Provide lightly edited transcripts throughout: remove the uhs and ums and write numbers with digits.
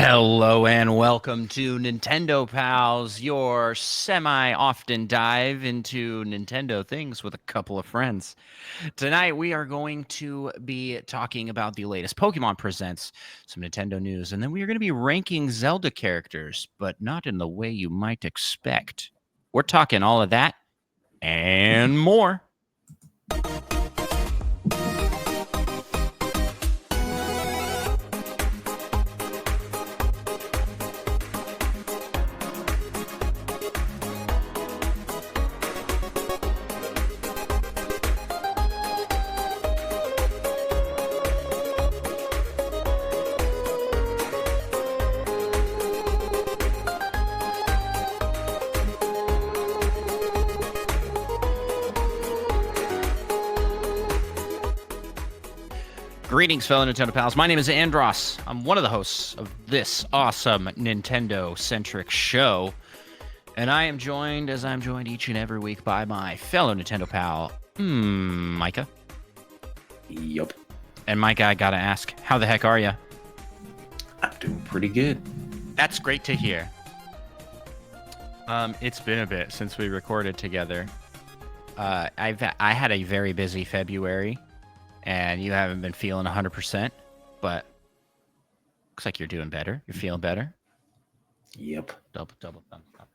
Hello and welcome to Nintendo Pals, your semi-often dive into Nintendo things with a couple of friends. Tonight we are going to be talking about the latest Pokémon Presents, some Nintendo news, and then we are going to be ranking Zelda characters, but not in the way you might expect. We're talking all of that and more. Greetings, fellow Nintendo pals. My name is Andros. I'm one of the hosts of this awesome Nintendo-centric show. And I am joined, as I'm joined each and every week, by my fellow Nintendo pal, Micah. Yup. And Micah, I gotta ask, how the heck are you? I'm doing pretty good. That's great to hear. It's been a bit since we recorded together. I had a very busy February. And you haven't been feeling 100%, but looks like you're doing better. You're feeling better. Yep. Double thumbs up.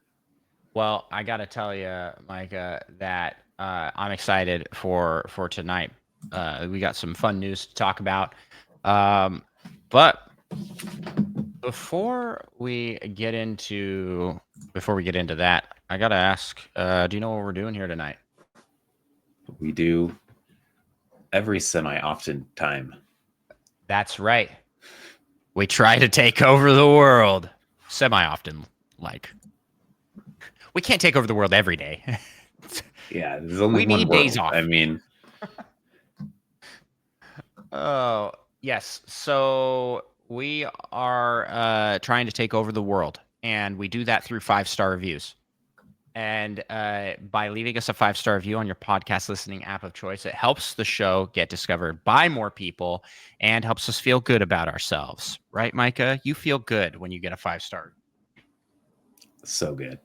Well, I gotta tell you, Micah, that I'm excited for tonight. We got some fun news to talk about, but before we get into that, I gotta ask: do you know what we're doing here tonight? We do every semi-often time. That's right. We try to take over the world semi-often. Like, we can't take over the world every day. Yeah, there's only we one need world. days off. I mean, oh yes. So we are trying to take over the world, and we do that through 5-star reviews. And by leaving us a 5-star review on your podcast listening app of choice, it helps the show get discovered by more people and helps us feel good about ourselves. Right, Micah? You feel good when you get a 5-star. So good.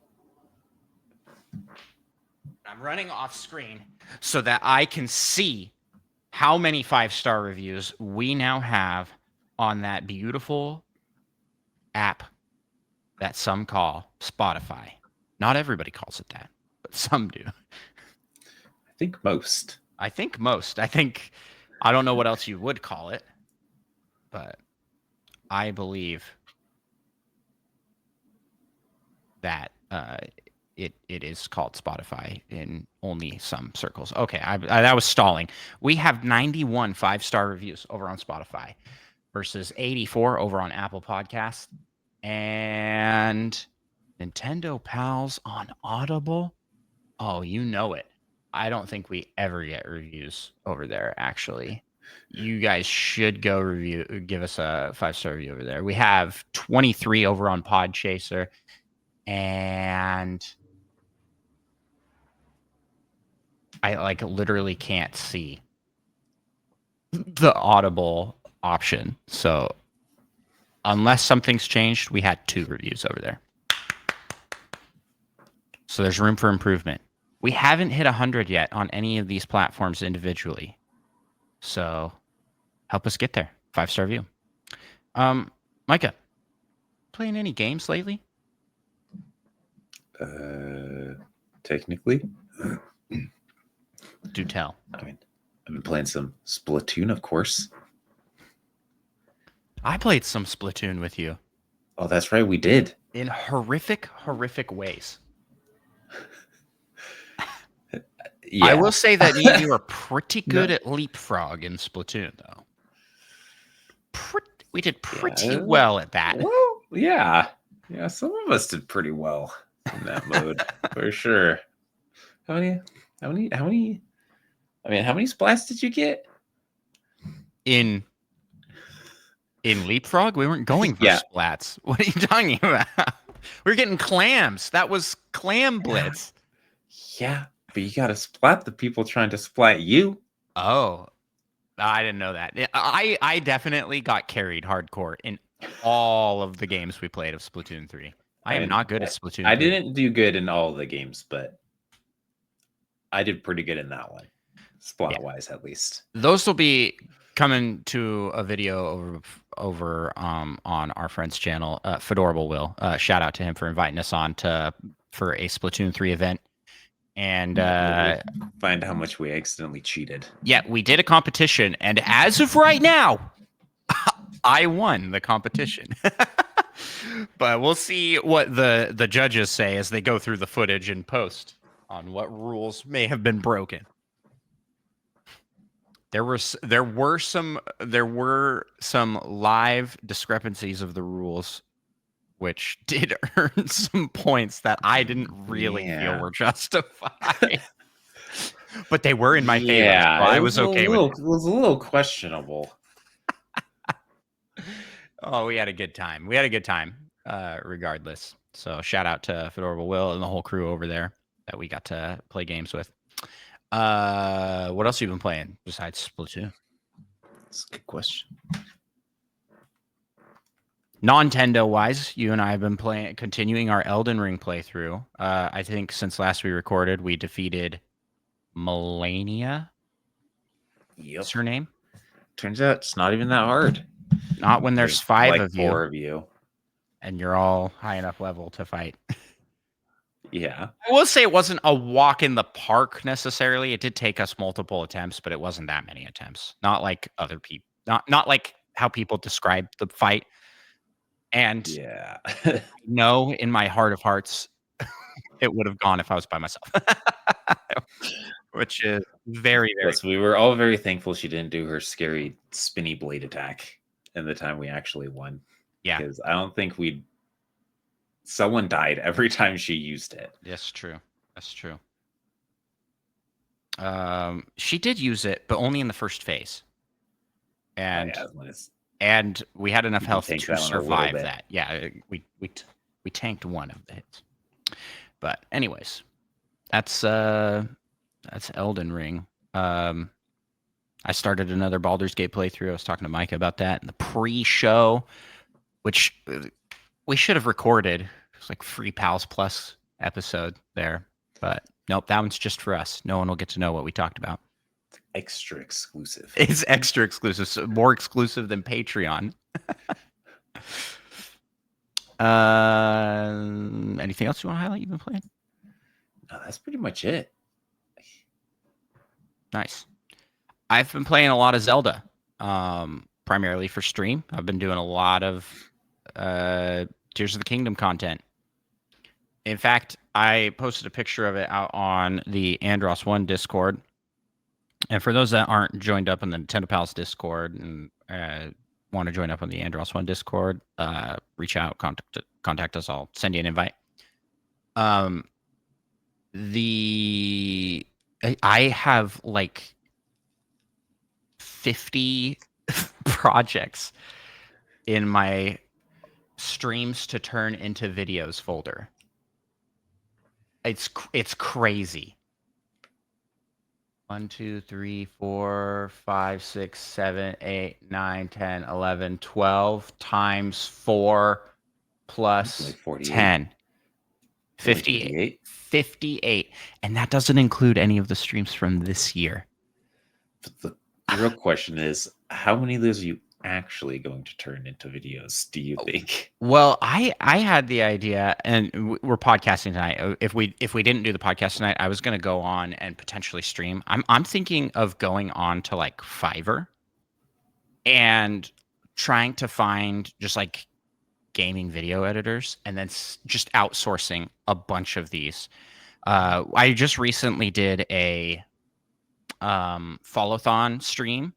I'm running off screen so that I can see how many 5-star reviews we now have on that beautiful app that some call Spotify. Not everybody calls it that, but some do. I think most. I don't know what else you would call it, but I believe that it is called Spotify in only some circles. Okay, that was stalling. We have 91 5-star reviews over on Spotify versus 84 over on Apple Podcasts. And Nintendo Pals on Audible? Oh, you know it. I don't think we ever get reviews over there, actually. You guys should go give us a 5-star review over there. We have 23 over on Podchaser, and I literally can't see the Audible option. So unless something's changed, we had 2 reviews over there. So there's room for improvement. We haven't hit 100 yet on any of these platforms individually. So help us get there. 5-star review. Micah, playing any games lately? Technically. Do tell. I mean, I've been playing some Splatoon, of course. I played some Splatoon with you. Oh, that's right, we did. In horrific ways. Yeah. I will say that you are pretty good at leapfrog in Splatoon, though. We did pretty well at that. Well, yeah. Yeah, some of us did pretty well in that mode, for sure. How many splats did you get? In leapfrog? We weren't going for splats. What are you talking about? We were getting clams. That was clam blitz. Yeah, but you gotta splat the people trying to splat you. Oh, I didn't know that. I definitely got carried hardcore in all of the games we played of Splatoon 3. I am not good at Splatoon 3. I didn't do good in all of the games, but I did pretty good in that one. Splat-wise, at least. Those will be coming to a video over on our friend's channel. Fedorable will. Shout out to him for inviting us on for a Splatoon 3 event. And find how much we accidentally cheated. Yeah, we did a competition, and as of right now, I won the competition. But we'll see what the judges say as they go through the footage and post on what rules may have been broken. There were some live discrepancies of the rules, which did earn some points that I didn't really feel were justified. But they were in my favor. Yeah, so I was okay with it. It was a little questionable. Oh, we had a good time. Regardless. So shout out to Fedorable Will and the whole crew over there that we got to play games with. What else have you been playing besides Splatoon? That's a good question. Nintendo wise, you and I have been continuing our Elden Ring playthrough. I think since last we recorded, we defeated Melania. Yep. What's her name? Turns out it's not even that hard. Not when there's 5 of you. 4 of you. And you're all high enough level to fight. Yeah. I will say it wasn't a walk in the park necessarily. It did take us multiple attempts, but it wasn't that many attempts. Not like other people. Not like how people describe the fight. And yeah. no, in my heart of hearts, it would have gone if I was by myself. Which is very, very Yes, we were all very thankful she didn't do her scary spinny blade attack in the time we actually won. Yeah. Because I don't think someone died every time she used it. That's true. She did use it, but only in the first phase. And and we had enough health to survive that. Yeah, we tanked one of the hits. But anyways, that's Elden Ring. I started another Baldur's Gate playthrough. I was talking to Micah about that in the pre-show, which we should have recorded. It was like Free Pals Plus episode there. But nope, that one's just for us. No one will get to know what we talked about. Extra exclusive. It's extra exclusive, so more exclusive than Patreon. Anything else you want to highlight you've been playing? No, that's pretty much it. Nice. I've been playing a lot of Zelda, primarily for stream. I've been doing a lot of Tears of the Kingdom content. In fact, I posted a picture of it out on the Andros 1 Discord. And for those that aren't joined up on the Nintendo Pals Discord and want to join up on the Andros 1 Discord, reach out, contact us. I'll send you an invite. I have like 50 projects in my streams to turn into videos folder. It's crazy. 1, 2, 3, 4, 5, 6, 7, 8, 9, 10, 11, 12 times 4 plus like 10. 58. 58. And that doesn't include any of the streams from this year. But the real question is, how many of those are you actually going to turn into videos, do you think? Well, I had the idea, and we're podcasting tonight. If we didn't do the podcast tonight, I was going to go on and potentially stream. I'm thinking of going on to like Fiverr and trying to find just like gaming video editors and then just outsourcing a bunch of these. I just recently did a follow-thon stream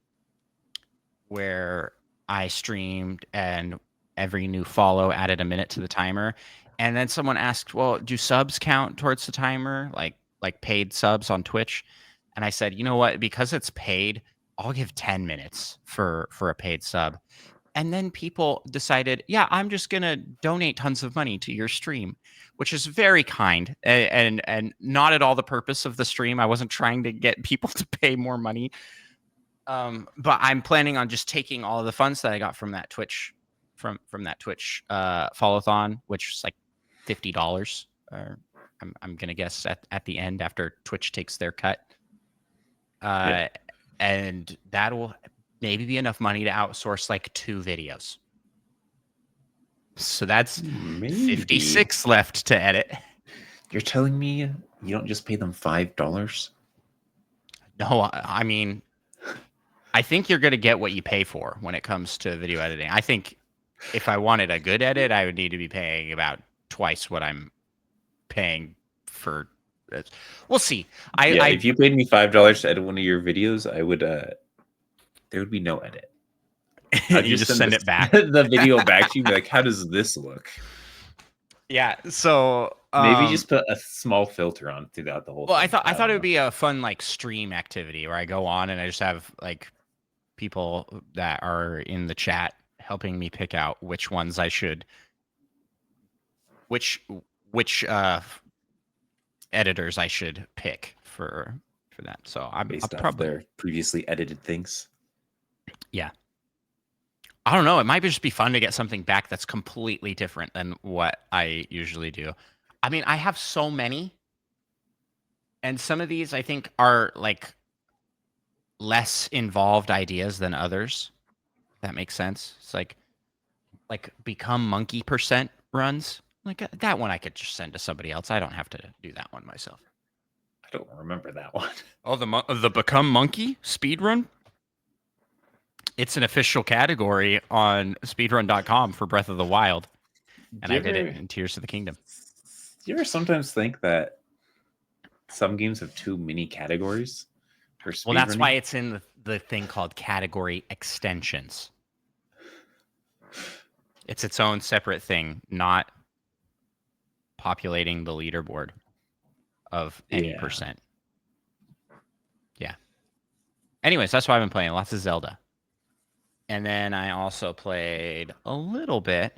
where I streamed and every new follow added a minute to the timer. And then someone asked, well, do subs count towards the timer? Like paid subs on Twitch? And I said, you know what? Because it's paid, I'll give 10 minutes for a paid sub. And then people decided, yeah, I'm just going to donate tons of money to your stream, which is very kind and not at all the purpose of the stream. I wasn't trying to get people to pay more money. But I'm planning on just taking all of the funds that I got from that Twitch from that Twitch follow-thon, which is like $50. Or I'm gonna guess at the end after Twitch takes their cut. And that'll maybe be enough money to outsource like 2 videos. So that's Maybe. 56 left to edit. You're telling me you don't just pay them $5? No, I mean, I think you're going to get what you pay for when it comes to video editing. I think if I wanted a good edit, I would need to be paying about twice what I'm paying for. We'll see. If you paid me $5 to edit one of your videos, I would. There would be no edit. I'd you just send it back. The video back to you, be like, how does this look? Yeah. So maybe just put a small filter on throughout the whole. Well, thing. I thought it would be a fun like stream activity where I go on and I just have like people that are in the chat helping me pick out which ones I should, which editors I should pick for that. So I'm probably their previously edited things. Yeah. I don't know. It might just be fun to get something back that's completely different than what I usually do. I mean, I have so many, and some of these I think are like less involved ideas than others. If that makes sense. It's like become monkey % runs. Like that one I could just send to somebody else. I don't have to do that one myself. I don't remember that one. Oh, the become monkey speed run? It's an official category on speedrun.com for Breath of the Wild. And I did it in Tears of the Kingdom. Do you ever sometimes think that some games have too many categories for speedrunning? Well, that's why it's in the thing called category extensions. It's its own separate thing, not populating the leaderboard of any %. Yeah. Anyways, that's why I've been playing lots of Zelda. And then I also played a little bit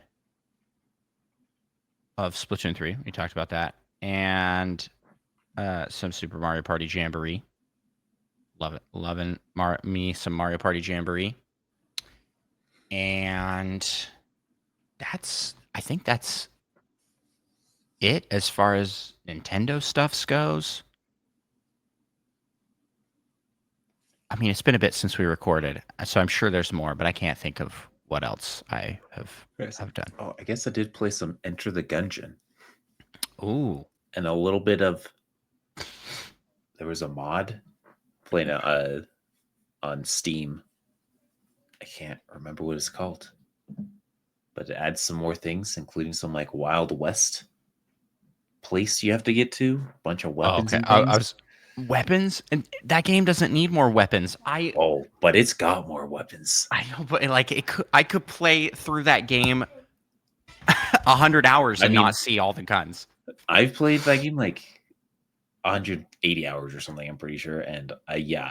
of Splatoon 3. We talked about that. And some Super Mario Party Jamboree. Love it. Loving me some Mario Party Jamboree. And I think that's it as far as Nintendo stuff goes. I mean, it's been a bit since we recorded, so I'm sure there's more, but I can't think of what else I have done. Oh, I guess I did play some Enter the Gungeon. Ooh. And a little bit of... There was a mod playing on Steam. I can't remember what it's called. But it adds some more things, including some like Wild West place you have to get to. A bunch of weapons and things. Weapons? And that game doesn't need more weapons. But it's got more weapons. I know, but like I could play through that game 100 hours and not see all the guns. I've played that game like 180 hours or something, I'm pretty sure. And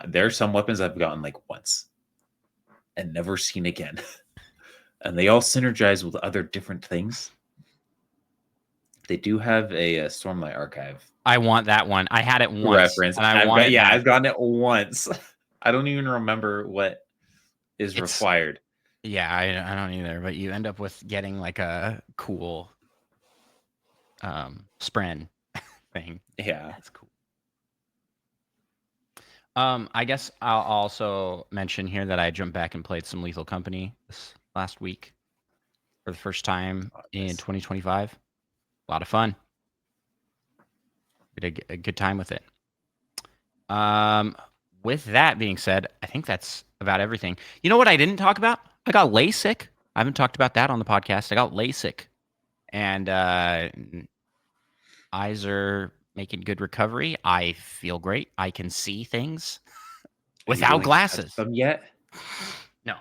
there are some weapons I've gotten like once and never seen again. And they all synergize with other different things. They do have a Stormlight Archive. I want that one. I had it once. Reference. And I've gotten it once. I don't even remember what is required. Yeah, I don't either. But you end up with getting like a cool Spren thing. Yeah, that's cool. I guess I'll also mention here that I jumped back and played some Lethal Company this last week for the first time in 2025. A lot of fun. Did a good time with it. With that being said, I think that's about everything. You know what I didn't talk about? I got LASIK. I haven't talked about that on the podcast. I got LASIK. And eyes are making good recovery. I feel great. I can see things without glasses. Them yet? No.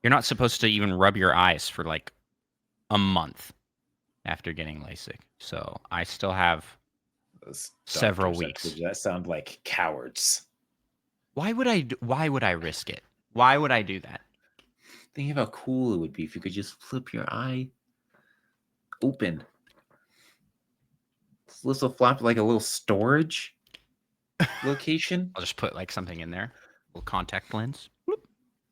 You're not supposed to even rub your eyes for like a month after getting LASIK. So I still have several weeks. That sound like cowards. Why would I risk it? Why would I do that? Think of how cool it would be if you could just flip your eye open. This little flap like a little storage location. I'll just put like something in there. A little contact lens. Whoop.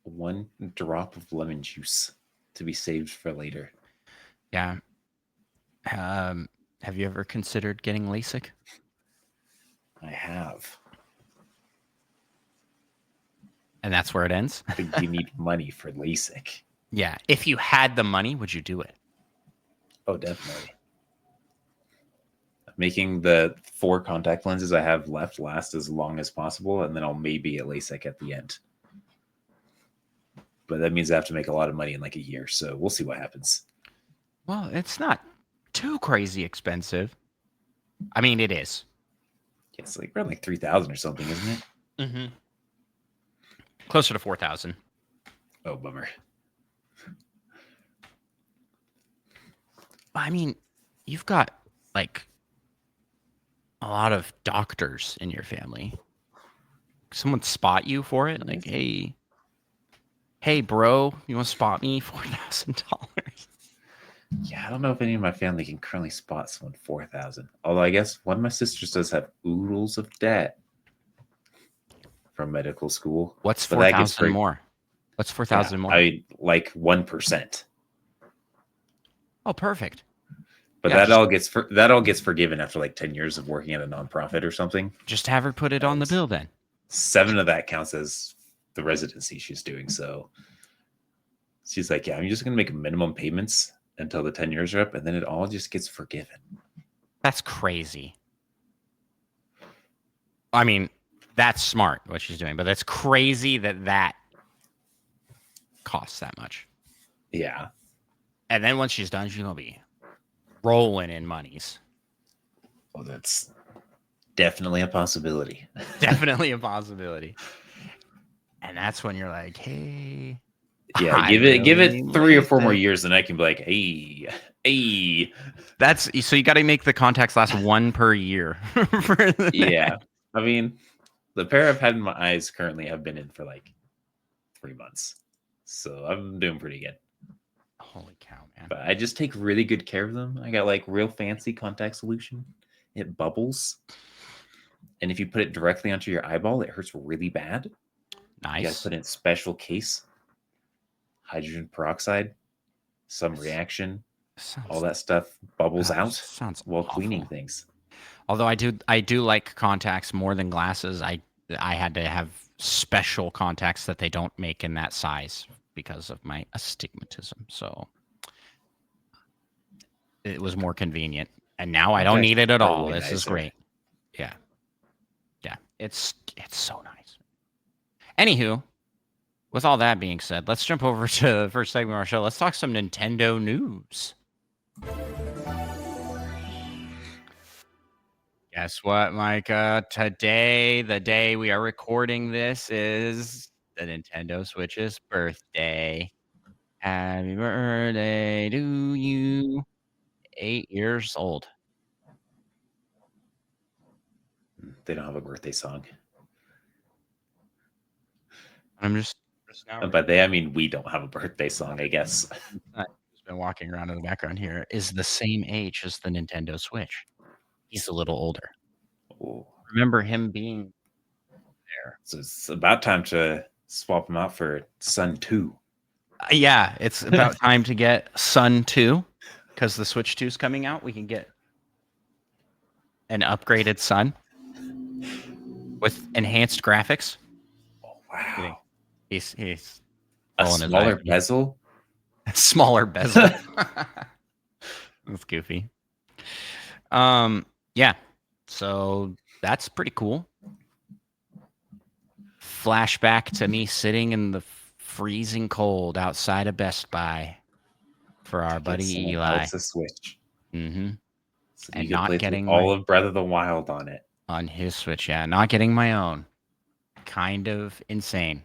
one drop of lemon juice to be saved for later. Yeah. Have you ever considered getting LASIK? I have. And that's where it ends? But you need money for LASIK. Yeah. If you had the money, would you do it? Oh, definitely. Making the 4 contact lenses I have left last as long as possible, and then I'll maybe get LASIK at the end. But that means I have to make a lot of money in like a year, so we'll see what happens. Well, it's not too crazy expensive. I mean, it is. It's like around like 3,000 or something, isn't it? Mm-hmm. Closer to 4,000. Oh, bummer. I mean, you've got like a lot of doctors in your family. Someone spot you for it? Like, hey, bro, you want to spot me $4,000? Yeah, I don't know if any of my family can currently spot someone 4,000. Although I guess one of my sisters does have oodles of debt from medical school. What's But that gets 4,000 more? What's 4,000 more? I like 1%. Oh, perfect. But Yeah, that all gets forgiven after like 10 years of working at a nonprofit or something. just have her put it on the bill then. 7 of that counts as the residency she's doing. So she's like, yeah, I'm just gonna make minimum payments until the 10 years are up, and then it all just gets forgiven. That's crazy. I mean, that's smart what she's doing, but that's crazy that costs that much. Yeah. And then once she's done, she's gonna be rolling in monies. Well, that's definitely a possibility. Definitely a possibility. And that's when you're like, hey. Yeah, give it 3 or 4 more years, and I can be like, hey. That's so you got to make the contacts last 1 per year. Yeah, I mean, the pair I've had in my eyes currently have been in for like 3 months, so I'm doing pretty good. Holy cow, man! But I just take really good care of them. I got like real fancy contact solution. It bubbles, and if you put it directly onto your eyeball, it hurts really bad. Nice. You got to put it in special case. Hydrogen peroxide, some reaction, all that stuff bubbles out while awful. cleaning things. Although I do like contacts more than glasses. I had to have special contacts that they don't make in that size because of my astigmatism. So it was more convenient. And now I don't need it at all. This is great. Yeah. Yeah. It's so nice. Anywho, with all that being said, let's jump over to the first segment of our show. Let's talk some Nintendo news. Guess what, Micah? Today, the day we are recording this, is the Nintendo Switch's birthday. Happy birthday to you. 8 years old. They don't have a birthday song. I'm just now. By they, I mean we don't have a birthday song, I guess. I've just been walking around in the background here. Is the same age as the Nintendo Switch. He's a little older. Ooh. Remember him being there. So it's about time to swap him out for Sun 2. Yeah, it's about time to get Sun 2 because the Switch 2 is coming out. We can get an upgraded Sun with enhanced graphics. Oh, wow. He's a smaller bezel. Smaller bezel. That's goofy. Yeah. So that's pretty cool. Flashback to me sitting in the freezing cold outside of Best Buy for our buddy Eli. Else a Switch. Mm-hmm. So and not getting all of Breath of the Wild on it. On his Switch, yeah. Not getting my own. Kind of insane.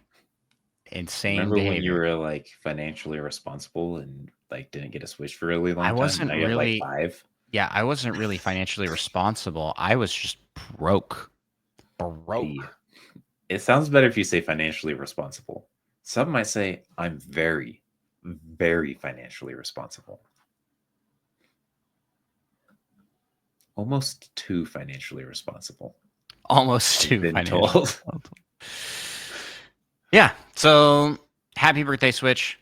Remember behavior. when you were like financially responsible and like didn't get a Switch for a really long time? I wasn't really like 5. Yeah, I wasn't really financially responsible. I was just broke. It sounds better if you say financially responsible. Some might say I'm very, very financially responsible. Almost too financially responsible. Almost too financially responsible. Yeah. So happy birthday, Switch.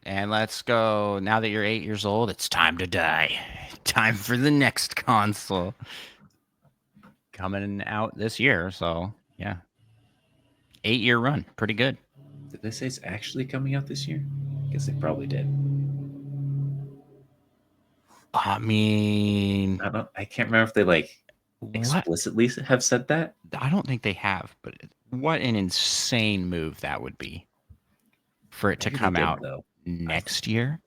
And let's go. Now that you're 8 years old, it's time to die. Time for the next console. Coming out this year, so yeah. 8-year run. Pretty good. Did they say it's actually coming out this year? I guess they probably did. I mean, I can't remember if they like what? explicitly have said that. I don't think they have, but what an insane move that would be for it to Maybe they come did, out though. next year.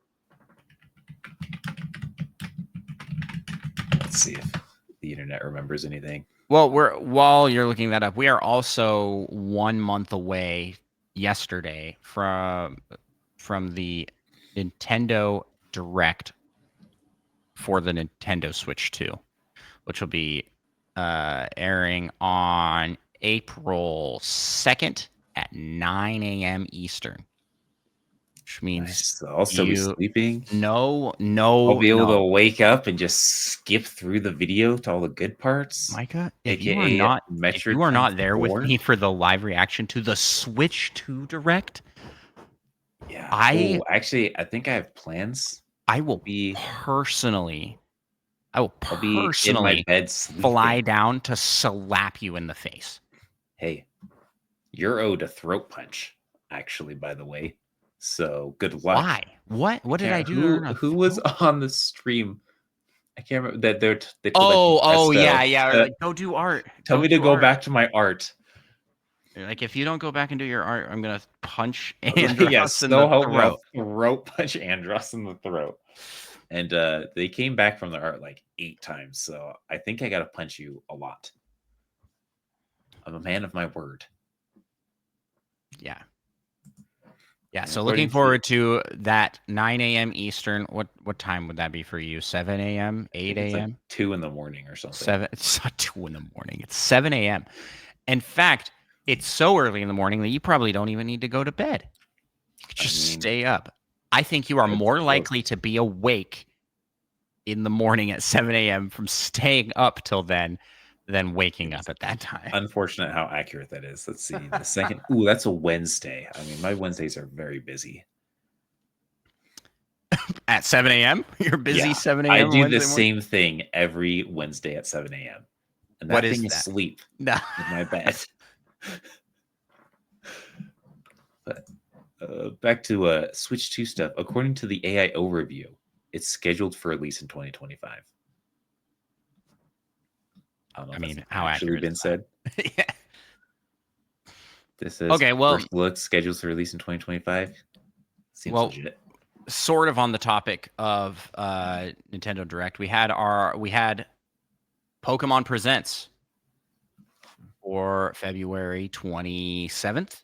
Let's see if the internet remembers anything. Well, while you're looking that up, we are also 1 month away yesterday from the Nintendo Direct for the Nintendo Switch 2, which will be airing on April 2nd at 9 a.m. Eastern, which means Nice. So I'll still be sleeping. No, I'll be able no. to wake up and just skip through the video to all the good parts. Micah, if AKA you are not Metroid there with 4. me for the live reaction to the Switch 2 Direct, Yeah. I actually, I think I have plans. will personally I'll be in my bed fly sleeping. down to slap you in the face. Hey, you're owed a throat punch, actually, by the way. So good luck. Why? What did I do to earn a Who was throat? on the stream? I can't remember that they Oh, yeah. Like, go do art. Tell me to go back to my art. Like, if you don't go back and do your art, I'm gonna punch Andros Yes, in the throat. Throat punch Andros in the throat. And they came back from the art like 8 times, so I think I gotta punch you a lot. I'm a man of my word. Yeah. Yeah, so looking forward to that 9 a.m. Eastern. What time would that be for you? 7 a.m., 8 a.m.? Like 2 in the morning or something. 7. It's not 2 in the morning. It's 7 a.m. In fact, it's so early in the morning that you probably don't even need to go to bed. You could just stay up. I think you are more likely to be awake in the morning at 7 a.m. from staying up till then than waking up at that time. Unfortunate how accurate that is. Let's see. The second. Ooh, that's a Wednesday. I mean, my Wednesdays are very busy. At 7 a.m.? You're busy 7 a.m. I do the same thing every Wednesday at 7 a.m. And that thing is sleep in my bed. But back to Switch 2 stuff. According to the AI overview, it's scheduled for release in 2025. I mean, how actually been said? Yeah. This is first look scheduled for release in 2025. Seems legit. Sort of on the topic of Nintendo Direct, we had Pokémon Presents for February 27th,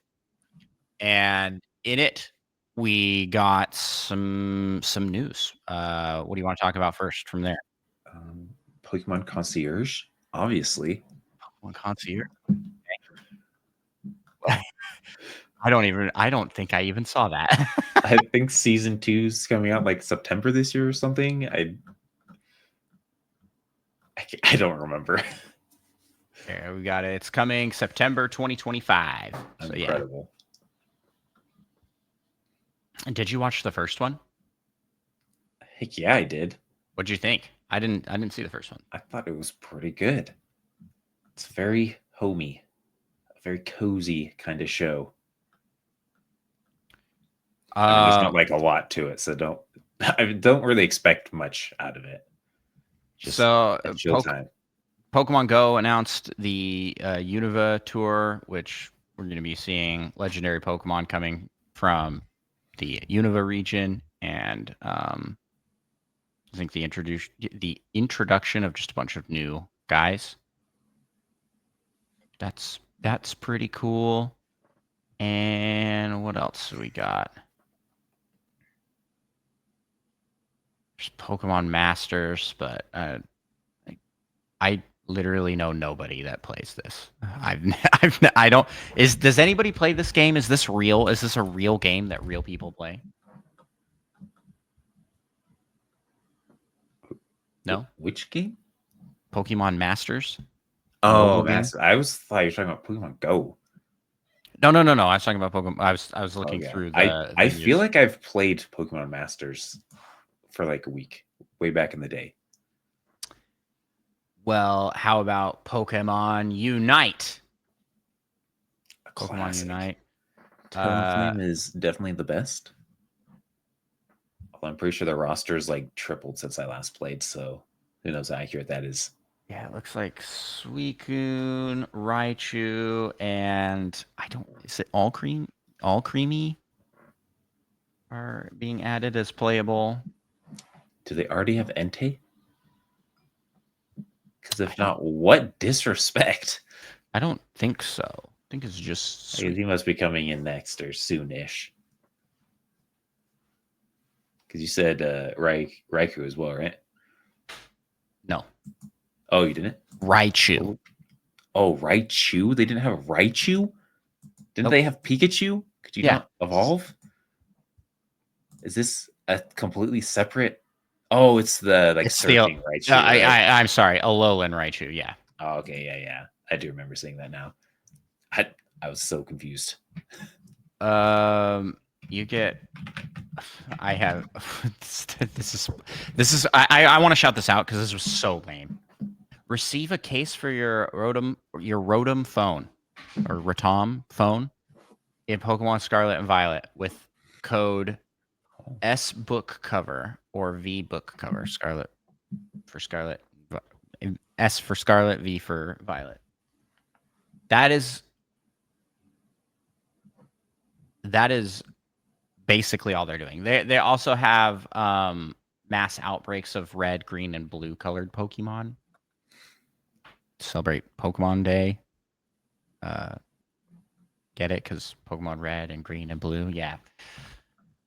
and in it we got some news. What do you want to talk about first from there? Pokemon Concierge, obviously. Pokemon Concierge. Okay. I don't think I even saw that. I think season 2 is coming out like September this year or something. I don't remember. Okay, we got it. It's coming September 2025. So, incredible. And did you watch the first one? Heck yeah, I did. What'd you think? I didn't see the first one. I thought it was pretty good. It's very homey, a very cozy kind of show. I mean, there's not like a lot to it, so don't really expect much out of it. Just chill time. Pokemon Go announced the Unova tour, which we're going to be seeing legendary Pokemon coming from the Unova region, and I think the introduction of just a bunch of new guys. That's pretty cool. And what else we got? There's Pokemon Masters, but I literally know nobody that plays this. Does anybody play this game? Is this real? Is this a real game that real people play? No? Which game? Pokemon Masters. Oh, Masters. I thought you were talking about Pokemon Go. No, no, no, no. I was talking about Pokemon. I was Oh looking yeah, through I the feel news. like I've played Pokemon Masters for like a week, way back in the day. Well, how about Pokemon Unite? A Pokemon classic. Unite. Uh, Talonflame is definitely the best. Although I'm pretty sure the roster's like tripled since I last played, so who knows how accurate that is. yeah, it looks like Suicune, Raichu, and I don't. Is it all cream? All creamy are being added as playable. Do they already have Entei? Because I if don't. not, what disrespect? I don't think so. I think it's just Like, sweet. he must be coming in next or soonish. Because you said Raikou as well, right? No, Oh, you didn't? Raichu. Oh, oh, Raichu? They didn't have Raichu? Didn't Nope. they have Pikachu? Could you Yeah, not evolve? Is this a completely separate? Oh, it's the like it's the. surfing Raichu, right? I'm sorry, Alolan Raichu. Yeah. Oh, okay, yeah, yeah. I do remember seeing that now. I I was so confused. You get. I have. This is. This is. I want to shout this out because this was so lame. Receive a case for your Rotom phone or Rotom phone in Pokemon Scarlet and Violet with code S book cover or V book cover. Scarlet for Scarlet, S for Scarlet, V for Violet. That is basically all they're doing. They also have mass outbreaks of red, green, and blue colored Pokemon. Celebrate Pokemon Day. Uh, get it? Because Pokemon Red and Green and Blue. Yeah.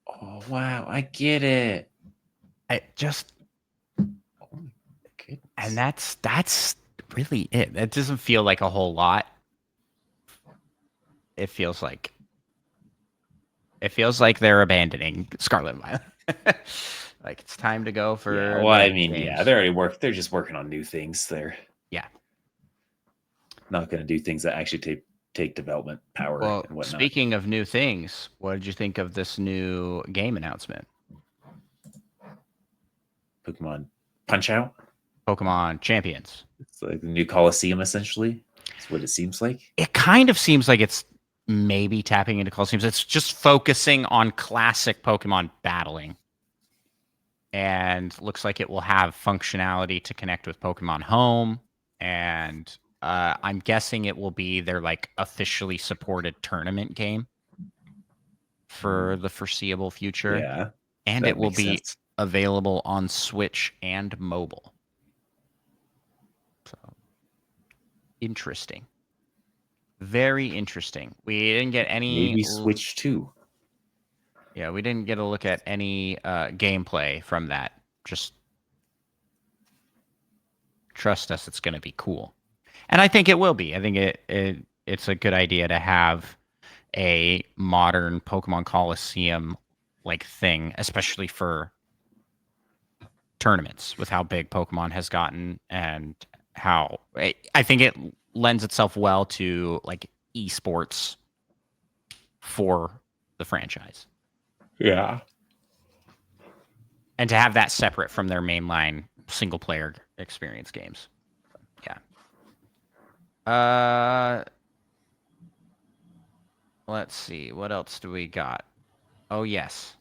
Oh wow, I get it. I just Oh my goodness. and that's really it. It doesn't feel like a whole lot. It feels like they're abandoning Scarlet and Violet. Like it's time to go Yeah, for well, the I next mean, yeah, games. they're already they're just working on new things. They're Yeah. not going to do things that actually take development power Well, and whatnot. speaking of new things, what did you think of this new game announcement? Pokemon Punch Out. Pokemon Champions. It's like the new Coliseum, essentially. That's what it seems like. It kind of seems like it's maybe tapping into Coliseums. It's just focusing on classic Pokemon battling. And looks like it will have functionality to connect with Pokemon Home. And I'm guessing it will be their like officially supported tournament game for the foreseeable future. Yeah, And it that will makes be sense. available on Switch and mobile. So interesting. Very interesting. We didn't get any. Maybe Switch 2. Yeah, we didn't get a look at any gameplay from that. Just trust us, it's going to be cool, and I think it will be. I think it's a good idea to have a modern Pokemon Coliseum like thing, especially for tournaments with how big Pokemon has gotten and how I think it lends itself well to like esports for the franchise. Yeah. And to have that separate from their mainline single player experience games. Yeah. Let's see. What else do we got? Oh, yes.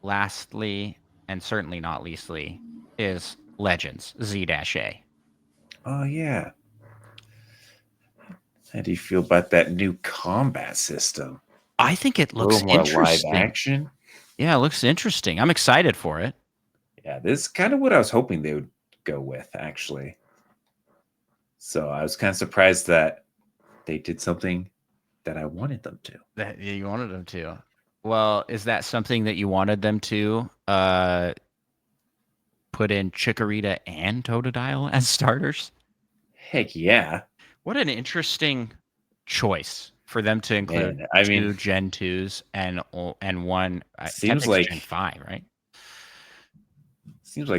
Lastly, and certainly not leastly, is Legends Z-A. Oh yeah. How do you feel about that new combat system? I think it A little looks more live interesting. action. Yeah, it looks interesting. I'm excited for it. Yeah, this is kind of what I was hoping they would go with, actually. So I was kind of surprised that they did something that I wanted them to. That you wanted them to. Well, is that something that you wanted them to put in Chikorita and Totodile as starters? Heck yeah. What an interesting choice for them to include Man, I mean, two Gen 2s and one seems technically it's Gen like 5, right?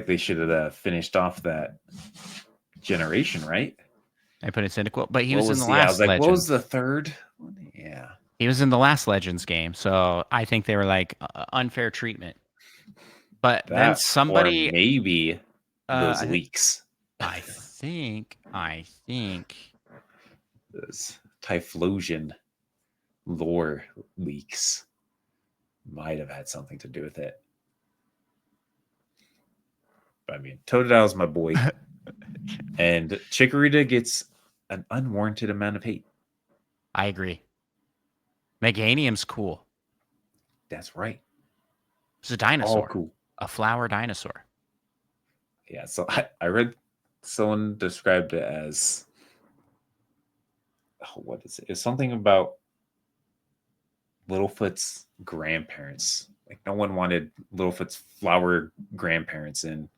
they should have finished off that generation, right? I put in Cyndaquil, but he What was in was the I was last like, what was the Legends. third one? Yeah. He was in the last Legends game, so I think they were like unfair treatment. But then That or somebody, maybe those I leaks. think Those Typhlosion lore leaks might have had something to do with it. But I mean, Totodile's my boy. And Chikorita gets an unwarranted amount of hate. I agree. Meganium's cool. That's right. It's a All dinosaur, cool. a flower dinosaur. Yeah, so I read someone described it as what is it? It's something about Littlefoot's grandparents. Like no one wanted Littlefoot's flower grandparents in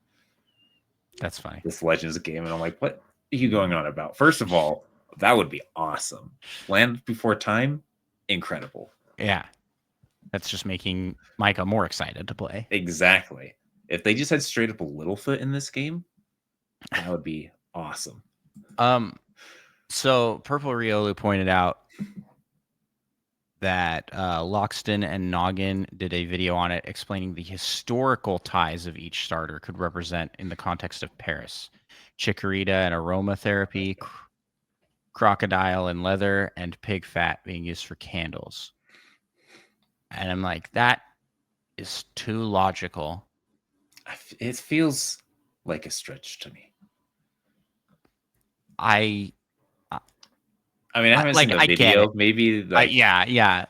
That's funny. this Legends game, and I'm like, what are you going on about? First of all, that would be awesome. Land Before Time, incredible. Yeah, that's just making Micah more excited to play. Exactly. If they just had straight up a Littlefoot in this game, that would be awesome. So Purple Riolu pointed out that Loxton and Noggin did a video on it explaining the historical ties of each starter could represent in the context of Paris. Chikorita and aromatherapy, crocodile and leather, and pig fat being used for candles. And I'm like, that is too logical. It feels like a stretch to me. I mean, I haven't like, seen the I get video. it. Maybe like Yeah.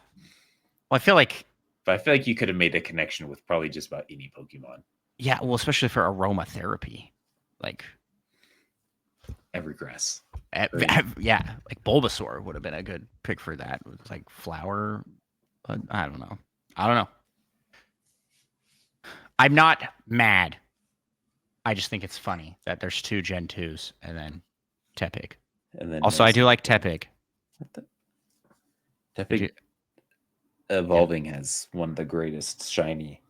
Well, I feel like but I feel like you could have made a connection with probably just about any Pokemon. yeah, well, especially for aromatherapy, like Every grass. yeah, like Bulbasaur would have been a good pick for that. It's like flower. I don't know. I'm not mad. I just think it's funny that there's two Gen 2s and then Tepig. And then Also, I do like Tepig. Tepig evolving has one of the greatest shiny.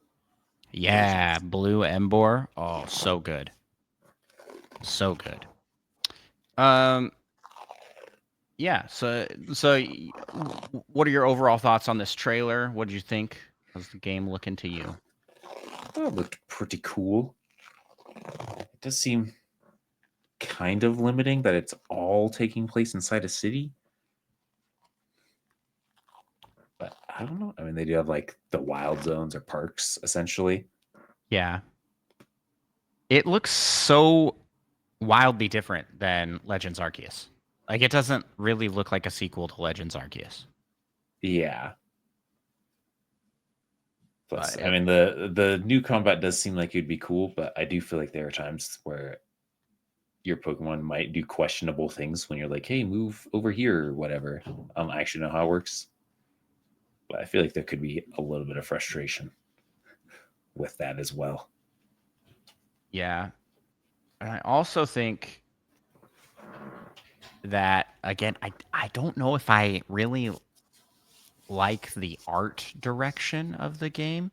Yeah, versions. blue Embor. Oh, so good. So good. Yeah, so what are your overall thoughts on this trailer? What did you think? How's the game looking to you? That looked pretty cool. It does seem kind of limiting that it's all taking place inside a city. But I don't know. I mean, they do have like the wild zones or parks essentially. Yeah. It looks so wildly different than Legends Arceus. Like, it doesn't really look like a sequel to Legends Arceus. Yeah. Plus, I mean, the new combat does seem like it'd be cool, but I do feel like there are times where your Pokemon might do questionable things when you're like, "Hey, move over here" or whatever. I don't actually know how it works, but I feel like there could be a little bit of frustration with that as well. Yeah. And I also think that, again, I don't know if I really like the art direction of the game.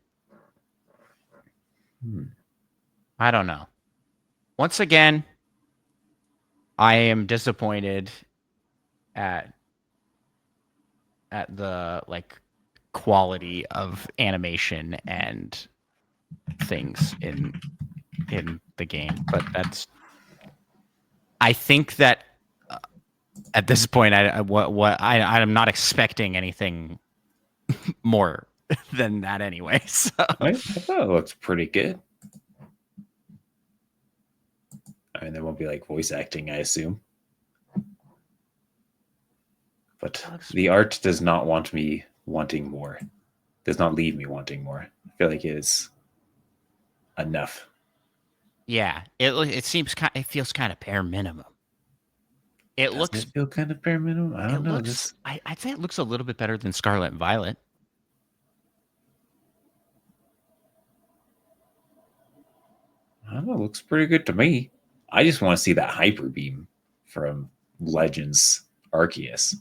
I don't know. Once again, I am disappointed at the like quality of animation and things in the game, but that's I think that at this point I'm not expecting anything more than that anyway. So I thought it looked pretty good. I mean, there won't be like voice acting, I assume. But the art does not want me wanting more. Does not leave me wanting more. I feel like it is enough. yeah, it feels kind of bare minimum. Doesn't it feel kind of bare minimum? I don't know. I'd say it looks a little bit better than Scarlet and Violet. I don't know. It looks pretty good to me. I just want to see that hyper beam from Legends Arceus.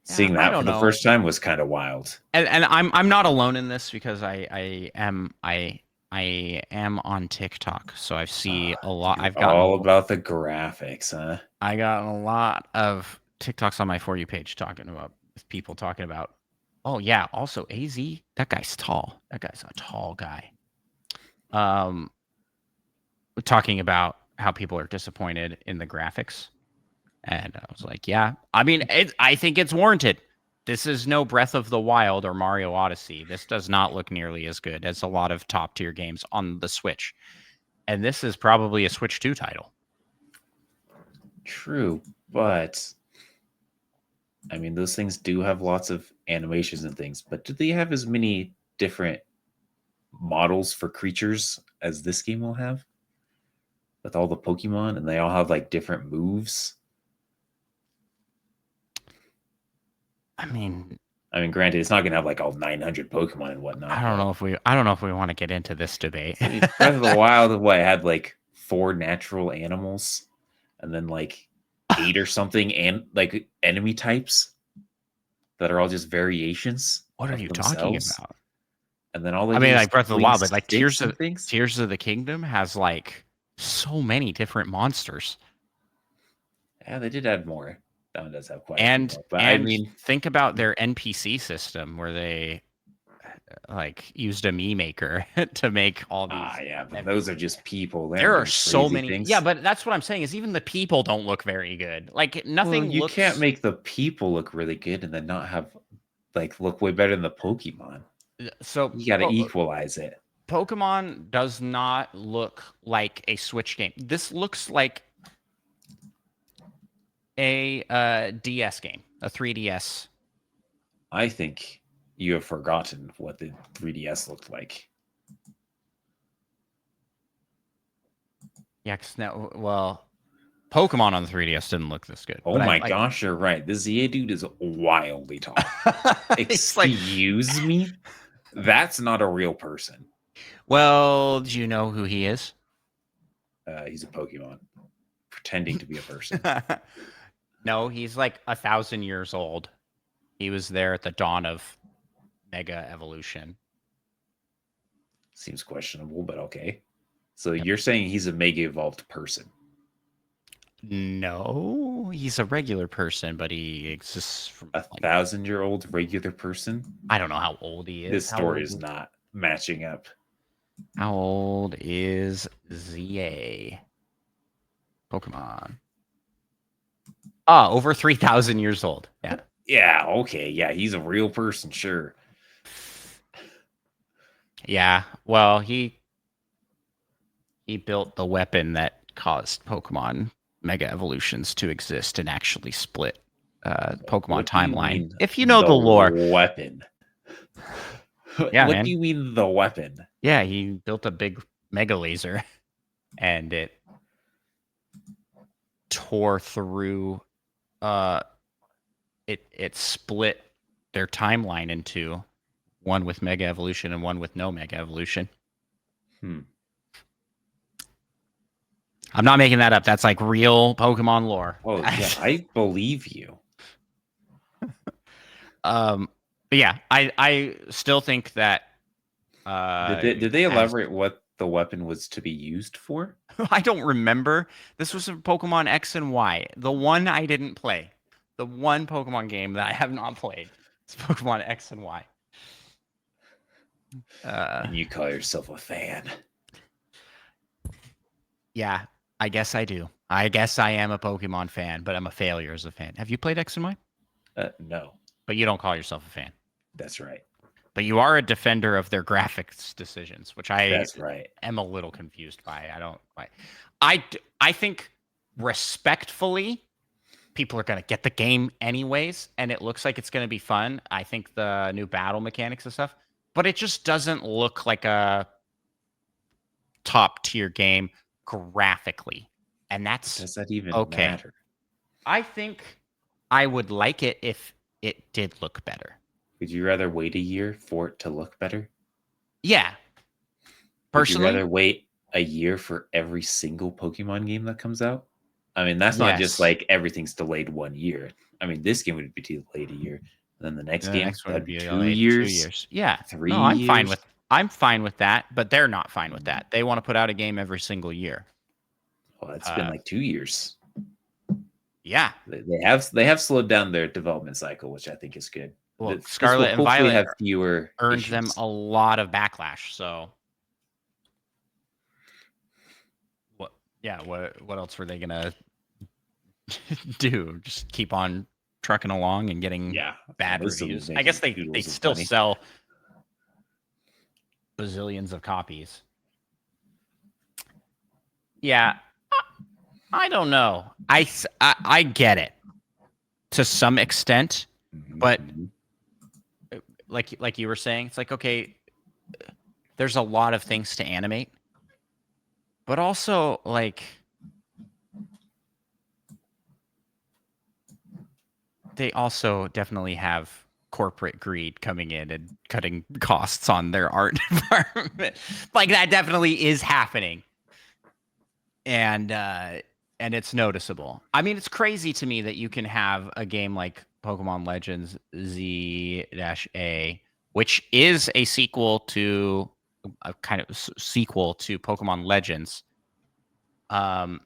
Seeing that for the first time was kind of wild. And I'm not alone in this because I am on TikTok, so I see a lot. I've gotten all about the graphics, huh? I got a lot of TikToks on my For You page talking about people talking about. Oh yeah, also AZ. That guy's tall. That guy's a tall guy. Um, talking about how people are disappointed in the graphics, and I was like, yeah. I mean, I think it's warranted. This is no Breath of the Wild or Mario Odyssey. This does not look nearly as good as a lot of top tier games on the Switch, and this is probably a Switch 2 title. True, but I mean, those things do have lots of animations and things, but do they have as many different models for creatures as this game will have? With all the Pokemon, and they all have like different moves. I mean, Granted, it's not gonna have like all 900 Pokemon and whatnot. I don't know if we want to get into this debate. I mean, Breath of the Wild, what, had like 4 natural animals, and then like 8 or something, and like enemy types that are all just variations. What are of you talking themselves. about? And then all I mean, like Breath of the Wild, but like Tears Tears of the Kingdom has like so many different monsters. Yeah, they did add more. That one does have quite And a few more. But and think about their NPC system where they like used a me maker to make all these. Yeah, but those are just people. There are so many things. Yeah, but that's what I'm saying is even the people don't look very good. Like nothing. Well, you can't make the people look really good and then not have like look way better than the Pokemon. So you got to equalize it. Pokemon does not look like a Switch game. This looks like a DS game, a 3DS. I think you have forgotten what the 3DS looked like. Yeah, because now, well, Pokemon on the 3DS didn't look this good. Oh my gosh, you're right. This ZA dude is wildly tall. Excuse me? That's not a real person. Well, do you know who he is? He's a Pokemon pretending to be a person. No, he's like 1,000 years old. He was there at the dawn of Mega Evolution. Seems questionable, but okay. So you're saying he's a Mega Evolved person? No, he's a regular person, but he exists from 1,000-year-old regular person. I don't know how old he is. This story is not matching up. How old is ZA? Pokemon. Over 3,000 years old. Yeah. Yeah. Okay. Yeah, he's a real person. Sure. Yeah. Well, he built the weapon that caused Pokemon Mega Evolutions to exist and actually split Pokemon timeline. If you know the lore. Weapon. Yeah, what do you mean the weapon? Yeah, he built a big Mega Laser, and it tore through. It split their timeline into one with Mega Evolution and one with no Mega Evolution. I'm not making that up. That's like real Pokemon lore. Oh yeah, I believe you. But yeah, I still think that. Did they elaborate what the weapon was to be used for? I don't remember. This was Pokemon X and Y. The one I didn't play. The one Pokemon game that I have not played. It's Pokemon X and Y. And you call yourself a fan. Yeah, I guess I do. I guess I am a Pokemon fan, but I'm a failure as a fan. Have you played X and Y? No. But you don't call yourself a fan. That's right. But you are a defender of their graphics decisions, which That's right. am a little confused by. I don't quite. I think respectfully, people are going to get the game anyways, and it looks like it's going to be fun. I think the new battle mechanics and stuff, but it just doesn't look like a top tier game graphically, and that's does that even okay. matter? I think I would like it if it did look better. Would you rather wait a year for it to look better? Yeah. Personally, would you rather wait a year for every single Pokemon game that comes out? I mean, that's not just like everything's delayed 1 year. I mean, this game would be delayed a year, and then the next game would be 2 years. 2 years. Yeah. 3 no, years. I'm fine with that, but they're not fine with that. They want to put out a game every single year. Well, it's been like 2 years. Yeah. They have slowed down their development cycle, which I think is good. Well, This will Scarlet and hopefully Violet have fewer earned them issues. a lot of backlash. So what? Yeah. What else were they gonna do? Just keep on trucking along and getting Yeah, bad they're still reviews. I guess making they oodles of still money. sell bazillions of copies. Yeah. I don't know. I get it to some extent, but Mhm. like you were saying, it's like, okay, there's a lot of things to animate, but also like they also definitely have corporate greed coming in and cutting costs on their art environment. Like that definitely is happening. And it's noticeable. I mean, it's crazy to me that you can have a game like Pokemon Legends Z-A, which is a sequel to a kind of sequel to Pokemon Legends. And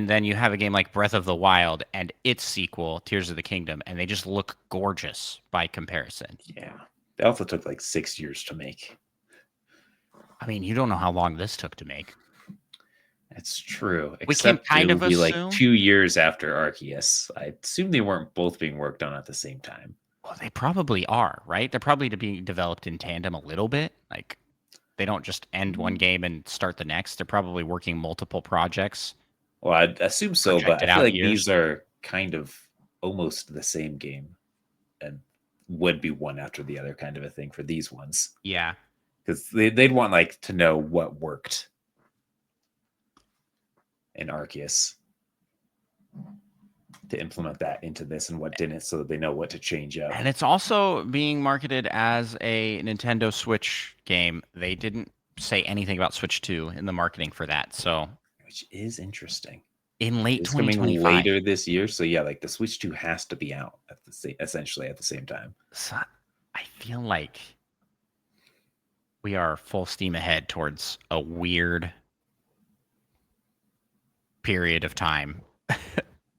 then you have a game like Breath of the Wild and its sequel, Tears of the Kingdom, and they just look gorgeous by comparison. Yeah, they also took like 6 years to make. I mean, you don't know how long this took to make. That's true. We can Except it kind will of be like assume. 2 years after Arceus. I assume they weren't both being worked on at the same time. Well, they probably are, right? They're probably to be developed in tandem a little bit. Like they don't just end one game and start the next. They're probably working multiple projects, Well, I'd assume so, but I projected feel out like years. these are kind of almost the same game and would be one after the other kind of a thing for these ones. Yeah. Because they'd want like to know what worked in Arceus to implement that into this and what didn't so that they know what to change up. And it's also being marketed as a Nintendo Switch game. They didn't say anything about Switch 2 in the marketing for that. So Which is interesting. in late It's coming 2025. later this year, so yeah, like the Switch 2 has to be out at the essentially at the same time. So I feel like we are full steam ahead towards a weird period of time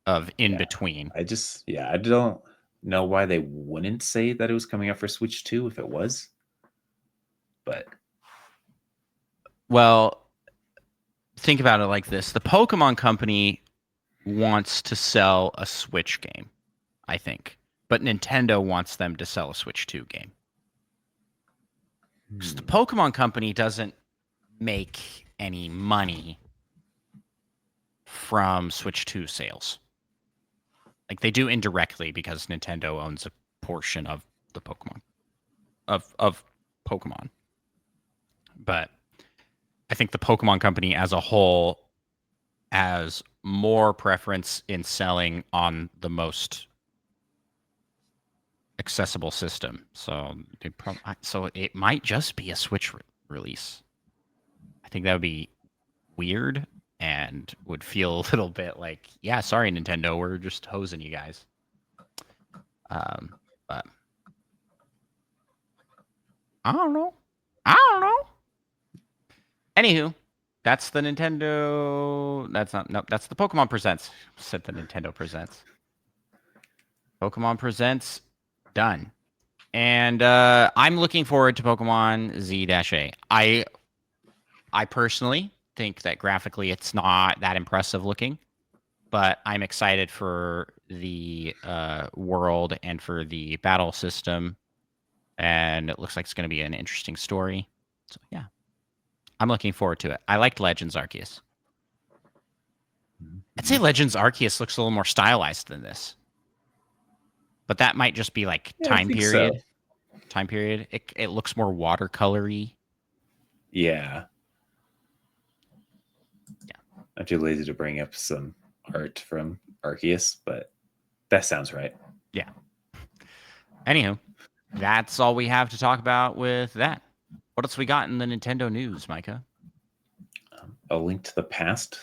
of in between. I don't know why they wouldn't say that it was coming out for Switch 2 if it was. But Well, think about it like this. The Pokemon Company wants to sell a Switch game, I think. But Nintendo wants them to sell a Switch 2 game. Because the Pokemon Company doesn't make any money from Switch 2 sales. Like they do indirectly because Nintendo owns a portion of the Pokemon of Pokemon. But I think the Pokemon Company as a whole has more preference in selling on the most accessible system. So so it might just be a Switch release. I think that would be weird and would feel a little bit like, yeah, sorry Nintendo, we're just hosing you guys. But I don't know. Anywho, that's the Nintendo. That's not. No, that's the Pokemon Presents. Said the Nintendo Presents. Pokemon Presents done. And I'm looking forward to Pokemon Z-A. I personally think that graphically it's not that impressive looking, but I'm excited for the world and for the battle system, and it looks like it's going to be an interesting story. So yeah, I'm looking forward to it. I liked Legends Arceus. I'd say Legends Arceus looks a little more stylized than this, but that might just be like yeah, I time think period. so. Time period. It looks more watercolory. Yeah. Yeah. I'm too lazy to bring up some art from Arceus, but that sounds right. Yeah. Anywho, that's all we have to talk about with that. What else we got in the Nintendo news, Micah? A Link to the Past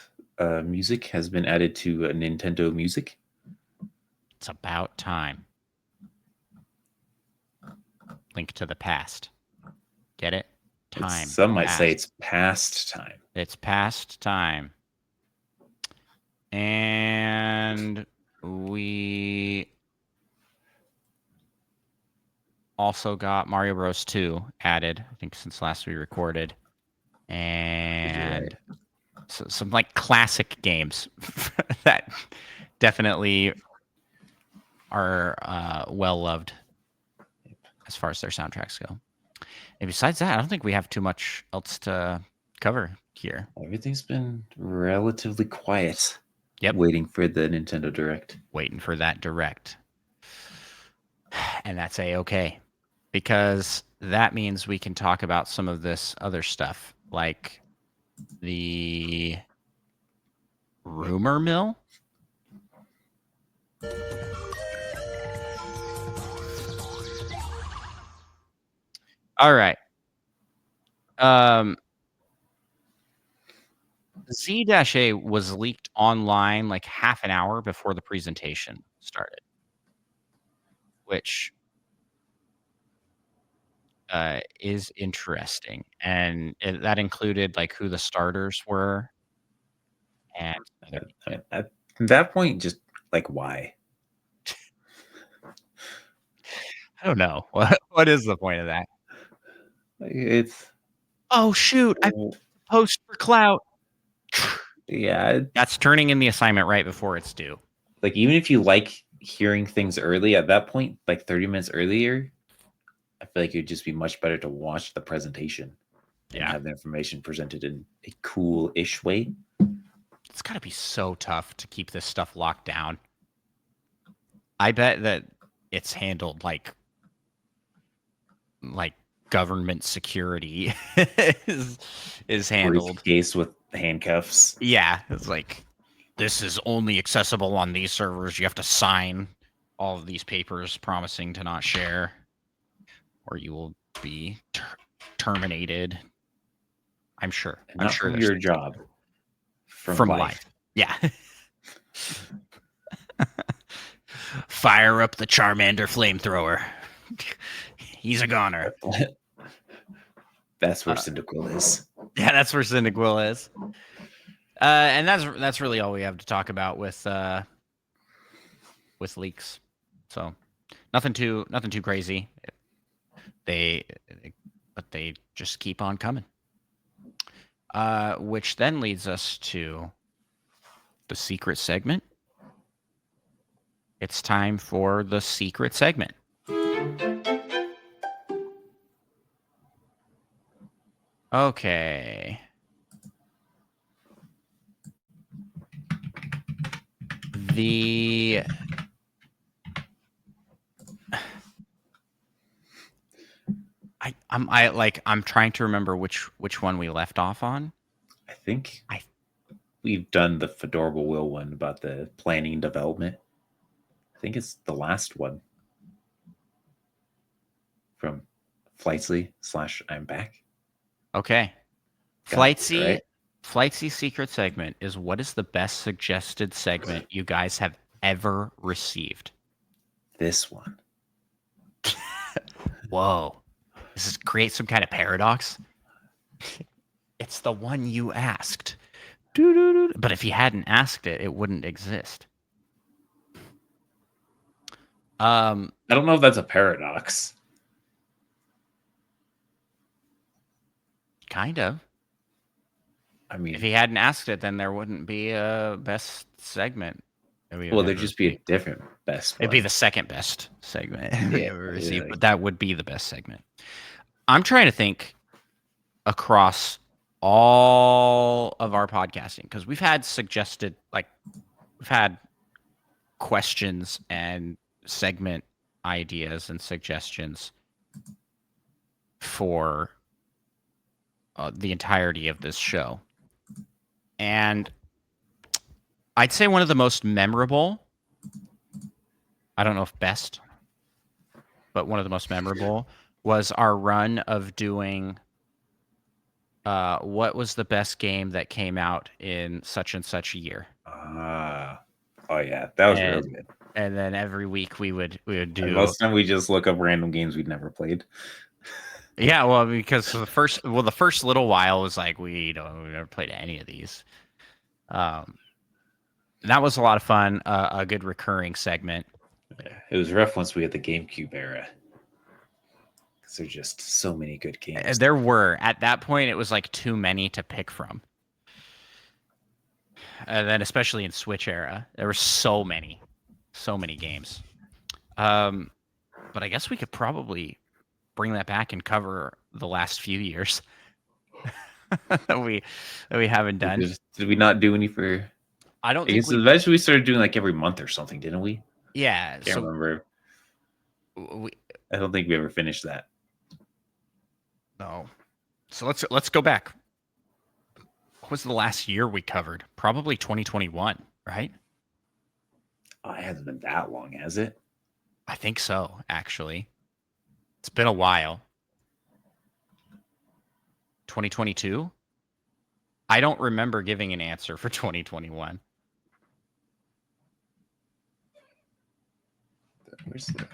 music has been added to Nintendo Music. It's about time. Link to the past. Get it? Time. Some might say past. it's past time. It's past time. And we also got Mario Bros. 2 added, I think, since last we recorded. And so, some like classic games that definitely are well loved as far as their soundtracks go. And besides that, I don't think we have too much else to cover here. Everything's been relatively quiet. Yep. Waiting for the Nintendo Direct. Waiting for that Direct. And that's A-okay. Because that means we can talk about some of this other stuff, like the rumor mill. All right. Z-A was leaked online like half an hour before the presentation started, which is interesting. And that included like who the starters were. And At that point, just like, why? I don't know. What is the point of that? It's Oh, shoot. I post for clout. Yeah. That's turning in the assignment right before it's due. Like, even if you like hearing things early, at that point, like 30 minutes earlier, I feel like it'd just be much better to watch the presentation and have the information presented in a cool-ish way. It's got to be so tough to keep this stuff locked down. I bet that it's handled like government security is handled. Briefcase with handcuffs. Yeah, it's like, this is only accessible on these servers. You have to sign all of these papers promising to not share, or you will be terminated. I'm sure. And not from your job. From life. Yeah. Fire up the Charmander flamethrower. He's a goner. That's where Cyndaquil is. Yeah, that's where Cyndaquil is. And that's really all we have to talk about with leaks. So nothing too crazy. But they just keep on coming. Which then leads us to the secret segment. It's time for the secret segment. Okay. I'm trying to remember which one we left off on. I think we've done the Fedorable Will one about the planning and development. I think it's the last one from Flightsy / I'm Back. Okay. Flightsy secret segment is, what is the best suggested segment you guys have ever received? This one. Whoa. Does this create some kind of paradox? It's the one you asked. But if you hadn't asked it, it wouldn't exist. I don't know if that's a paradox. Kind of. I mean, if he hadn't asked it, then there wouldn't be a best segment. Well, there'd just be a different best one. It'd be the second best segment we ever received, like, but that would be the best segment. I'm trying to think across all of our podcasting, because we've had suggested, like, we've had questions and segment ideas and suggestions for the entirety of this show. And I'd say one of the most memorable, I don't know if best, but one of the most memorable was our run of doing what was the best game that came out in such and such a year. Oh yeah, that was really good. And then every week we would do. And most of the time we just look up random games we'd never played. Yeah, well, because the first little while was like we never played any of these. That was a lot of fun. A good recurring segment. Yeah, it was rough once we had the GameCube era. Because there's just so many good games. There were at that point, it was like too many to pick from. And then especially in Switch era, there were so many games. But I guess we could probably bring that back and cover the last few years that we haven't done. Did we not do any for? I don't I think guess eventually we started doing like every month or something, didn't we? Yeah. Can't remember. I don't think we ever finished that. No. So let's go back. What was the last year we covered? Probably 2021, right? Oh, it hasn't been that long, has it? I think so, actually. It's been a while. 2022? I don't remember giving an answer for 2021. Where's the...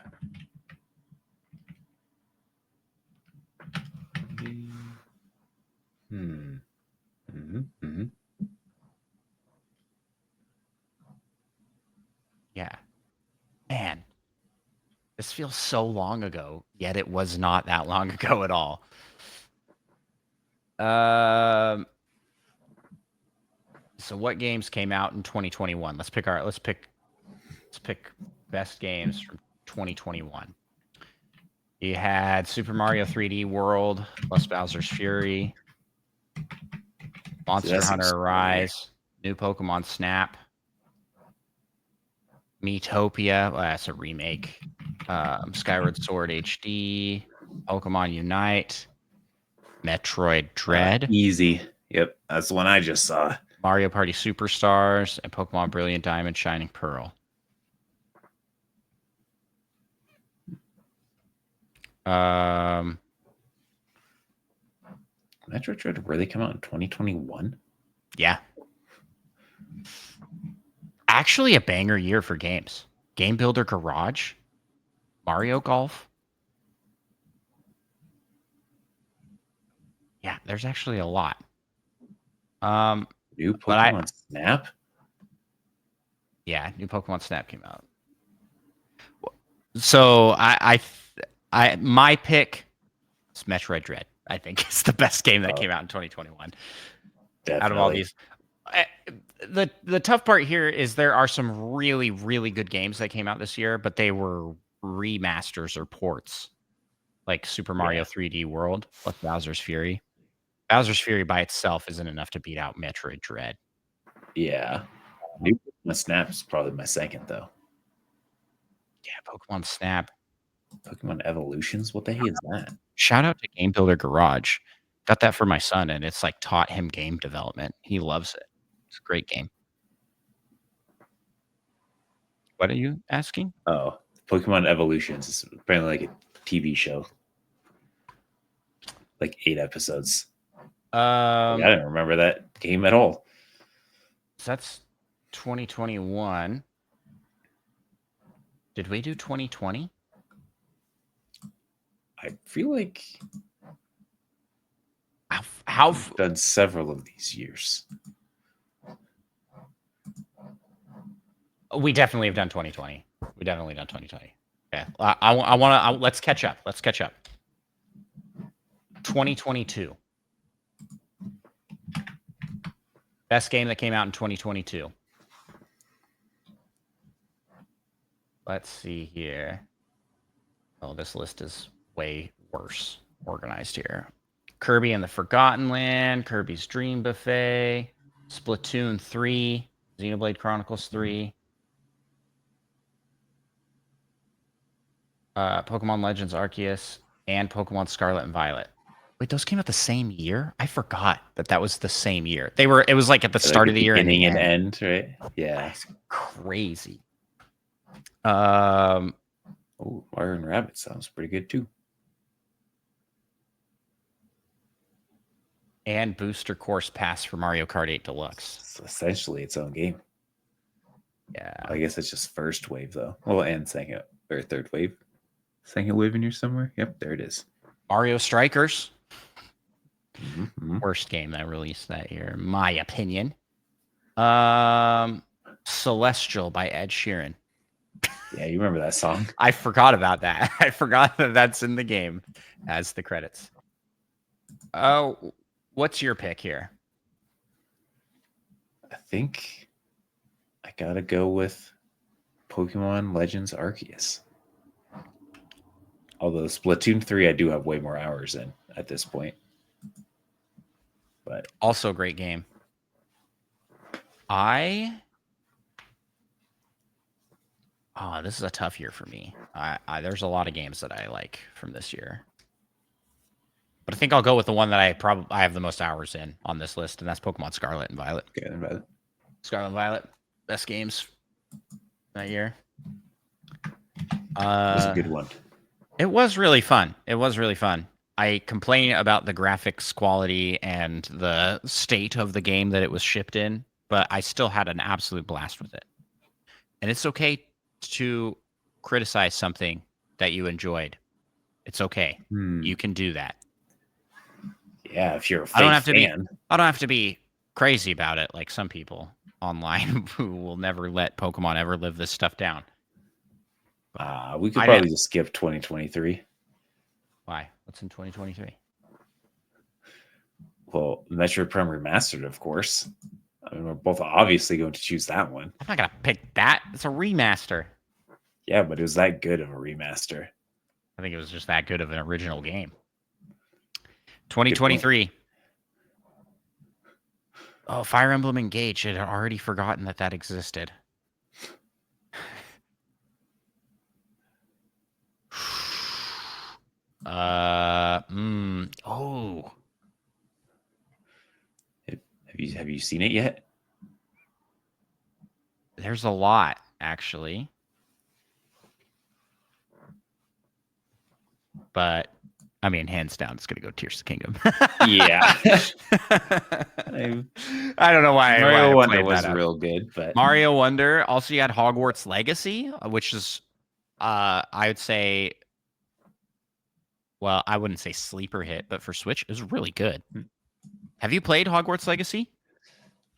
Yeah. Man, this feels so long ago, yet it was not that long ago at all. So what games came out in 2021? Let's pick best games from 2021. You had Super Mario 3D World plus Bowser's Fury, Monster Hunter Rise, new Pokemon Snap, Miitopia, well, that's a remake, Skyward Sword HD, Pokemon Unite, Metroid Dread. Easy. Yep, that's the one I just saw. Mario Party Superstars, and Pokemon Brilliant Diamond Shining Pearl. Metroid Dread really come out in 2021? Yeah. Actually a banger year for games. Game Builder Garage, Mario Golf. Yeah, there's actually a lot. New Pokemon Snap? Yeah, new Pokemon Snap came out. So my pick is Metroid Dread. I think it's the best game that came out in 2021. Definitely. Out of all these. The tough part here is there are some really, really good games that came out this year, but they were remasters or ports, like Super Mario 3D World plus Bowser's Fury. Bowser's Fury by itself isn't enough to beat out Metroid Dread. Yeah. New Pokemon Snap is probably my second, though. Yeah, Pokemon Snap. Pokemon Evolutions? What the heck is that? Shout out to Game Builder Garage. Got that for my son, and it's like taught him game development. He loves it. It's a great game. What are you asking? Oh, Pokemon Evolutions is apparently like a TV show. Like 8 episodes. I didn't remember that game at all. So that's 2021. Did we do 2020? I feel like how I've done several of these years. We definitely have done 2020. We definitely done 2020. Okay, I want to. Let's catch up. 2022. Best game that came out in 2022. Let's see here. Oh, this list is way worse organized here. Kirby and the Forgotten Land, Kirby's Dream Buffet, Splatoon 3, Xenoblade Chronicles 3, Pokemon Legends Arceus, and Pokemon Scarlet and Violet. Wait, those came out the same year? I forgot that was the same year. They were. It was like at the start of the year and the end, right? Yeah, that's crazy. Oh, Fire and Rabbit sounds pretty good too. And Booster Course Pass for Mario Kart 8 Deluxe. It's essentially its own game. Yeah. I guess it's just first wave though. Well, and second or third wave. Second wave in here somewhere. Yep, there it is. Mario Strikers. Mm-hmm. Worst game that released that year, in my opinion. Celestial by Ed Sheeran. Yeah, you remember that song? I forgot about that. I forgot that that's in the game as the credits. Oh, what's your pick here? I think I gotta go with Pokemon Legends Arceus. Although Splatoon 3, I do have way more hours in at this point. But Also a great game. This is a tough year for me. There's a lot of games that I like from this year. But I think I'll go with the one that I have the most hours in on this list, and that's Pokemon Scarlet and Violet. okay, then, Scarlet and Violet, best games that year. it was a good one. It was really fun. I complain about the graphics quality and the state of the game that it was shipped in, but I still had an absolute blast with it. And it's okay to criticize something that you enjoyed. It's okay. You can do that. Yeah, if you're a I don't have to be crazy about it like some people online who will never let Pokemon ever live this stuff down. We could probably just skip 2023. Why? What's in 2023? Well, Metroid Prime Remastered, of course. I mean, we're both obviously going to choose that one. I'm not going to pick that. It's a remaster. Yeah, but it was that good of a remaster. I think it was just that good of an original game. 2023. Oh, Fire Emblem Engage. I had already forgotten that existed. Oh. Have you seen it yet? There's a lot, actually. But I mean, hands down, it's gonna go Tears of the Kingdom. Yeah. I don't know why. Mario Wonder was real good, but Mario Wonder. Also, you had Hogwarts Legacy, which is, I would say, well, I wouldn't say sleeper hit, but for Switch, it was really good. Have you played Hogwarts Legacy?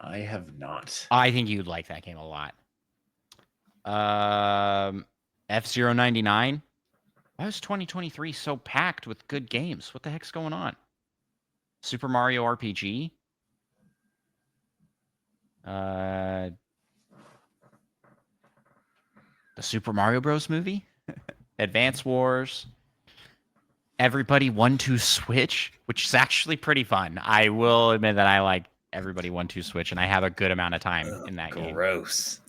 I have not. I think you'd like that game a lot. F-099. Why was 2023 so packed with good games? What the heck's going on? Super Mario RPG. The Super Mario Bros. Movie. Advance Wars. Everybody 1-2 Switch, which is actually pretty fun. I will admit that I like Everybody 1-2 Switch, and I have a good amount of time in that game. Gross.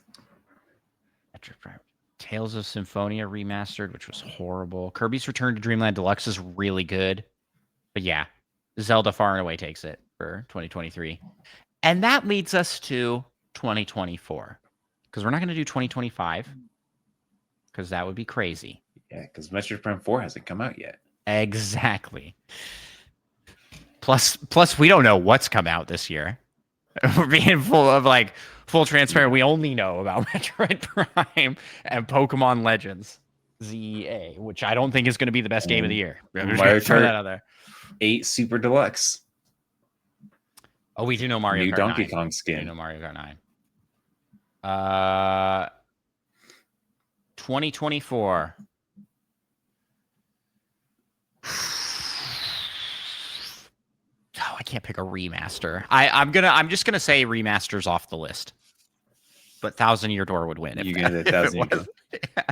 Tales of Symphonia Remastered, which was horrible. Kirby's Return to Dreamland Deluxe is really good. But yeah, Zelda far and away takes it for 2023. And that leads us to 2024. Because we're not going to do 2025. Because that would be crazy. Yeah, because Metroid Prime 4 hasn't come out yet. Exactly. Plus, we don't know what's come out this year. We're being full transparent. We only know about Metroid Prime and Pokemon Legends ZA, which I don't think is going to be the best game of the year. Mario Throw that out there. 8 Super Deluxe. Oh, we do know Mario New Kart Donkey 9. Kong skin. We do know Mario Kart 9. 2024. Oh, I can't pick a remaster. I'm just gonna say remasters off the list. But Thousand Year Door would win. You're gonna do Thousand Year Door. Yeah.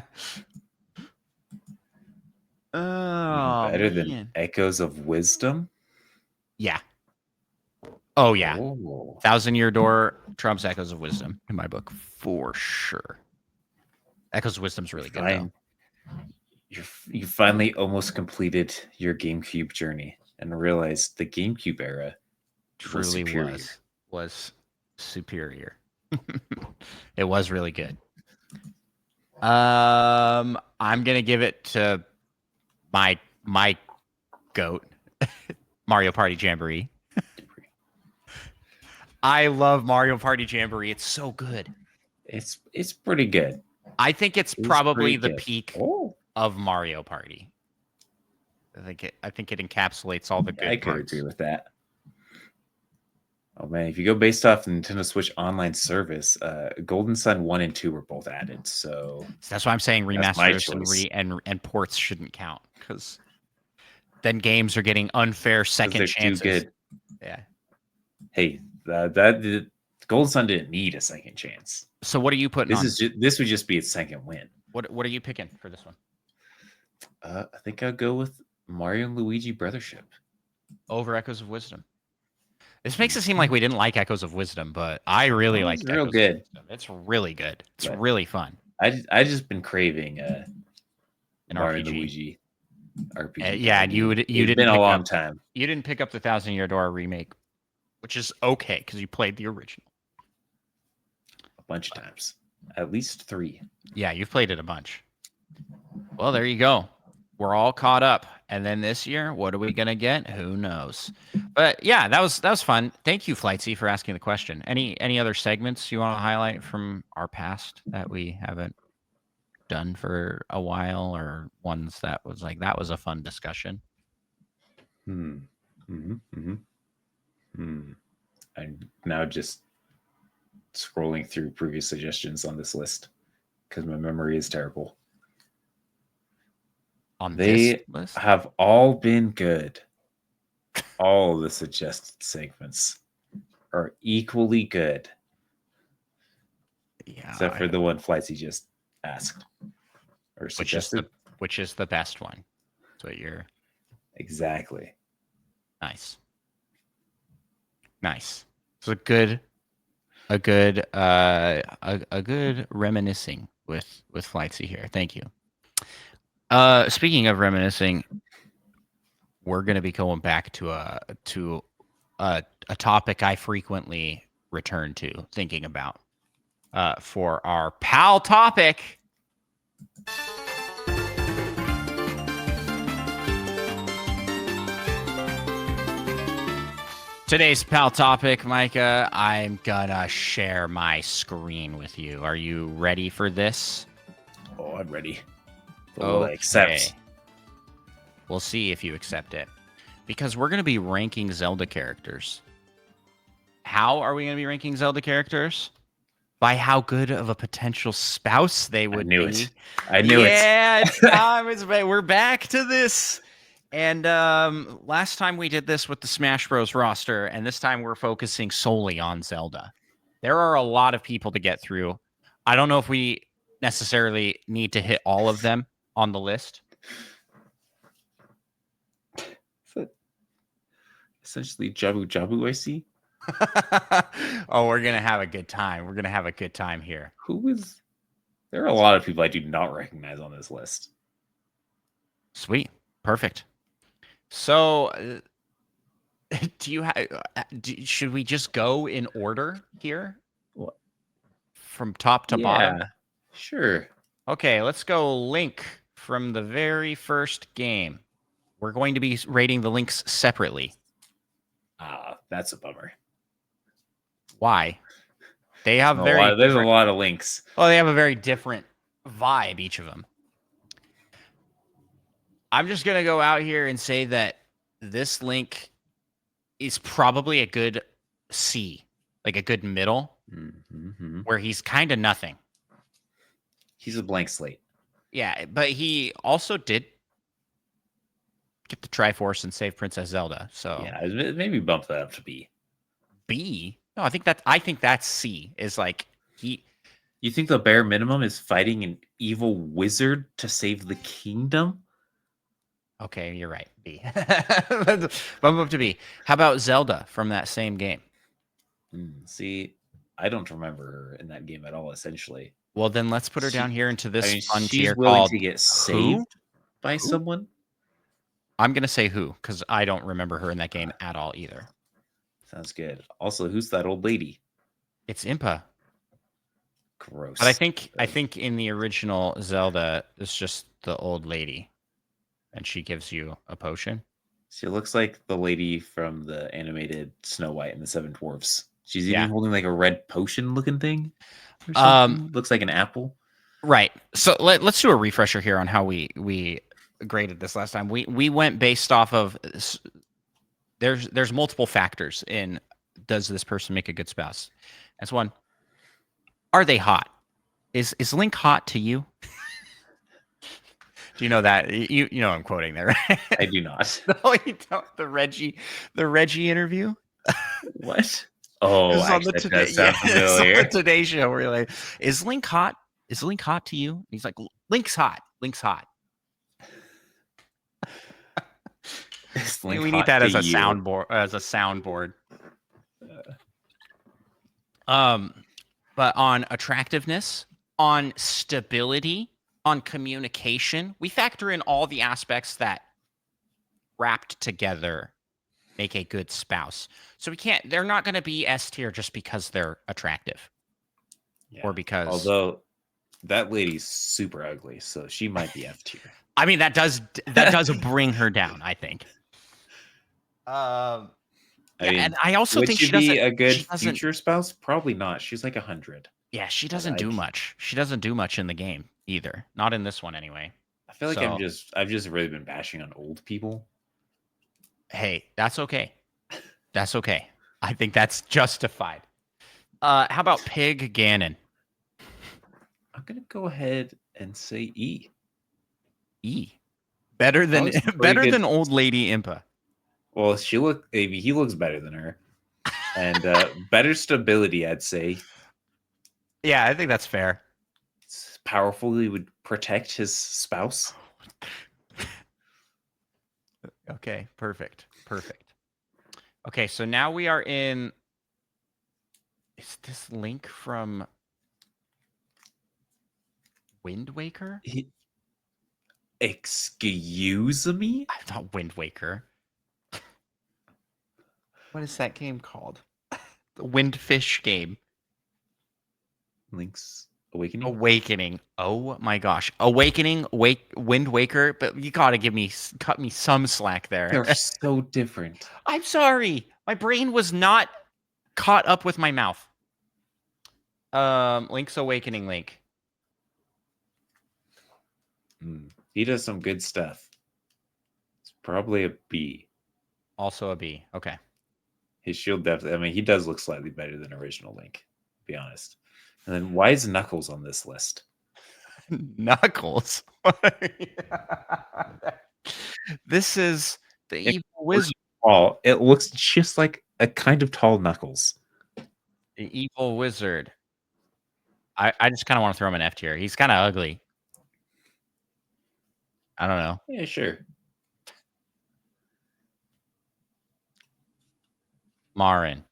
Oh, better than Echoes of Wisdom? Yeah. Oh yeah. Oh. Thousand Year Door trumps Echoes of Wisdom in my book for sure. Echoes of Wisdom's really good though. You finally almost completed your GameCube journey and realized the GameCube era truly was superior. It was really good. I'm gonna give it to my goat, Mario Party Jamboree. I love Mario Party Jamboree. It's so good. It's pretty good. I think it's probably the peak Oh. of Mario Party. I think it encapsulates all the good I could parts. agree with that. Oh man, if you go based off the Nintendo Switch Online service, Golden Sun 1 and 2 were both added. So That's why I'm saying that's my remasters choice. and ports shouldn't count, because then games are getting unfair Because second they're too chances. good. Yeah. Hey, Golden Sun didn't need a second chance. So what are you putting on? This would just be its second win. What are you picking for this one? I think I'll go with Mario and Luigi Brothership. Over Echoes of Wisdom. This makes it seem like we didn't like Echoes of Wisdom, but I really like real Echoes good. of Wisdom. It's really good. It's But really fun. I just been craving An Mario RPG. and Luigi RPG. Yeah, and you It's didn't been a pick long up, time. You didn't pick up the Thousand Year Door remake, which is okay because you played the original A bunch of times, at least 3. Yeah, you've played it a bunch. Well, there you go. We're all caught up. And then this year, what are we gonna get? Who knows? But yeah, that was fun. Thank you, Flightsy, for asking the question. Any other segments you want to highlight from our past that we haven't done for a while, or ones that was like that was a fun discussion? I'm now just scrolling through previous suggestions on this list because my memory is terrible. They have all been good. All of the suggested segments are equally good. Yeah. Except for the one Flightsy just asked or suggested. Which is the best one. That's what you're... Exactly. Nice. So a good reminiscing with Flightsy here. Thank you. Speaking of reminiscing, we're going to be going back to a topic I frequently return to thinking about for our pal topic. Today's pal topic, Micah, I'm gonna share my screen with you. Are you ready for this? Oh, I'm ready. Oh, I accept. We'll see if you accept it. Because we're going to be ranking Zelda characters. How are we going to be ranking Zelda characters? By how good of a potential spouse they would be. I knew it. Yeah, it's time. We're back to this. And last time we did this with the Smash Bros. Roster, and this time we're focusing solely on Zelda. There are a lot of people to get through. I don't know if we necessarily need to hit all of them on the list. Essentially Jabu Jabu, I see. Oh, we're gonna have a good time. We're gonna have a good time here. There are a lot of people I do not recognize on this list. Sweet. Perfect. So should we just go in order here? What? From top to bottom? Sure. Okay, let's go Link from the very first game. We're going to be rating the Links separately. That's a bummer. Why? They have there's a lot of Links. Well, they have a very different vibe, each of them. I'm just going to go out here and say that this Link is probably a good C, like a good middle, where he's kind of nothing. He's a blank slate. Yeah, but he also did get the Triforce and save Princess Zelda. So yeah, maybe bump that up to B. B? No, I think that's C. Is like he. You think the bare minimum is fighting an evil wizard to save the kingdom? Okay, you're right. B. Bump up to B. How about Zelda from that same game? See, I don't remember her in that game at all. Essentially. Well, then let's put her down here into this fun tier willing called to get saved by someone. I'm gonna say who, because I don't remember her in that game at all either. Sounds good. Also, who's that old lady? It's Impa. Gross. But I think in the original Zelda, it's just the old lady, and she gives you a potion. She looks like the lady from the animated Snow White and the Seven Dwarfs. She's even holding like a red potion-looking thing. Looks like an apple. Right. So let's do a refresher here on how we graded this last time. We went based off of there's multiple factors in does this person make a good spouse? That's one. Are they hot? Is Link hot to you? Do you know that? You know I'm quoting there, right? I do not. No, you don't. The Reggie interview. What? Oh, It's on the actually, that Today. does Yeah, sound it's on the familiar. Today Show where you're like, is Link hot? Is Link hot to you? He's like, Link's hot. Link's hot. Is Link We need hot that to as a you? soundboard. But on attractiveness, on stability, on communication, we factor in all the aspects that wrapped together make a good spouse. So they're not going to be S tier just because they're attractive Yeah. or because, Although that lady's super ugly, so she might be F tier. I mean, that does bring her down, I think. I Yeah, mean, and I also would think she be a good she doesn't, future spouse? Probably not. She's like 100. yeah, she But doesn't do like, much. She doesn't do much in the game either. Not in this one anyway. I feel like So, I've just really been bashing on old people. hey, that's okay. That's okay. I think that's justified. How about Pig Ganon? I'm gonna go ahead and say E. E. Better than Probably some pretty better good. than old lady Impa. Well, he looks better than her, and better stability. I'd say Yeah, I think that's fair. powerfully would protect his spouse. Okay, perfect. Okay, so now we are in. Is this Link from Wind Waker? Excuse me? I thought Wind Waker. What is that game called? The Windfish game. Link's Awakening? Awakening. Oh my gosh. Awakening, Wind Waker, but you gotta cut me some slack there. They're so different. I'm sorry. My brain was not caught up with my mouth. Link's Awakening Link. He does some good stuff. It's probably a B. Also a B. Okay. His shield definitely. I mean, he does look slightly better than original Link, to be honest. And then why is Knuckles on this list? Knuckles. This is the evil wizard. Oh, it looks just like a kind of tall Knuckles. The evil wizard. I just kind of want to throw him an F tier. He's kind of ugly. I don't know. Yeah, sure. Marin.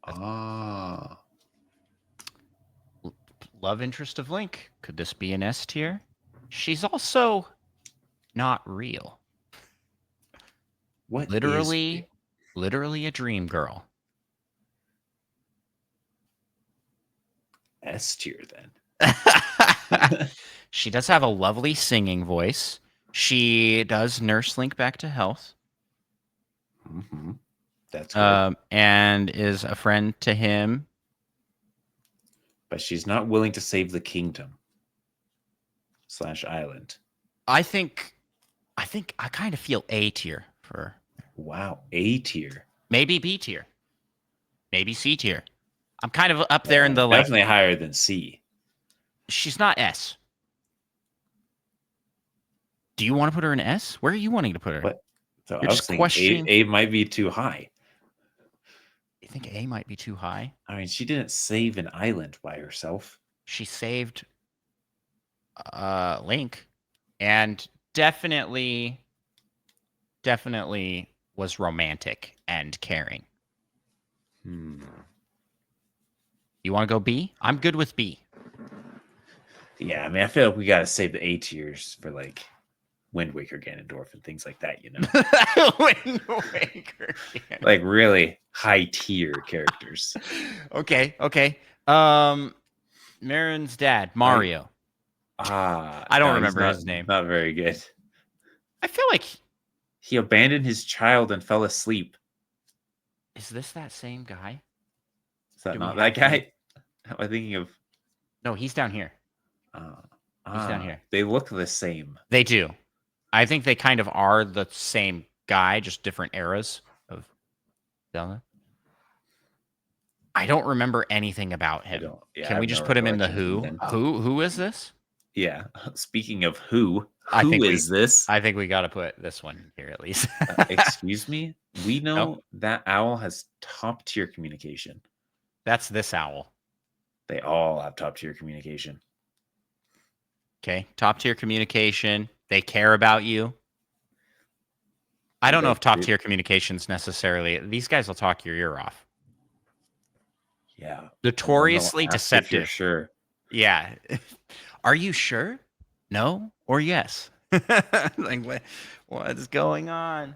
Ah. Love interest of Link. Could this be an S tier? She's also not real. What Literally is a dream girl. S tier then? She does have a lovely singing voice. She does nurse Link back to health. Mm-hmm. That's good. And is a friend to him. But she's not willing to save the kingdom / island. I think I kind of feel A tier for her. Wow, A tier. Maybe B tier. Maybe C tier. I'm kind of up there in the definitely higher than C. She's not S. Do you want to put her in S? Where are you wanting to put her? But so You're I was just thinking questioning. A might be too high. You think A might be too high? I mean, she didn't save an island by herself. She saved Link and definitely was romantic and caring. You want to go B? I'm good with B. Yeah, I mean, I feel like we gotta save the A tiers for like Wind Waker, Ganondorf, and things like that. You know, Wind Waker. like really high tier characters. Okay. Marin's dad, Mario. I don't remember his name. Not very good. I feel like he abandoned his child and fell asleep. Is this that same guy? Is that not that guy? Am I thinking of? No, he's down here. He's down here. They look the same. They do. I think they kind of are the same guy, just different eras of Zelda. I don't remember anything about I him. don't. Yeah, I Can we have just no put him in the recollection from who? then. Who is this? Yeah. Speaking of who I think we is this? I think we got to put this one here at least. Excuse me. We Nope. know that owl has top tier communication. That's this owl. They all have top tier communication. Okay. Top tier communication. They care about you. I don't know if top tier communications necessarily. These guys will talk your ear off. Yeah. Notoriously They'll ask if you're deceptive. sure. Yeah. Are you sure? No or yes? Like what is going on?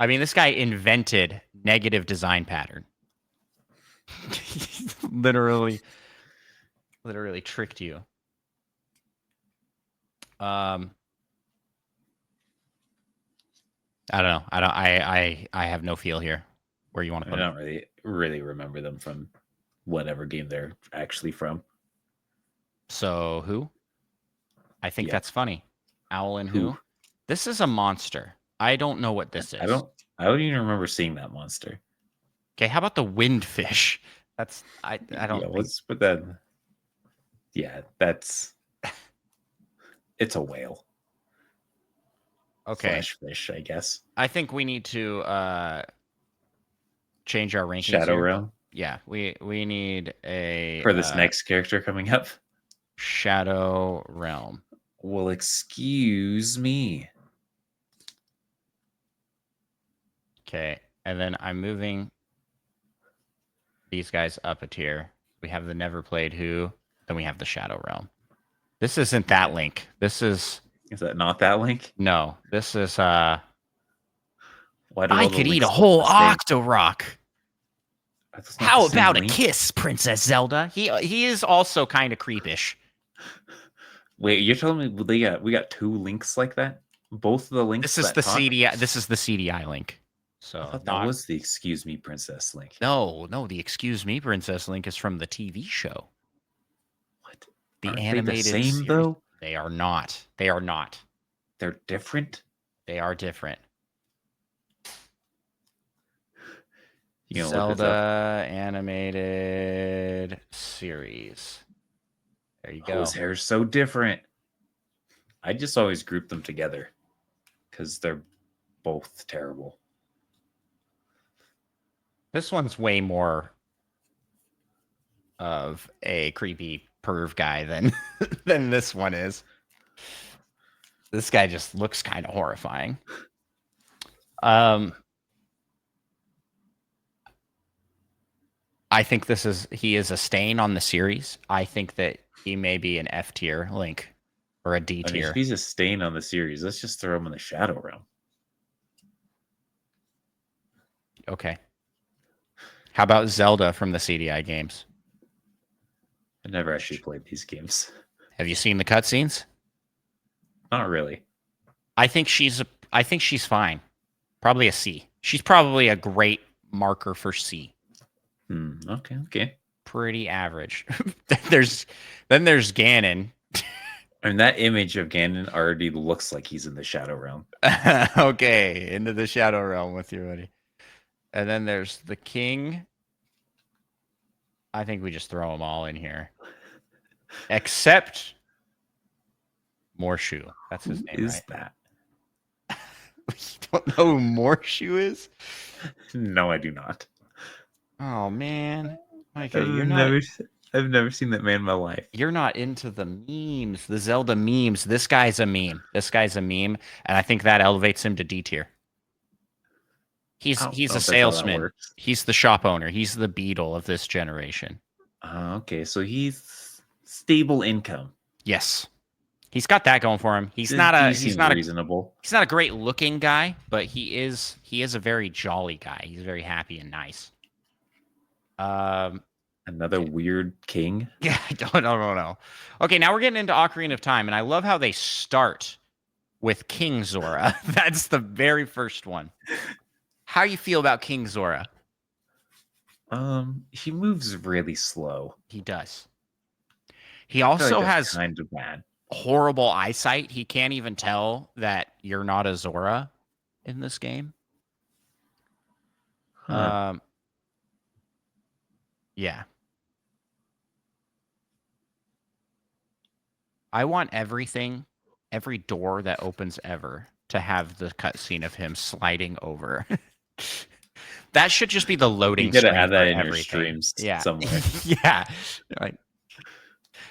I mean, this guy invented negative design pattern. literally tricked you. I don't know. I have no feel here where you want to I put don't them. really remember them from whatever game they're actually from. So who? I think that's funny. Owl and who? This is a monster. I don't know what this is. I don't even remember seeing that monster. Okay, how about the windfish? That's I don't. Yeah, let's put that. Yeah, that's. It's a whale. Okay. Slash fish, I guess. I think we need to change our rankings. Shadow here. Realm. Yeah, we need a for this next character coming up. Shadow Realm. Well, excuse me. Okay, and then I'm moving these guys up a tier. We have the Never Played Who, then we have the Shadow Realm. This isn't that Link. This is. Is that not that Link? No, this is Why do I all the could eat Links a look whole the same? Octorok. Are those not How the same about a Link? kiss, Princess Zelda? He is also kind of creepish. Wait, you're telling me we got two Links like that? Both of the Links. This is that the talk? CDI. This is the CDI Link. So I thought that was the Excuse Me Princess Link. No, the Excuse Me Princess Link is from the TV show. What? The Aren't animated they the same series. though? They are not. They are not. They're different. They are different. You know, Zelda animated series. There you go. His hair's so different. I just always group them together because they're both terrible. This one's way more of a creepy perv guy than than this one is. This guy just looks kind of horrifying. I think he is a stain on the series. I think that he may be an F tier Link or a D tier. If he's a stain on the series, let's just throw him in the Shadow Realm. Okay. How about Zelda from the CDI games? I never actually played these games. Have you seen the cutscenes? Not really. I think she's fine. Probably a C. She's probably a great marker for C. Okay. Pretty average. there's Ganon. And that image of Ganon already looks like he's in the Shadow Realm. Okay, into the Shadow Realm with you, buddy. And then there's the King. I think we just throw them all in here. Except Morshu. That's his name, Is right? that? You don't know who Morshu is? No, I do not. Oh man, Micah, I've never seen that man in my life. You're not into the memes, the Zelda memes. This guy's a meme. And I think that elevates him to D tier. He's a salesman. He's the shop owner. He's the Beetle of this generation. Okay, so he's stable income. Yes. He's got that going for him. He's not reasonable. He's not a great looking guy, but he is a very jolly guy. He's very happy and nice. Another weird king. Yeah, I don't know. Okay, now we're getting into Ocarina of Time, and I love how they start with King Zora. That's the very first one. How you feel about King Zora? He moves really slow. He does. He also has kind of bad, horrible eyesight. He can't even tell that you're not a Zora in this game. Yeah. I want everything, every door that opens ever, to have the cutscene of him sliding over. That should just be the You loading gotta screen add for that in your everything. streams Yeah. somewhere. Yeah. Like,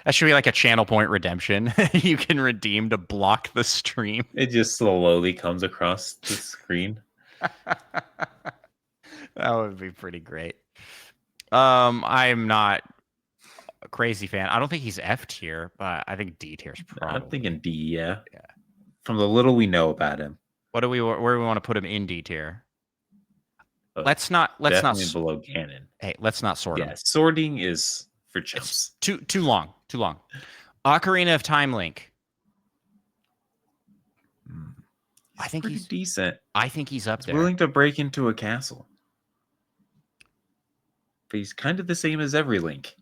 that should be like a channel point redemption. You can redeem to block the stream. It just slowly comes across the screen. That would be pretty great. I'm not a crazy fan. I don't think he's F tier, but I think D tier is probably. I'm thinking D, yeah. Yeah. From the little we know about him. Where do we want to put him in D tier? But Let's not definitely below Ganon. Hey, let's not sort Yeah, them. sorting is for It's chumps. too long. Too long. Ocarina of Time Link. I think pretty he's decent. I think he's up there. Willing to break into a castle. But he's kind of the same as every Link.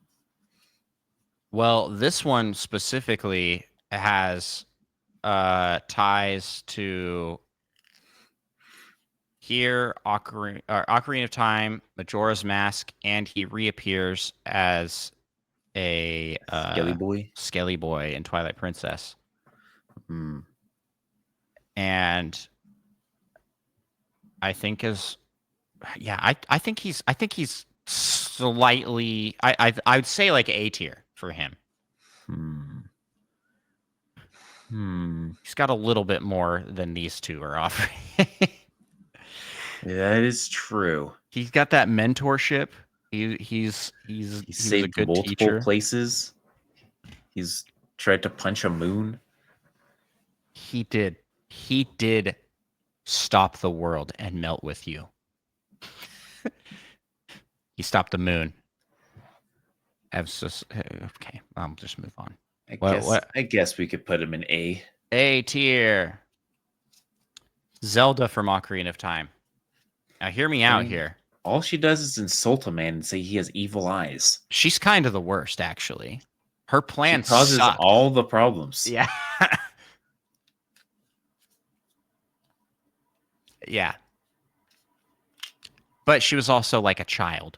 Well, this one specifically has ties to here, Ocarina of Time, Majora's Mask, and he reappears as a Skelly Boy in Twilight Princess. And I think I think he's slightly I would say like A tier for him. He's got a little bit more than these two are offering. Yeah, that is true. He's got that mentorship. He's saved a good multiple teacher. places. He's tried to punch a moon. He did stop the world and melt with you. He stopped the moon. Okay, I'll just move on. I guess we could put him in A. A tier. Zelda from Ocarina of Time. Now hear me out here. All she does is insult a man and say he has evil eyes. She's kind of the worst, actually. Her plan causes all the problems. Yeah. Yeah. But she was also like a child.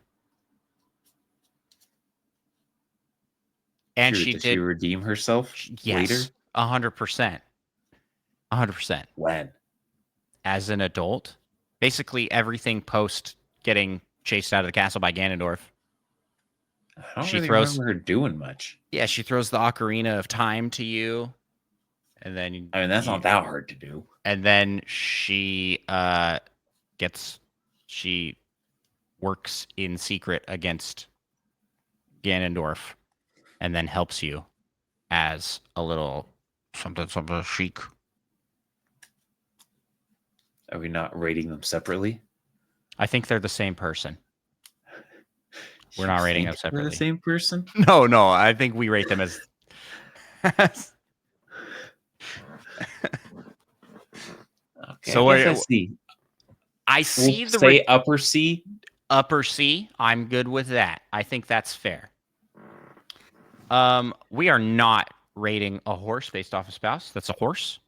And did she redeem herself later? 100%. 100%. When? As an adult. Basically everything post getting chased out of the castle by Ganondorf. I don't really remember her doing much. Yeah, she throws the Ocarina of Time to you. And then that's not that hard to do. And then she works in secret against Ganondorf and then helps you as a little something chic. Are we not rating them separately? I think they're the same person. We're not rating them separately. We're the same person? No. I think we rate them as. Okay, so I see. I see the say upper C. Upper C. I'm good with that. I think that's fair. We are not rating a horse based off a spouse. That's a horse.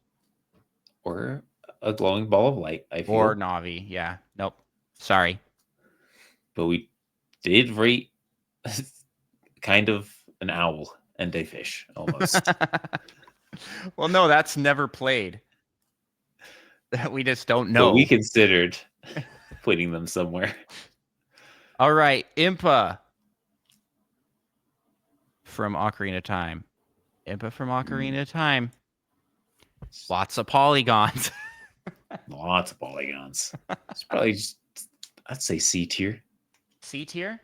Or a glowing ball of light, I feel. Or Navi, yeah. Nope. Sorry. But we did rate kind of an owl and a fish, almost. Well, no, that's never played. We just don't know. But we considered putting them somewhere. All right, Impa from Ocarina of Time. Impa from Ocarina of Time. Lots of polygons. Lots of polygons. It's probably just, I'd say C tier. C tier?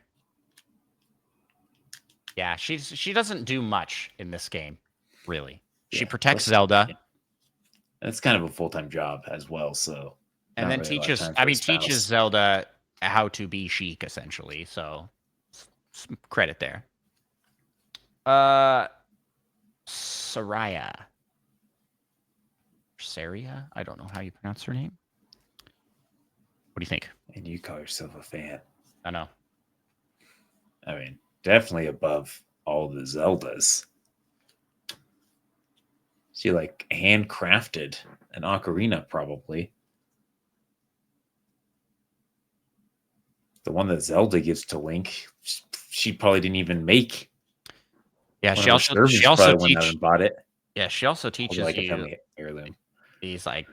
Yeah, she doesn't do much in this game, really. She protects Zelda. Yeah. It's kind of a full-time job as well, so. And then teaches Zelda how to be chic, essentially. So, some credit there. Saria. I don't know how you pronounce her name. What do you think? And you call yourself a fan. I know. I mean, definitely above all the Zeldas. She like handcrafted an ocarina, probably. The one that Zelda gives to Link, she probably didn't even make. Yeah, One she of her also she servants also probably went out teach and bought it. yeah, she also Hold teaches like a you family heirloom. these like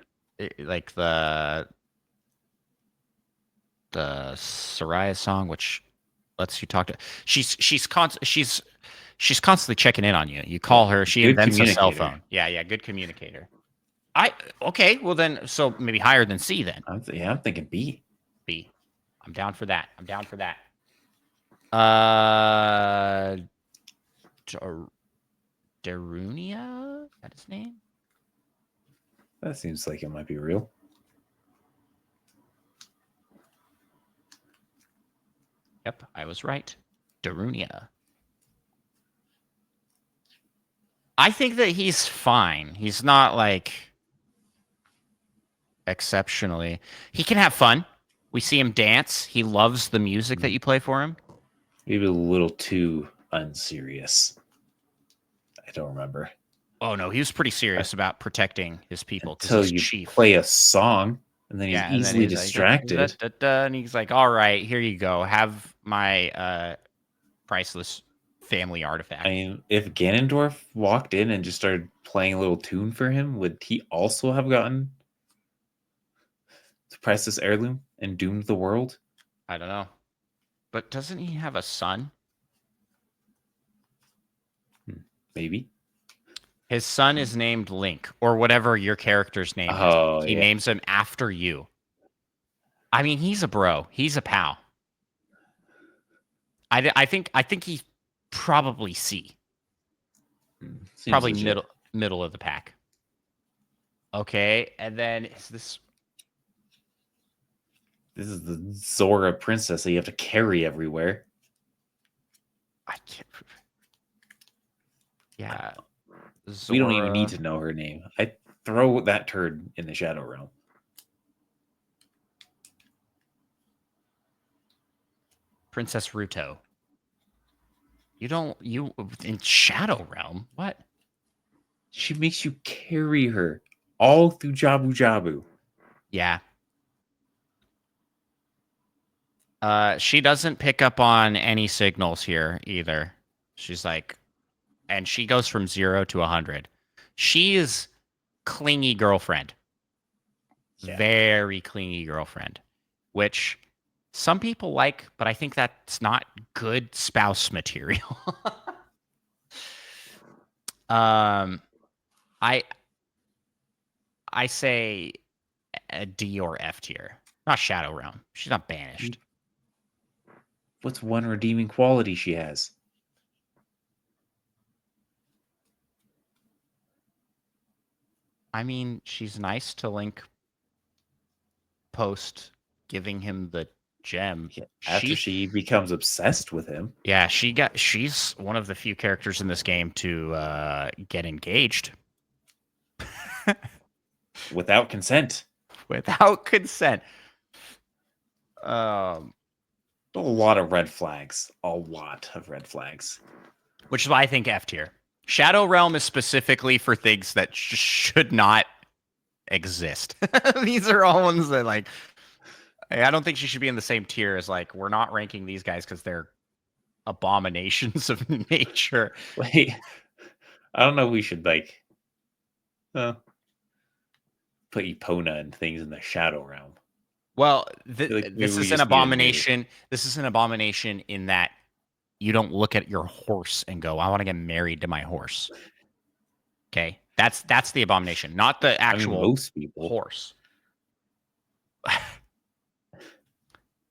the Soraya song, which lets you talk to. She's constantly checking in on you. You call her, she Good invents a cell communicator. phone. Yeah, good communicator. Okay, well then, so maybe higher than C then. I'm thinking B. B. I'm down for that. Uh, Darunia? That his name? That seems like it might be real. Yep, I was right. Darunia. I think that he's fine. He's not like exceptionally. He can have fun. We see him dance. He loves the music that you play for him. Maybe a little too unserious. I don't remember. Oh no, he was pretty serious about protecting his people because Until he's you chief. play a song, and then he's Yeah, and then easily he's like, "Da, da, distracted. da, da," and he's like, "All right, here you go. Have my priceless family artifact." I mean, if Ganondorf walked in and just started playing a little tune for him, would he also have gotten the priceless heirloom and doomed the world? I don't know, but doesn't he have a son? Maybe. His son is named Link, or whatever your character's name is. Oh, He yeah. names him after you. I mean, he's a bro. He's a pal. I think he's probably C. Seems Probably legit. middle of the pack. Okay, and then is this? This is the Zora princess that you have to carry everywhere. I can't. Yeah, Zora. We don't even need to know her name. I throw that turd in the Shadow Realm. Princess Ruto. You in Shadow Realm? What? She makes you carry her all through Jabu Jabu. Yeah. She doesn't pick up on any signals here either. She's like, and she goes from 0 to 100. She is clingy girlfriend. Yeah. Very clingy girlfriend, which some people like, but I think that's not good spouse material. um, I say a D or F tier. Not Shadow Realm. She's not banished. What's one redeeming quality she has? I mean, she's nice to Link post giving him the gem. Yeah, after she becomes obsessed with him. Yeah, she's one of the few characters in this game to get engaged. Without consent. Without consent. A lot of red flags. A lot of red flags. Which is why I think F tier. Shadow Realm is specifically for things that should not exist. These are all ones that, like, I don't think she should be in the same tier as, like, we're not ranking these guys because they're abominations of nature. Wait, I don't know if we should, like, put Epona and things in the Shadow Realm. Well, Like, this is an abomination. This is an abomination in that you don't look at your horse and go, "I want to get married to my horse." Okay, that's the abomination, not the actual most people. horse.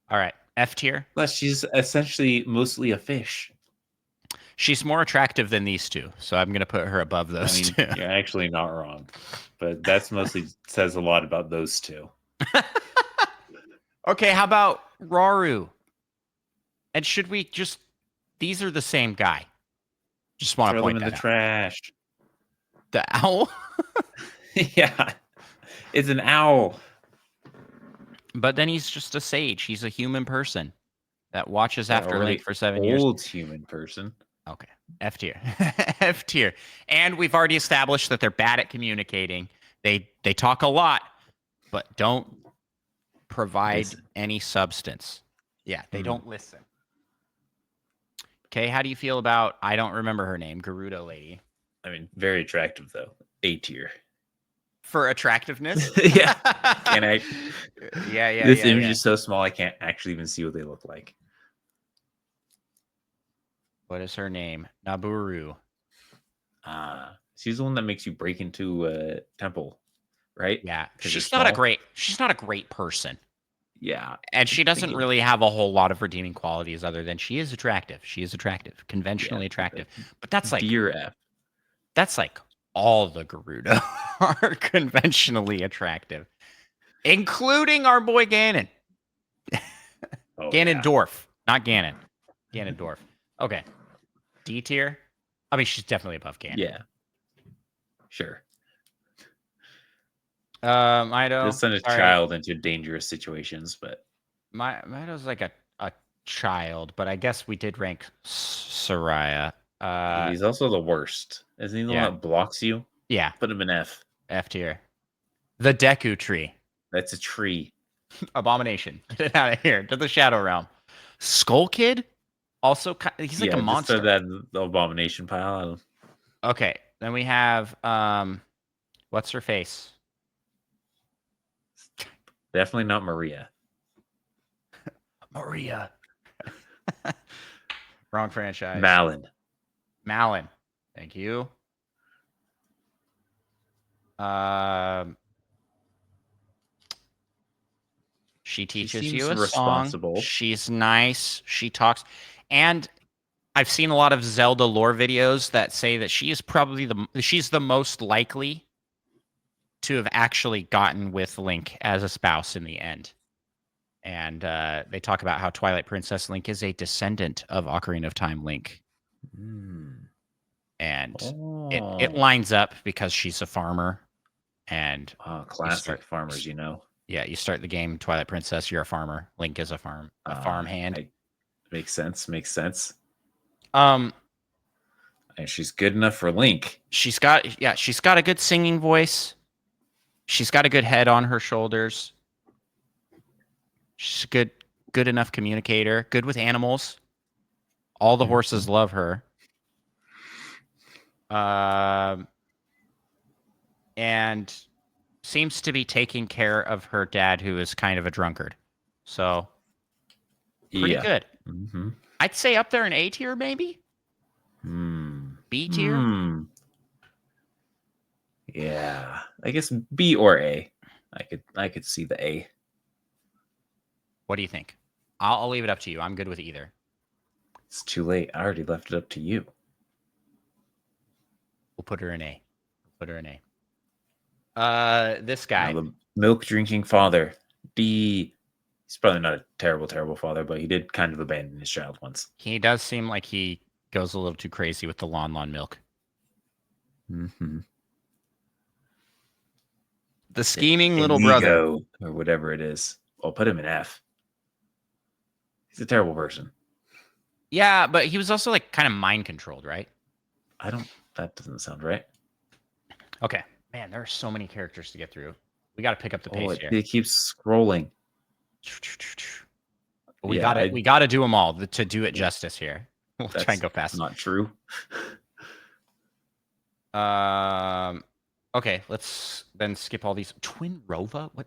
All right, F tier. Plus, she's essentially mostly a fish. She's more attractive than these two, so I'm going to put her above those two. You're actually not wrong, but that's mostly says a lot about those two. Okay, how about Raru? And should we just? These are the same guy. Just want to point them in that the out. trash. The owl. Yeah, it's an owl. But then he's just a sage. He's a human person that watches after Link for 7 years. Old human person. Okay. F tier. F tier. And we've already established that they're bad at communicating. They talk a lot, but don't provide any substance. Yeah, they don't listen. Okay, how do you feel about, I don't remember her name, Gerudo lady? I mean, very attractive though. A tier. For attractiveness? Yeah. Can I? This image Yeah. is so small I can't actually even see what they look like. What is her name? Naburu. She's the one that makes you break into a temple, right? Yeah. 'Cause you're She's not small? a great person. Yeah. And I'm she doesn't thinking, really have a whole lot of redeeming qualities other than she is attractive. She is attractive, yeah. conventionally attractive. But that's like D or F. all the Gerudo are conventionally attractive, including our boy Ganon. Oh yeah. Ganondorf, not Ganon. Ganondorf. Okay. D tier. I mean, she's definitely above Ganon. Yeah. Sure. Mido. Just send a Sorry. child into dangerous situations, but Mido's like a child, but I guess we did rank Soraya. he's also the worst. Isn't he the one Yeah. that blocks you? Yeah. Put him in F. F tier. The Deku tree. That's a tree. Abomination. Get it out of here. To the Shadow Realm. Skull Kid. Also, he's like a Just monster. throw that in the abomination pile. Okay. Then we have what's her face? Definitely not Maria. Maria. Wrong franchise. Malin. Thank you. She teaches seems you a responsible. song. She's nice. She talks. And I've seen a lot of Zelda lore videos that say that she is probably she's the most likely to have actually gotten with Link as a spouse in the end. And they talk about how Twilight Princess Link is a descendant of Ocarina of Time Link. And it lines up because she's a farmer. And classic farmers, Yeah, you start the game, Twilight Princess, you're a farmer. Link is a farmhand. Makes sense. And she's good enough for Link. She's got a good singing voice. She's got a good head on her shoulders. She's a good enough communicator, good with animals. All the horses love her. And seems to be taking care of her dad, who is kind of a drunkard. So, pretty good. Mm-hmm. I'd say up there in A tier, maybe. B tier. Yeah, I guess B or A. I could see the A. What do you think? I'll leave it up to you. I'm good with either. It's too late. I already left it up to you. We'll put her in A. This guy. Now, the milk drinking father. D. He's probably not a terrible father, but he did kind of abandon his child once. He does seem like he goes a little too crazy with the lawn milk. Mm-hmm. The scheming little brother. Or whatever it is. I'll put him in F. He's a terrible person. Yeah, but he was also like kind of mind controlled, right? That doesn't sound right. Okay. Man, there are so many characters to get through. We got to pick up the pace here. It keeps scrolling. We got to do them all to do it justice here. We'll try and go fast. Not true. Okay, let's then skip all these. Twin Rova? What?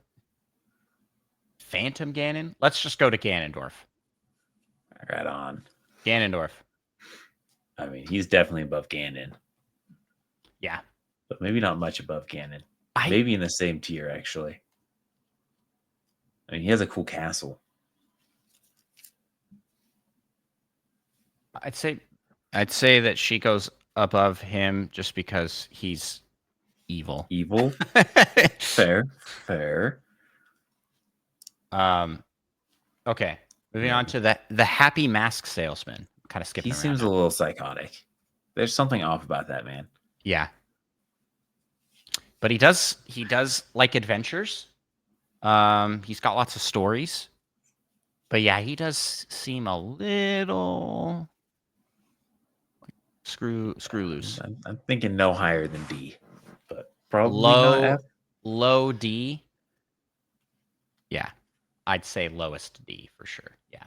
Phantom Ganon? Let's just go to Ganondorf. Right on. Ganondorf. I mean, he's definitely above Ganon. Yeah. But maybe not much above Ganon. Maybe in the same tier, actually. I mean, he has a cool castle. I'd say that she goes above him just because he's evil. Fair. Okay. Moving on to the happy mask salesman. Kind of skipping. He seems a little psychotic. There's something off about that man. Yeah. But he does like adventures. He's got lots of stories. But yeah, he does seem a little screw loose. I'm thinking no higher than D, but probably not F. Low D. Yeah, I'd say lowest D for sure. Yeah.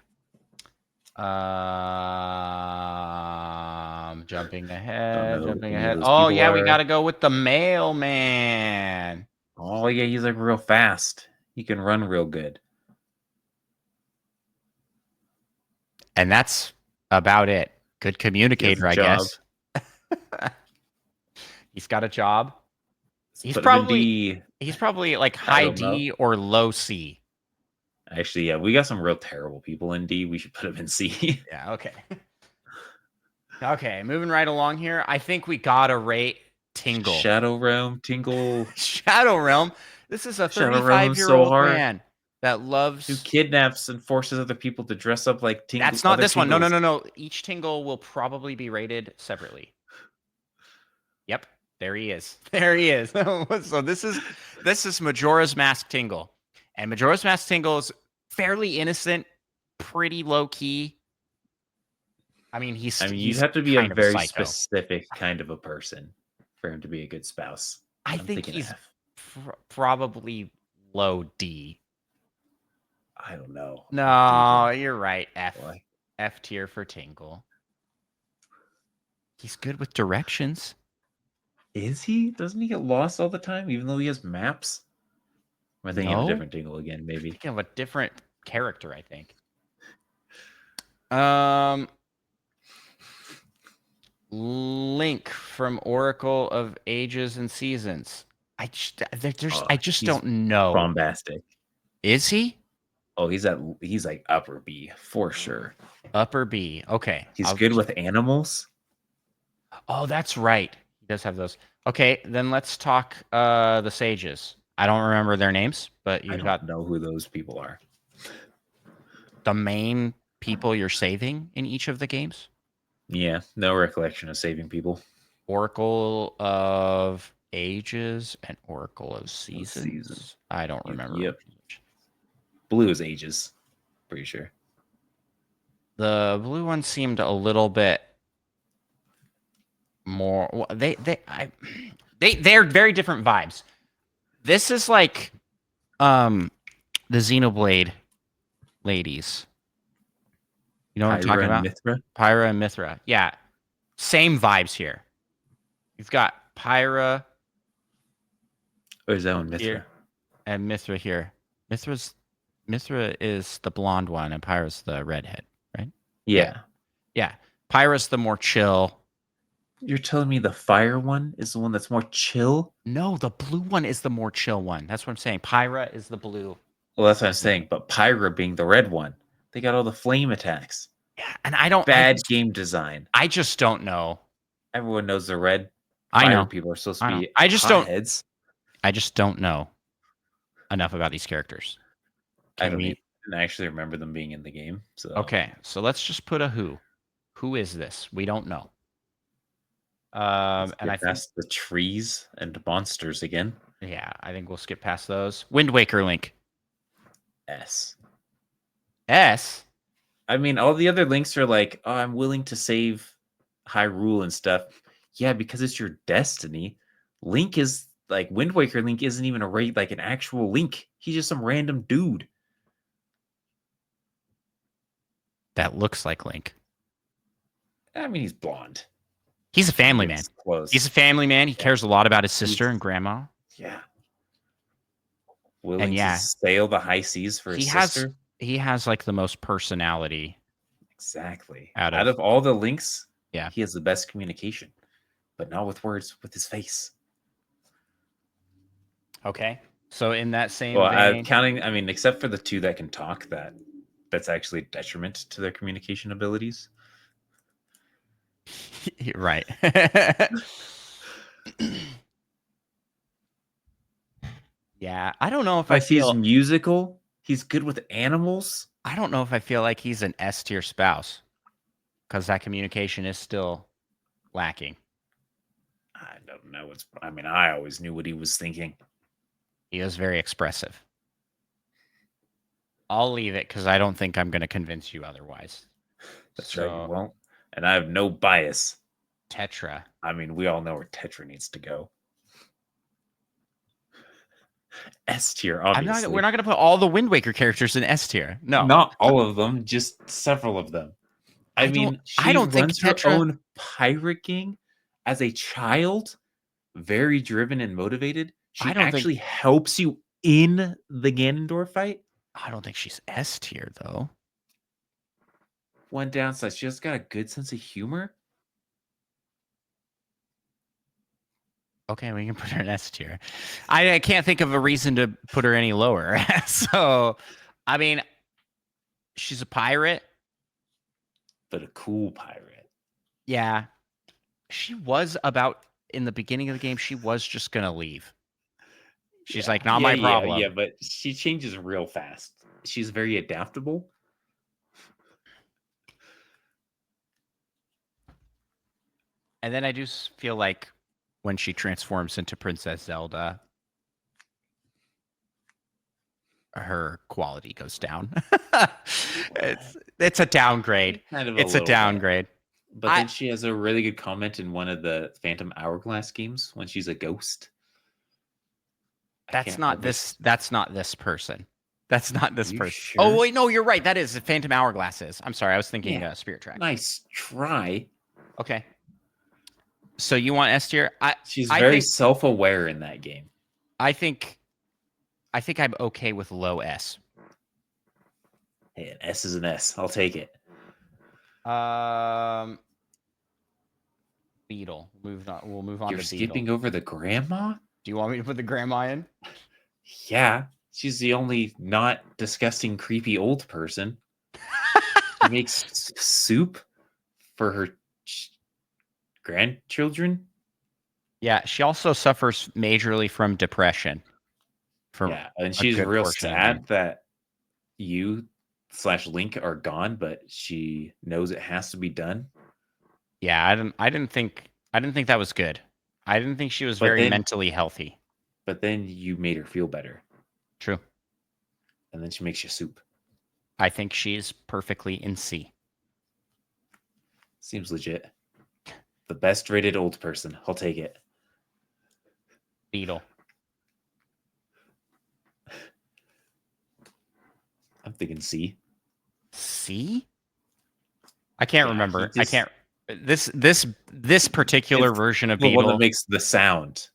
Jumping Don't ahead, know jumping who ahead. those Oh people yeah, we are. gotta go with the mailman. Oh yeah, he's like real fast. He can run real good. And that's about it. Good He has a communicator, I job. guess. He's got a job. Let's He's put him in probably D. he's probably like I high don't know. D or low C. Actually, yeah, we got some real terrible people in D. We should put him in C. Yeah, okay. Okay, moving right along here. I think we gotta rate Tingle. Shadow Realm, Tingle. Shadow Realm. This is a Shadow Realm is so 35-year-old hard. man that Who loves. kidnaps and forces other people to dress up like Tingle, That's not other this one. No, no, Tingles. no, no. Each Tingle will probably be rated separately. Yep, there he is. There he is. So this is Majora's Mask Tingle, and Majora's Mask Tingle is fairly innocent, pretty low key. I mean, I mean, you'd he's have to be a kind of a very psycho. specific kind of a person for him to be a good spouse. I I'm think thinking he's F. probably low D. I don't know. No, you're right. F. Boy. F tier for Tingle. He's good with directions. Is he? Doesn't he get lost all the time, even though he has maps? Am I thinking of a No, different Tingle again, maybe? thinking of a different character, I think. Um, Link from Oracle of Ages and Seasons. I just He's don't know. bombastic. Is he Oh, he's like upper B for sure. upper B? Okay, He's good with animals. Oh, that's right. He does have those. Okay, then let's talk the sages. I don't remember their names, but I you've don't got know who those people are. the main people you're saving in each of the games. Yeah, no recollection of saving people. Oracle of Ages and Oracle of Season. Seasons. I don't remember. Yep. Blue is ages. Pretty sure. The blue one seemed a little bit more. They're very different vibes. This is like the Xenoblade ladies. You know what I'm talking Pyra and about? Mithra. Pyra and Mithra. Yeah. Same vibes here. You've got Pyra Or is that one Mithra? here and Mithra here. Mithra is the blonde one and Pyra's the redhead, right? Yeah. Yeah. Pyra's the more chill. You're telling me the fire one is the one that's more chill? No, the blue one is the more chill one. That's what I'm saying. Pyra is the blue. Well, that's what I'm saying. But Pyra being the red one, they got all the flame attacks. Yeah, and I don't Bad game design. I just don't know. Everyone knows the red I fire know. people are supposed to I know. be I just don't hotheads. I just don't know enough about these characters. I Can don't we even actually remember them being in the game. So Okay, so let's just put a who. Who is this? We don't know. let's And I get think past the trees and monsters again. yeah, I think we'll skip past those. Wind Waker Link. S. S. I mean, all the other links are like, oh, I'm willing to save Hyrule and stuff. Yeah, because it's your destiny. Link is like Wind Waker Link isn't even like an actual Link. He's just some random dude. That looks like Link. I mean, he's blonde. He's a family man. Close. He's a family man. He cares a lot about his sister and grandma. Yeah. Willing yeah, to sail the high seas for his sister. He has like the most personality. Exactly. Out of all the links, yeah, he has the best communication, but not with words, with his face. Okay. So in that same Well, vein, I mean, except for the two that can talk, that's actually a detriment to their communication abilities. right. Yeah, I don't know if I feel he's musical. He's good with animals. I don't know if I feel like he's an S tier spouse because that communication is still lacking. I don't know. I mean, I always knew what he was thinking. He is very expressive. I'll leave it because I don't think I'm going to convince you otherwise. That's right, you won't. And I have no bias. Tetra. I mean, we all know where Tetra needs to go. S tier, obviously. We're not going to put all the Wind Waker characters in S tier. No. Not all of them, just several of them. I mean, I she don't think runs her Tetra. own pirate gang as a child, very driven and motivated. I She don't think. actually helps you in the Ganondorf fight. I don't think she's S tier though. One downside, she just got a good sense of humor. Okay, we can put her in S tier. I can't think of a reason to put her any lower. So, I mean, she's a pirate. But a cool pirate. Yeah, she was about in the beginning of the game. She was just gonna leave. She's like, not my Yeah, problem. but she changes real fast. She's very adaptable. And then I do feel like when she transforms into Princess Zelda, her quality goes down. it's a downgrade. Kind of a It's a little bit. downgrade. But then she has a really good comment in one of the Phantom Hourglass games when she's a ghost. That's not this. That's not this person. That's not this person. Sure? Oh wait, no, you're right. That is Phantom Hourglasses. I'm sorry, I was thinking Spirit Track. Nice try. Okay. So you want S tier? She's very self-aware in that game. I think I'm okay with low S. Hey, an S is an S. I'll take it. Beetle. We'll move on. You're to skipping Beetle. over the grandma? Do you want me to put the grandma in? Yeah. She's the only not disgusting, creepy old person. She makes soup for her grandchildren. Yeah, she also suffers majorly from depression. And she's real sad that you/Link are gone, but she knows it has to be done. Yeah, I didn't think that was good. I didn't think she was very mentally healthy. But then you made her feel better. True. And then she makes you soup. I think she's perfectly in C. Seems legit. The best rated old person. I'll take it. Beetle. I'm thinking C. C? I can't remember. I can't. This particular version of Beetle, the one that makes the sound,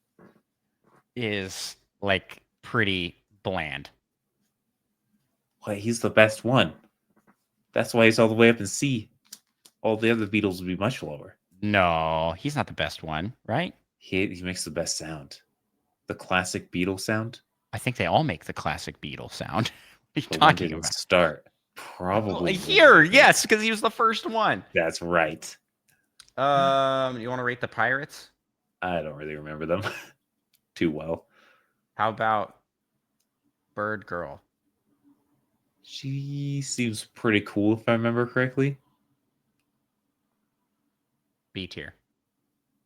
is like pretty bland. Well, he's the best one. That's why he's all the way up in C. All the other Beetles would be much lower. No, he's not the best one, right? He makes the best sound. The classic Beetle sound. I think they all make the classic Beetle sound. What are you But talking when did about? it start? Probably here, yes, because he was the first one. That's right. You want to rate the pirates? I don't really remember them too well. How about Bird Girl? She seems pretty cool if I remember correctly. B tier.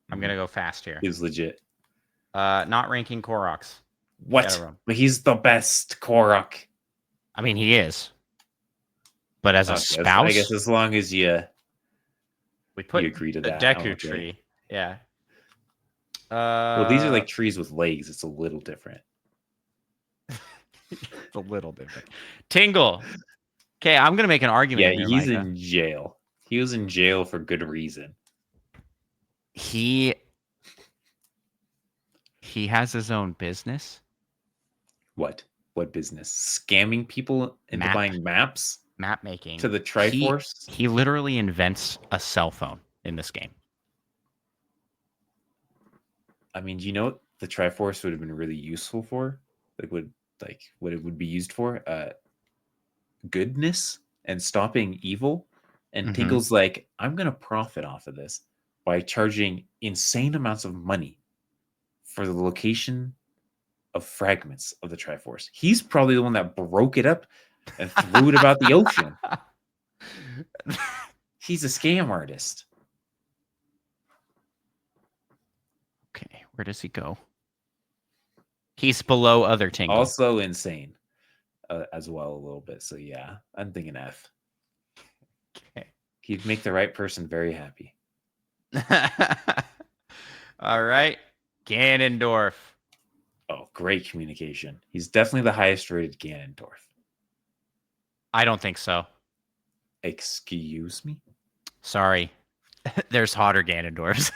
I'm gonna go fast here. He's legit. Not ranking Koroks. What? But he's the best Korok. I mean, he is. But as a spouse, I guess as long as you agree to the that. Deku tree. Yeah. Well, these are like trees with legs. It's a little different. It's a little different. Tingle. Okay, I'm gonna make an argument. Yeah, he's in jail. He was in jail for good reason. He has his own business. What business? Scamming people into buying maps? Map making. To the Triforce? He literally invents a cell phone in this game. I mean, do you know what the Triforce would have been really useful for? What it would be used for? Goodness and stopping evil. And Tingle's like, I'm gonna profit off of this by charging insane amounts of money for the location of fragments of the Triforce. He's probably the one that broke it up and threw it about the ocean. He's a scam artist. Okay, where does he go? He's below other Tingle. Also insane as well a little bit. So yeah, I'm thinking F. Okay. He'd make the right person very happy. All right. Ganondorf. Oh, great communication. He's definitely the highest rated Ganondorf. I don't think so. Excuse me? Sorry. There's hotter Ganondorfs.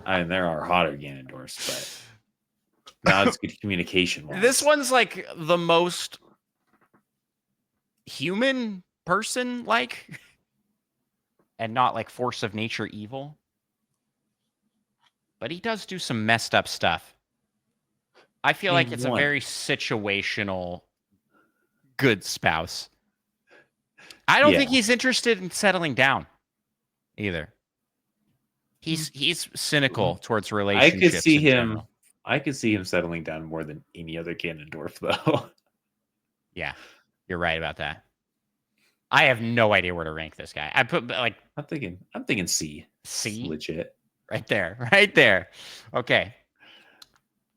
I mean, there are hotter Ganondorfs, but not as good communication wise. This one's like the most human person like and not like force of nature evil. But he does do some messed up stuff. I feel like it's a very situational good spouse. I don't think he's interested in settling down either. He's cynical towards relationships. I could see him settling down more than any other Ganondorf, though. Yeah, you're right about that. I have no idea where to rank this guy. I put like I'm thinking C. C, legit. Right there. Okay.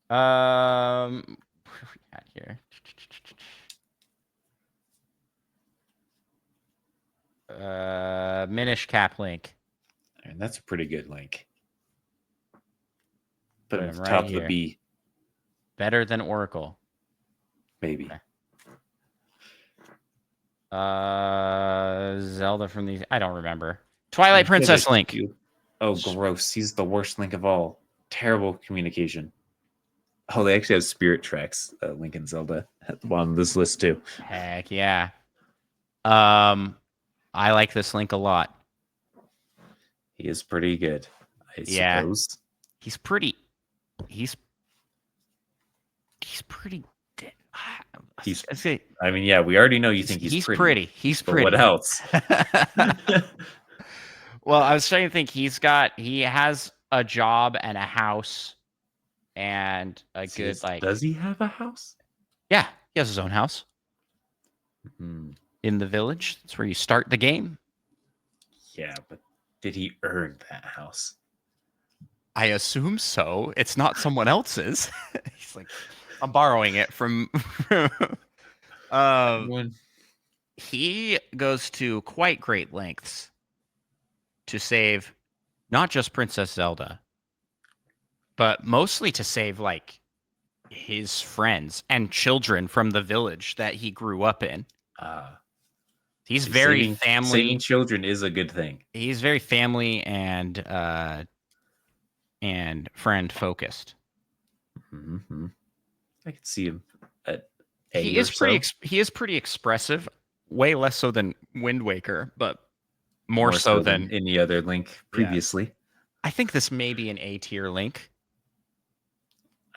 What do we got here? Minish Cap Link. And that's a pretty good link. Put him at the right top here. of the B. Better than Oracle. Maybe. Okay. Zelda from these. I don't remember. Twilight Princess Link. Oh, gross. He's the worst Link of all. Terrible communication. Oh, they actually have Spirit Tracks, Link and Zelda, at the bottom of this list, too. Heck yeah. I like this Link a lot. He is pretty good, I suppose. He's pretty. He's pretty. I mean, yeah, we already know you think he's pretty. He's pretty. What else? Well, I was trying to think. He has a job and a house and a good like. Does he have a house? Yeah, he has his own house. Mm-hmm. In the village. That's where you start the game. Yeah, but did he earn that house? I assume so. It's not someone else's. He's like, I'm borrowing it from. He goes to quite great lengths to save not just Princess Zelda, but mostly to save like his friends and children from the village that he grew up in. He's very family. Saving children is a good thing. He's very family and friend focused. Mm-hmm. I could see him at A. He is pretty expressive. Way less so than Wind Waker, but more so than any other Link previously. Yeah. I think this may be an A tier Link.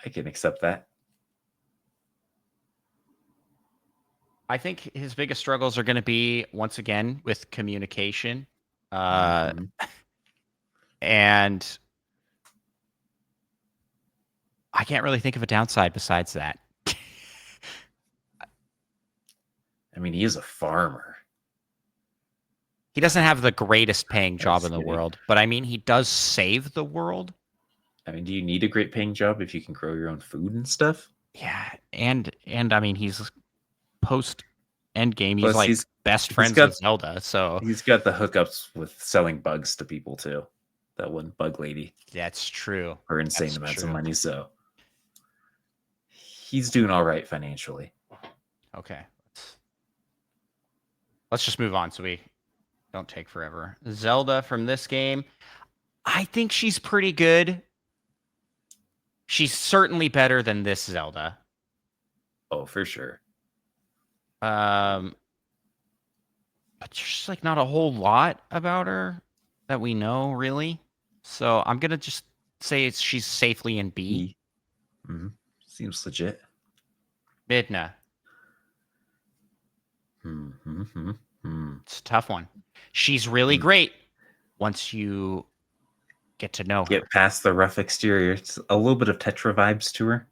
I can accept that. I think his biggest struggles are going to be, once again, with communication. And I can't really think of a downside besides that. I mean, he is a farmer. He doesn't have the greatest paying job in the world, but I mean, he does save the world. I mean, do you need a great paying job if you can grow your own food and stuff? Yeah, and I mean, he's post end game. He's best friends with Zelda, so he's got the hookups with selling bugs to people too. That one bug lady. That's true. For insane amounts of money, so he's doing all right financially. Okay, let's just move on so we don't take forever. Zelda from this game, I think she's pretty good. She's certainly better than this Zelda. Oh, for sure. But there's like not a whole lot about her that we know, really. So I'm gonna just say she's safely in B. Mm-hmm. Seems legit. Midna. It's a tough one. She's really great once you get to know her. Get past the rough exterior. It's a little bit of Tetra vibes to her.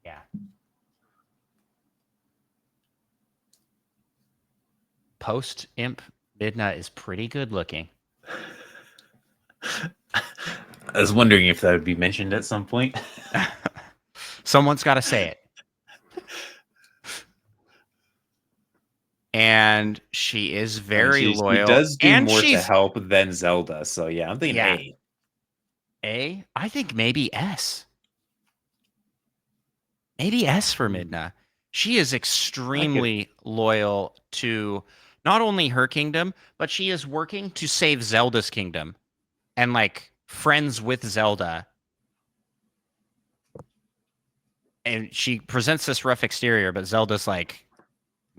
Yeah. Post Imp Midna is pretty good looking. I was wondering if that would be mentioned at some point. Someone's got to say it. And she is very loyal. She does do more to help than Zelda. So yeah, I'm thinking A. A? I think maybe S. Maybe S for Midna. She is extremely loyal to not only her kingdom, but she is working to save Zelda's kingdom and like friends with Zelda. And she presents this rough exterior, but Zelda's like,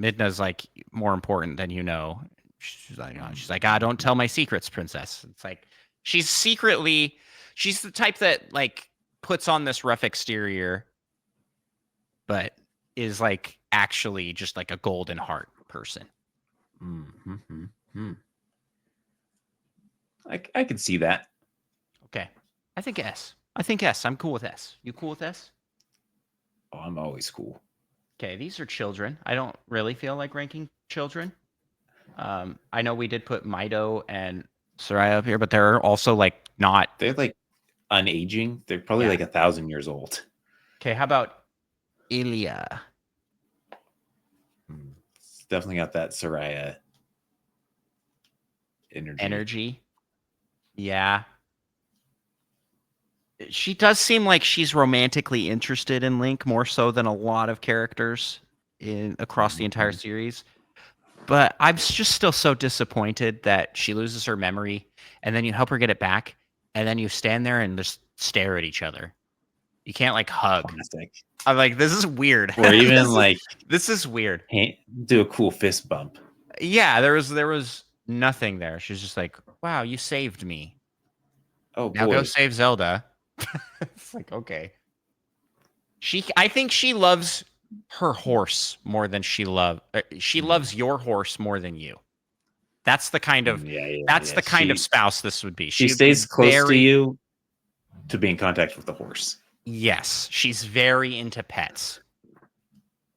Midna's like more important than you know. She's like, don't tell my secrets, princess. It's like she's secretly, she's the type that like puts on this rough exterior, but is like actually just like a golden heart person. Mm-hmm. I can see that. Okay, I think S. I think S. I'm cool with S. You cool with S? Oh, I'm always cool. Okay, these are children. I don't really feel like ranking children. I know we did put Mido and Soraya up here, but they're also like not. They're like unaging. They're probably Yeah. like 1,000 years old. Okay, how about Ilya? It's definitely got that Soraya energy. Yeah. She does seem like she's romantically interested in Link more so than a lot of characters in across the entire series. But I'm just still so disappointed that she loses her memory and then you help her get it back and then you stand there and just stare at each other. You can't like hug. Classic. I'm like, this is weird. Or even like this is weird. Do a cool fist bump. Yeah, there was nothing there. She's just like, wow, you saved me. Oh Now boy. go save Zelda. It's like, okay. I think she loves her horse more than she loves your horse more than you. That's the kind of the kind of spouse this would be. She stays close to you to be in contact with the horse. Yes, she's very into pets.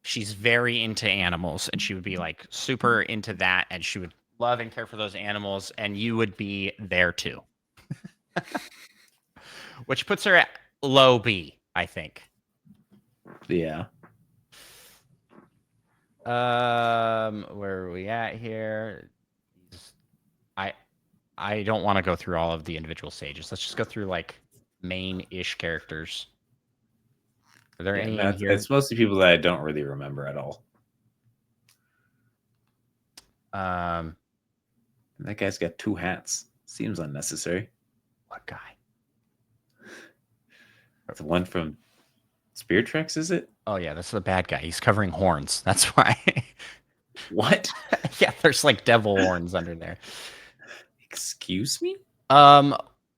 She's very into animals, and she would be like super into that, and she would love and care for those animals, and you would be there too. Which puts her at low B, I think. Yeah. Where are we at here? I don't want to go through all of the individual stages. Let's just go through like main-ish characters. Are there any in here? It's mostly people that I don't really remember at all. That guy's got 2 hats. Seems unnecessary. What guy? The one from Spirit Tracks, is it? Oh yeah, that's the bad guy. He's covering horns. That's why. What? Yeah, there's like devil horns under there. Excuse me?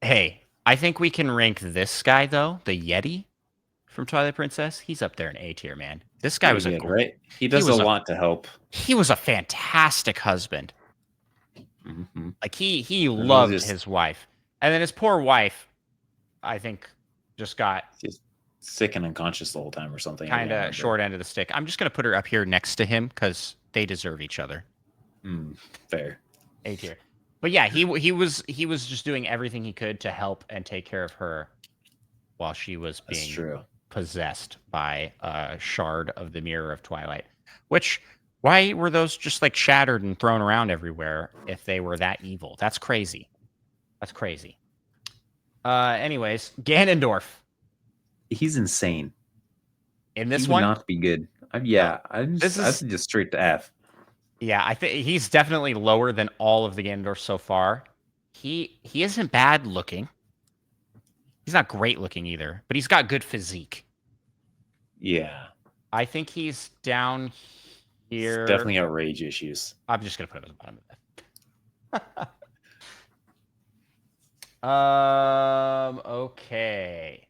Hey, I think we can rank this guy though, the Yeti from Twilight Princess. He's up there in A tier, man. This guy was right. He does a lot to help. He was a fantastic husband. Mm-hmm. Like he loved his wife, and then his poor wife, I think, just got sick and unconscious the whole time or something. Kind of short end of the stick. I'm just gonna put her up here next to him because they deserve each other. Fair. A tier. But yeah, he was just doing everything he could to help and take care of her while she was being possessed by a shard of the Mirror of Twilight. Which, why were those just like shattered and thrown around everywhere if they were that evil? That's crazy. That's crazy. Anyways, Ganondorf. He's insane. In this he would not be good. I'd just straight to F. Yeah, I think he's definitely lower than all of the Ganondorf so far. He isn't bad looking. He's not great looking either, but he's got good physique. Yeah. I think he's down here. He's definitely got rage issues. I'm just gonna put him at the bottom of that. Okay.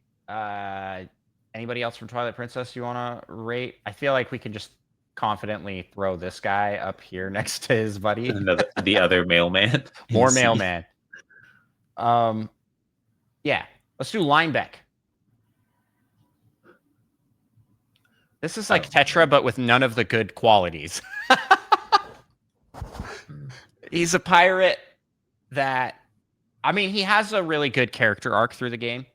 Anybody else from Twilight Princess you want to rate? I feel like we can just confidently throw this guy up here next to his buddy. The other mailman. More mailman. Yeah. Let's do Linebeck. This is like Tetra, but with none of the good qualities. He's a pirate that, I mean, he has a really good character arc through the game.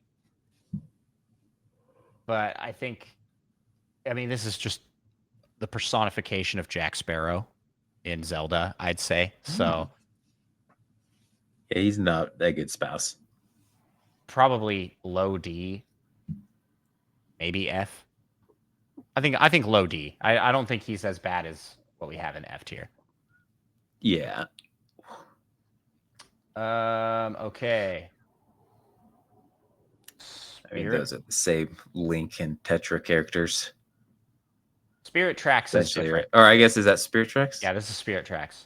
But I mean, this is just the personification of Jack Sparrow in Zelda, I'd say. So, yeah, he's not a good spouse. Probably low D, maybe F. I think low D. I don't think he's as bad as what we have in F tier. Yeah. Okay. I mean, Spirit those are the same Link and Tetra characters, Spirit Tracks is essentially, right? different. Or I guess, is that Spirit Tracks? Yeah, this is Spirit Tracks.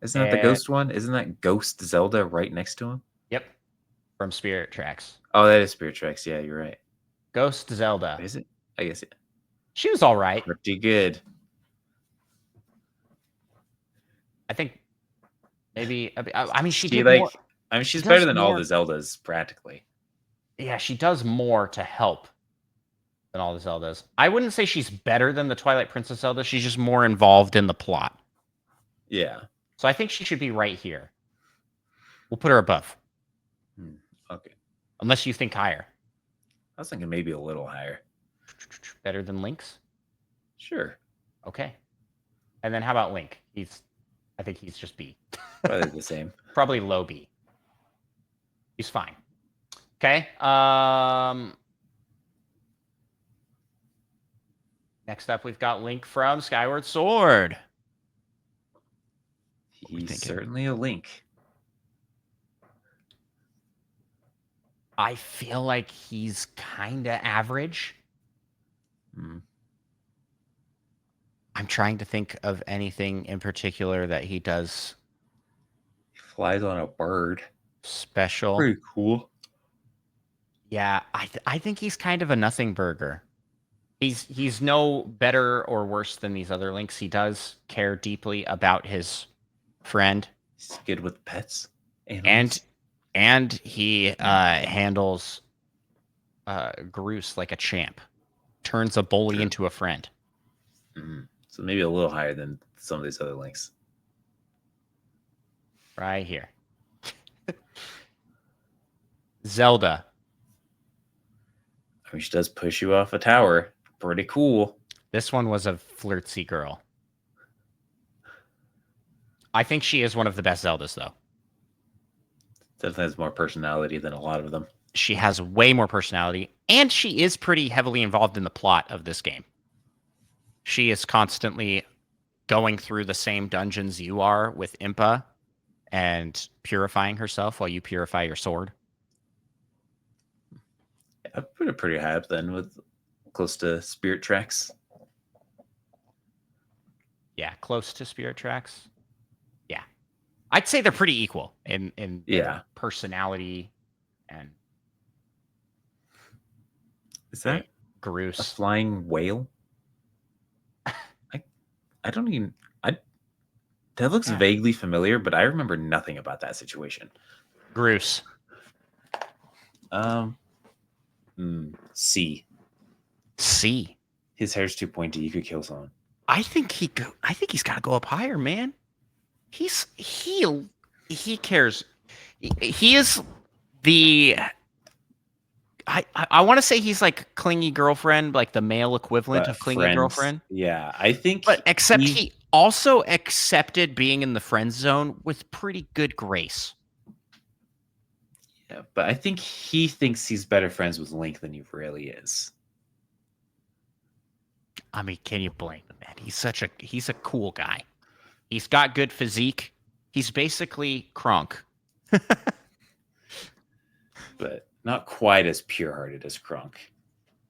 Isn't that the And Ghost one? Isn't that Ghost Zelda right next to him? yep, from Spirit Tracks. Oh, that is Spirit Tracks. Yeah, you're right. Ghost Zelda. Is it? I guess, yeah. She was all right. Pretty good. I think maybe. I mean, she She did more. I mean, She she's better does than all the more. Zeldas practically. Yeah, she does more to help than all the Zeldas. I wouldn't say she's better than the Twilight Princess Zelda. She's just more involved in the plot. Yeah. So I think she should be right here. We'll put her above, Okay. unless you think higher. I was thinking maybe a little higher. Better than Link's? Sure. Okay. And then how about Link? I think he's just B. Probably the same. Probably low B. He's fine. Okay. Next up, we've got Link from Skyward Sword. He's certainly a Link. I feel like he's kind of average. I'm trying to think of anything in particular that he does. He flies on a bird. Special. Pretty cool. Yeah, I think he's kind of a nothing burger. He's no better or worse than these other Links. He does care deeply about his friend. He's good with pets. And he handles Groose like a champ. Turns a bully into a friend. So maybe a little higher than some of these other Links. Right here. Zelda. I mean, she does push you off a tower. Pretty cool. This one was a flirtsy girl. I think she is one of the best Zeldas, though. Definitely has more personality than a lot of them. She has way more personality, and she is pretty heavily involved in the plot of this game. She is constantly going through the same dungeons you are with Impa and purifying herself while you purify your sword. I put it pretty high up then, with close to Spirit Tracks. Yeah, close to Spirit Tracks. Yeah. I'd say they're pretty equal in their personality and... Is that Groose? A flying whale? I don't even... that looks vaguely familiar, but I remember nothing about that situation. Groose. C. C. His hair's too pointy. You could kill someone. I think he's got to go up higher, man. He cares. He is the... I want to say he's like clingy girlfriend, like the male equivalent of clingy girlfriend. Yeah, I think. But except he also accepted being in the friend zone with pretty good grace. Yeah, but I think he thinks he's better friends with Link than he really is. I mean, can you blame him, man? He's a cool guy. He's got good physique. He's basically Kronk. But not quite as pure-hearted as Kronk.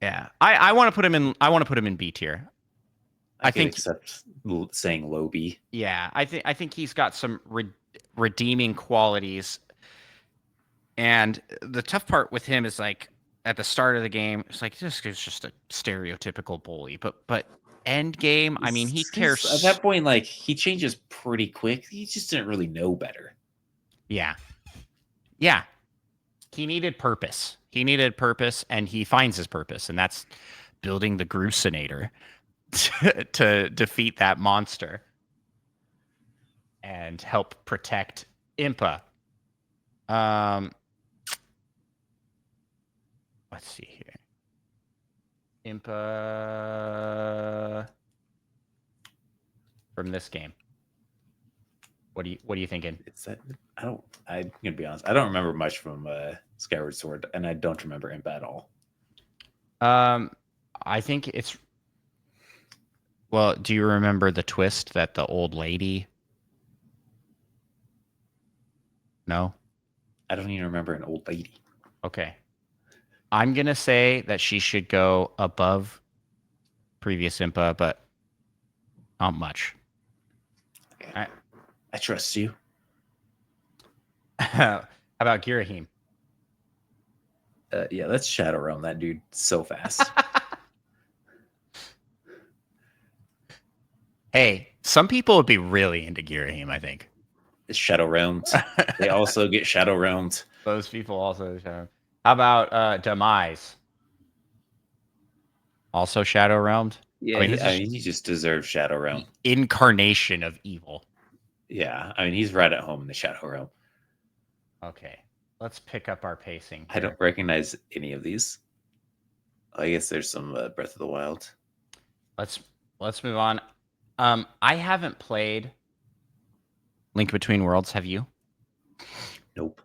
Yeah, I want to put him in. I want to put him in B tier. I think, except saying low B. Yeah, I think he's got some redeeming qualities. And the tough part with him is like at the start of the game, it's like this is just a stereotypical bully. But end game, I mean, he cares. At that point, like he changes pretty quick. He just didn't really know better. Yeah. He needed purpose. And he finds his purpose, and that's building the Groosinator to defeat that monster and help protect Impa. Let's see here. Impa from this game. What are you thinking? I'm gonna be honest. I don't remember much from Skyward Sword, and I don't remember Impa at all. I think it's... Well, do you remember the twist that the old lady No. I don't even remember an old lady. Okay. I'm gonna say that she should go above previous Impa, but not much. I trust you. How about Girahim? Yeah, let's Shadow Realm that dude so fast. Hey, some people would be really into Girahim, I think. It's Shadow Realmed. They also get Shadow Realmed. Those people also shadow. How about Demise? Also Shadow Realmed? Yeah, I mean, this is he just deserves Shadow Realm. the incarnation of evil. Yeah, I mean, he's right at home in the Shadow Realm. Okay. Let's pick up our pacing I here. don't recognize any of these. I guess there's some Breath of the Wild. Let's move on. I haven't played Link Between Worlds. Have you? Nope.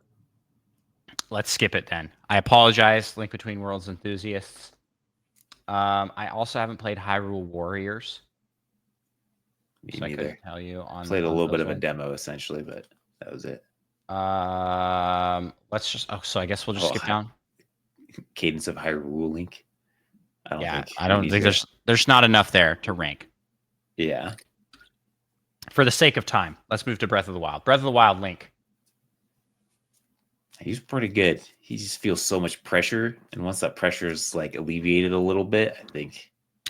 Let's skip it then. I apologize, Link Between Worlds enthusiasts. I also haven't played Hyrule Warriors. Me So I neither. couldn't tell you on Played a on little bit those of a ones. demo essentially, but that was it. Let's just. Oh, so I guess we'll just skip Oh, down. Cadence of Hyrule Link. Yeah, I we don't need think to- there's not enough there to rank. Yeah, For the sake of time, let's move to Breath of the Wild. Breath of the Wild, Link. he's pretty good. He just feels so much pressure, and once that pressure is like alleviated a little bit,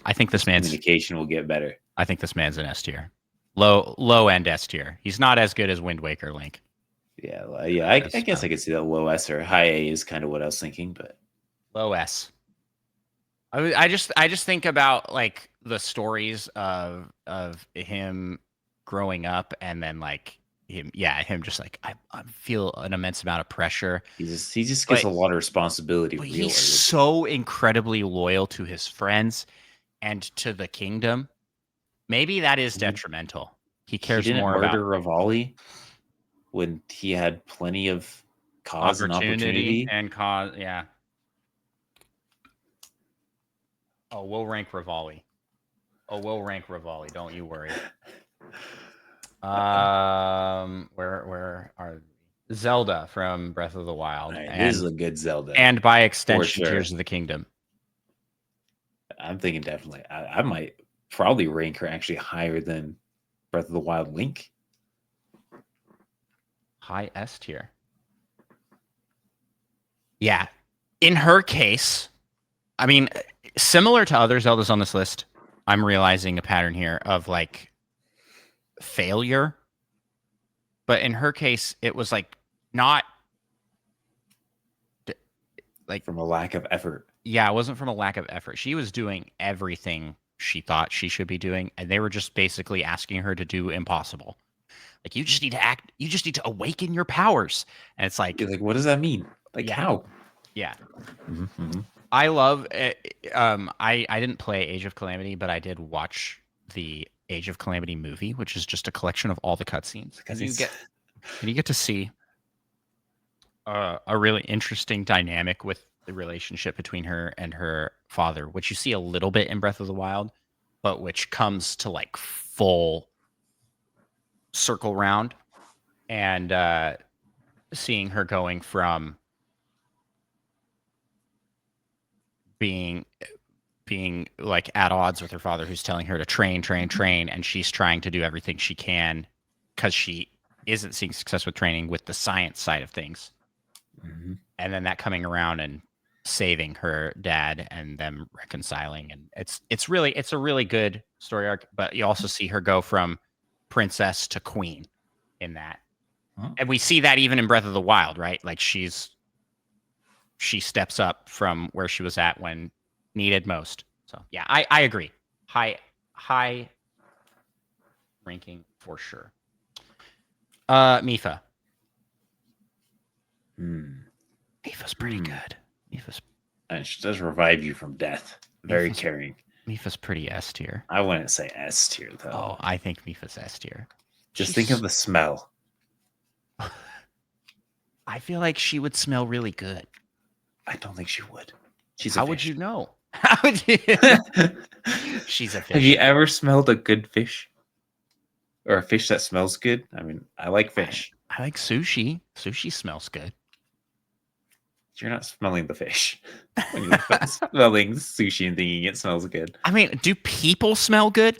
I think this man's. communication will get better. I think this man's an S tier, low end S tier. He's not as good as Wind Waker Link. Yeah, I guess I could see that low S or high A is kind of what I was thinking, but Low S. I just think about like the stories of him growing up and then like him just like I feel an immense amount of pressure. he just gets But a lot of responsibility. but Real he's early. so incredibly loyal to his friends and to the kingdom. Maybe that is detrimental. He cares He didn't more murder about Rivali when he had plenty of cause and opportunity. and cause. Yeah. Oh, we'll rank Rivali. Don't you worry. Where are Zelda from Breath of the Wild, Right, and this is a good Zelda, and by extension, sure. Tears of the Kingdom. I'm thinking definitely. I might probably rank her actually higher than Breath of the Wild Link. High S tier. Yeah, in her case, I mean, similar to other Zeldas on this list, I'm realizing a pattern here of like failure. But in her case, it was like not like From a lack of effort. yeah, it wasn't from a lack of effort. She was doing everything she thought she should be doing, and they were just basically asking her to do impossible. Like you just need to act, you just need to awaken your powers. And it's like, You're like, what does that mean? Like Yeah. how? yeah. Mm-hmm. I love I didn't play Age of Calamity, but I did watch the Age of Calamity movie, which is just a collection of all the cutscenes. And you get to see a really interesting dynamic with the relationship between her and her father, which you see a little bit in Breath of the Wild, but which comes to like full circle round, and seeing her going from being like at odds with her father, who's telling her to train, and she's trying to do everything she can because she isn't seeing success with training with the science side of things. Mm-hmm. And then that coming around and saving her dad and them reconciling, and it's a really good story arc. But you also see her go from princess to queen in that, and we see that even in Breath of the Wild, right? Like she steps up from where she was at when needed most. So yeah, I agree. High ranking for sure. Mifa. Mifa's pretty good. And she does revive you from death. Very Mifa's- caring. Mifa's pretty S tier. I wouldn't say S tier though. Oh, I think Mifa's S tier. Just think of the smell. I feel like she would smell really good. I don't think she would. She's How a would fish. you know? How would you? She's a fish. Have you ever smelled a good fish? Or a fish that smells good? I mean, I like fish. I like sushi. Sushi smells good. You're not smelling the fish when you're smelling sushi and thinking it smells good. I mean, do people smell good?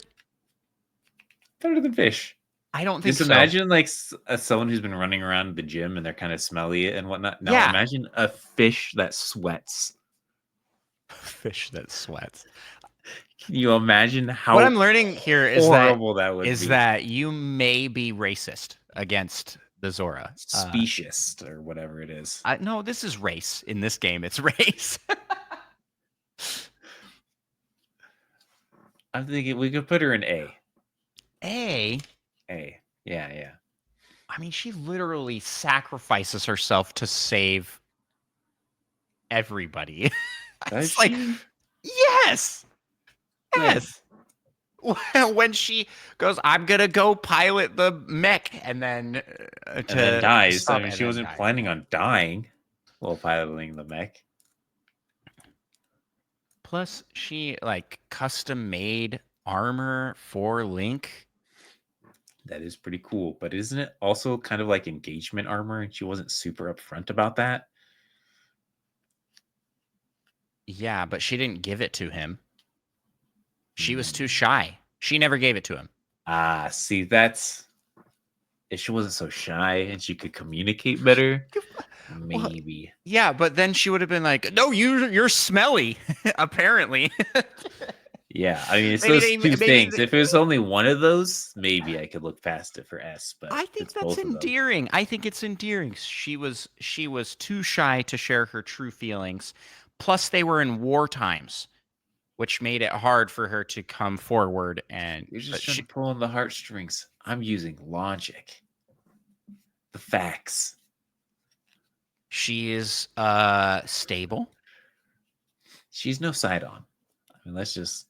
Better than fish. I don't think Just so. imagine like someone who's been running around the gym and they're kind of smelly and whatnot. Now Yeah. imagine a fish that sweats. Fish that sweats. Can you imagine how What I'm learning here is horrible that would be? that you may be racist against the Zora. Speciest or whatever it is. No, this is race. In this game, it's race. I'm thinking we could put her in A. A. Yeah. I mean, she literally sacrifices herself to save everybody. It's like, yes. Yes. When she goes, I'm gonna go pilot the mech, and then dies. I mean, she wasn't planning on dying while piloting the mech. Plus, she like custom made armor for Link. That is pretty cool, but isn't it also kind of like engagement armor? And she wasn't super upfront about that. Yeah, but she didn't give it to him. She was too shy. She never gave it to him. See, that's if she wasn't so shy and she could communicate better, maybe. Well, yeah, but then she would have been like, "No, you're smelly." Apparently. Yeah, I mean, it's those two things. If it was only one of those, maybe I could look past it for S. But I think that's endearing. I think it's endearing. She was too shy to share her true feelings. Plus, they were in war times, which made it hard for her to come forward. And you're just trying to pull on the heartstrings. I'm using logic, the facts. She is stable. She's no Sidon. I mean, let's just.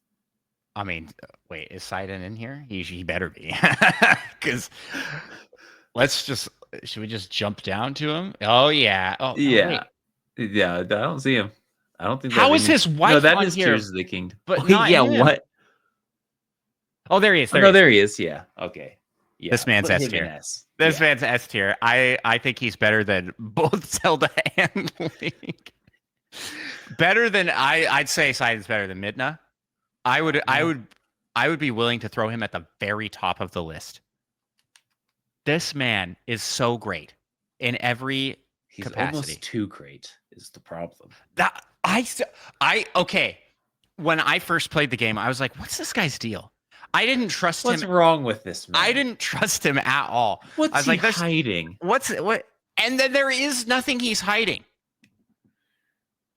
I mean, wait, is Sidon in here? He better be. Because should we just jump down to him? Oh, yeah. Oh, yeah. Oh, yeah, I don't see him. I don't think. How is his wife? No, that on is here? Tears of the Kingdom. But yeah, what? Oh, there he is. There he is. Yeah. Okay. Yeah. This man's S tier. This man's S tier. I think he's better than both Zelda and Link. Better than I'd say Sidon's better than Midna. I would be willing to throw him at the very top of the list. This man is so great in every capacity. Almost too great is the problem. Okay. When I first played the game, I was like, "What's this guy's deal?" I didn't trust him. What's wrong with this man? I didn't trust him at all. What's he hiding? What? And then there is nothing he's hiding.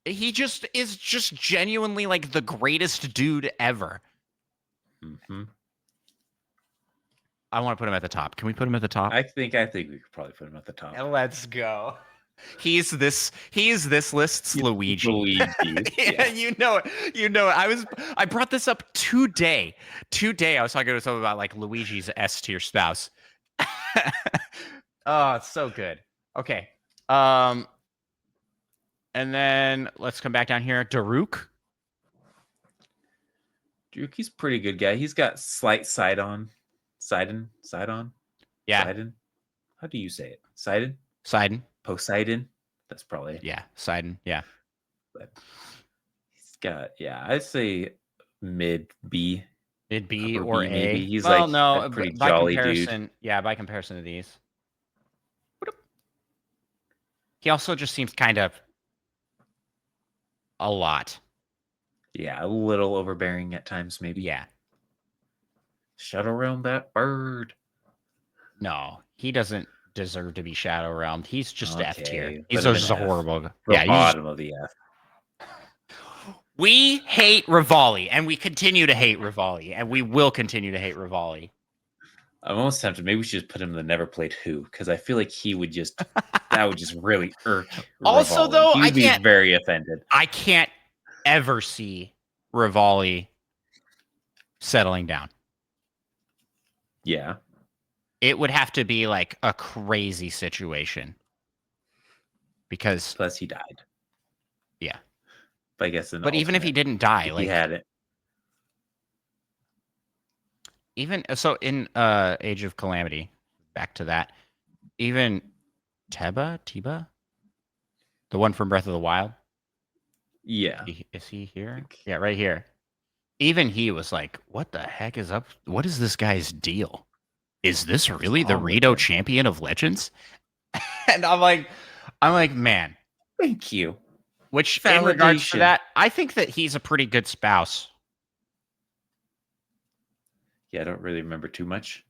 He just is genuinely like the greatest dude ever. Mm-hmm. I want to put him at the top. Can we put him at the top? I think we could probably put him at the top. Let's go. He's this list's Luigi. Yeah, you know it. I brought this up today. I was talking to someone about like Luigi's S tier spouse. Oh, it's so good. Okay. And then let's come back down here. Daruk. He's a pretty good guy. He's got slight Sidon. Yeah. Sidon. How do you say it? Sidon. Poseidon. That's probably. Yeah. Sidon. Yeah. But he's got, I'd say mid B. Mid B or B, A. Maybe. He's well, like no, a pretty by jolly comparison, dude. Yeah, by comparison to these. He also just seems kind of a lot. Yeah, a little overbearing at times, maybe. Yeah. Shadow Realm that bird. No, he doesn't deserve to be Shadow Realmed. He's just F tier. He's Better just than a F. horrible. Yeah, bottom of the F. We hate Rivali, and we continue to hate Rivali, and we will continue to hate Rivali. I'm almost tempted. Maybe we should just put him in the Never Played Who, because I feel like that would just really irk. Also, Rivali. though, he would be very offended. I can't ever see Rivali settling down. Yeah. It would have to be like a crazy situation. Because plus he died. Yeah. But I guess even if he didn't die, like he had it. Even so in Age of Calamity, back to that. even Tiba, the one from Breath of the Wild. Yeah. Is he here? Yeah, right here. Even he was like, "What the heck is up? What is this guy's deal? Is this What's really the wrong with Rito him? champion of Legends?" And I'm like, man. Thank you. Which, in regards to Validation. that, I think that he's a pretty good spouse. Yeah, I don't really remember too much,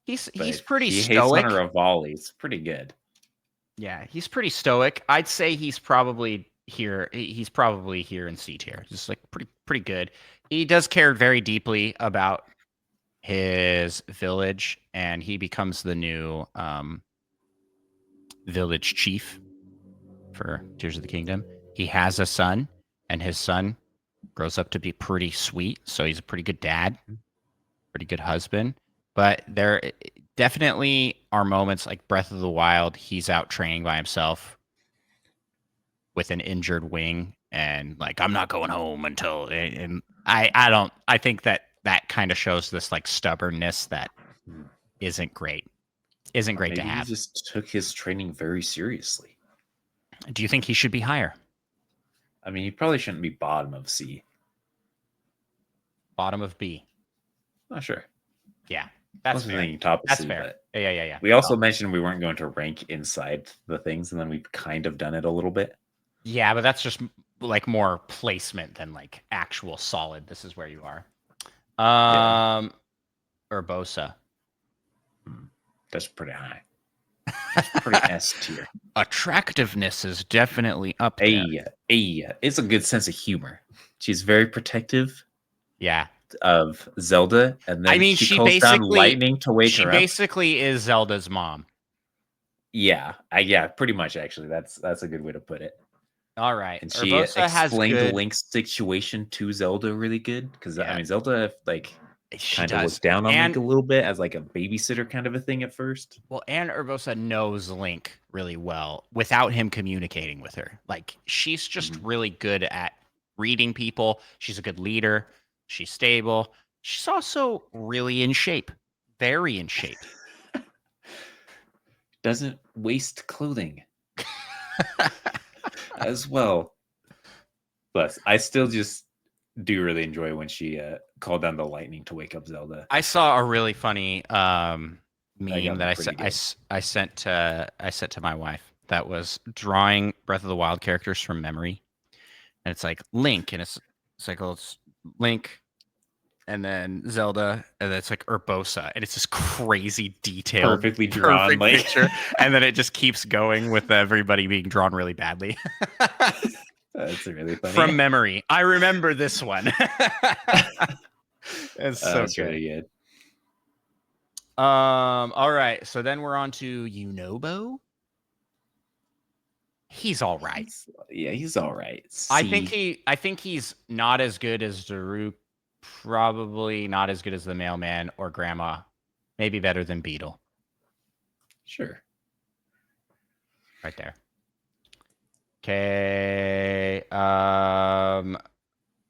He's but pretty he hates on stoic. a Rivali. It's pretty good. Yeah, he's pretty stoic. I'd say he's probably here. He's probably here in C tier. Just like pretty good. He does care very deeply about his village, and he becomes the new village chief for Tears of the Kingdom. He has a son, and his son grows up to be pretty sweet. So he's a pretty good dad, pretty good husband. But there definitely are moments like Breath of the Wild. He's out training by himself with an injured wing, and like, I'm not going home until. And I think that kind of shows this like stubbornness that isn't great. Isn't Or great to maybe he have. just took his training very seriously. Do you think he should be higher? I mean, he probably shouldn't be bottom of C. Bottom of B. Not sure. Yeah, I that's wasn't fair. thinking top of That's C, fair. but Yeah. we also mentioned we weren't going to rank inside the things, and then we've kind of done it a little bit. Yeah, but that's just like more placement than like actual solid. This is where you are. Urbosa. That's pretty high. That's pretty S tier. Attractiveness is definitely up there. It's a good sense of humor. She's very protective Yeah. of Zelda, and then I mean, she calls down lightning to wake her up. Basically is Zelda's mom. Yeah, pretty much actually. That's a good way to put it. All right. And she Urbosa has explained good. Link's situation to Zelda really good because Yeah. I mean Zelda like She kind of does. looked down on And Link a little bit as like a babysitter kind of a thing at first. well, and Urbosa knows Link really well without him communicating with her. Like, she's just really good at reading people. She's a good leader. She's stable. She's also really in shape. Very in shape. Doesn't waste clothing as well. Plus, I still just do really enjoy when she called down the lightning to wake up Zelda. I saw a really funny meme got that pretty I sent to my wife that was drawing Breath of the Wild characters from memory. And it's like Link, and it's like, oh, it's Link, and then Zelda, and then it's like Urbosa, and it's this crazy detailed, Perfectly drawn, like- picture, and then it just keeps going with everybody being drawn really badly. That's really funny. From memory, I remember this one. It's so good. Really good. All right, so then we're on to Yunobo. He's all right. He's all right. I think he's not as good as Daruk, probably not as good as the mailman or grandma, maybe better than Beetle. Sure. Right there. Okay.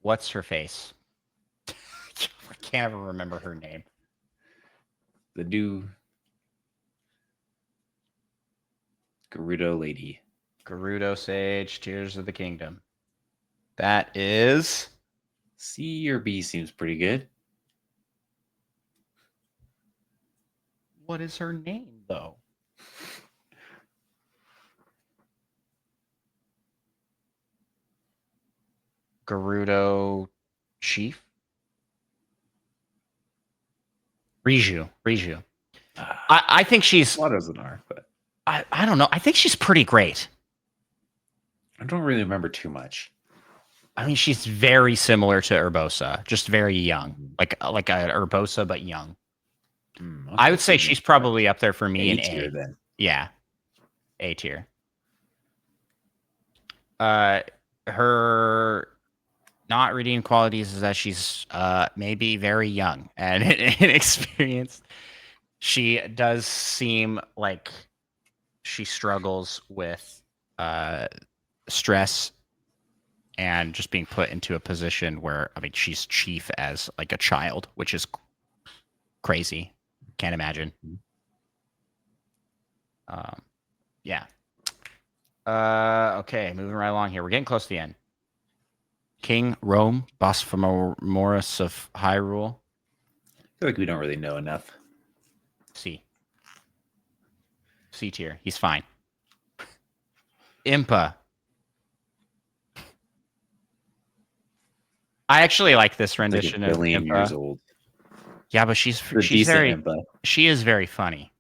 What's her face? I can't ever remember her name. The new Gerudo lady. Gerudo Sage, Tears of the Kingdom. That is C or B seems pretty good. What is her name, though? Gerudo Chief? Riju. I think she's... A lot of an R, but... I don't know. I think she's pretty great. I don't really remember too much. I mean, she's very similar to Urbosa, just very young. Like a Urbosa, but young. Okay, I would say she's probably up there for me in tier A. Then. Yeah. A tier. Her not redeemed qualities is that she's maybe very young and inexperienced. She does seem like she struggles with stress and just being put into a position where, I mean, she's chief as like a child, which is crazy. Can't imagine. Yeah. Okay, moving right along here. We're getting close to the end. King Rome, Bosphorus of Hyrule. I feel like we don't really know enough. C. C tier. He's fine. Impa. I actually like this It's like rendition a of billion years Impa. old. Yeah, but It's a decent Impa. she is very funny.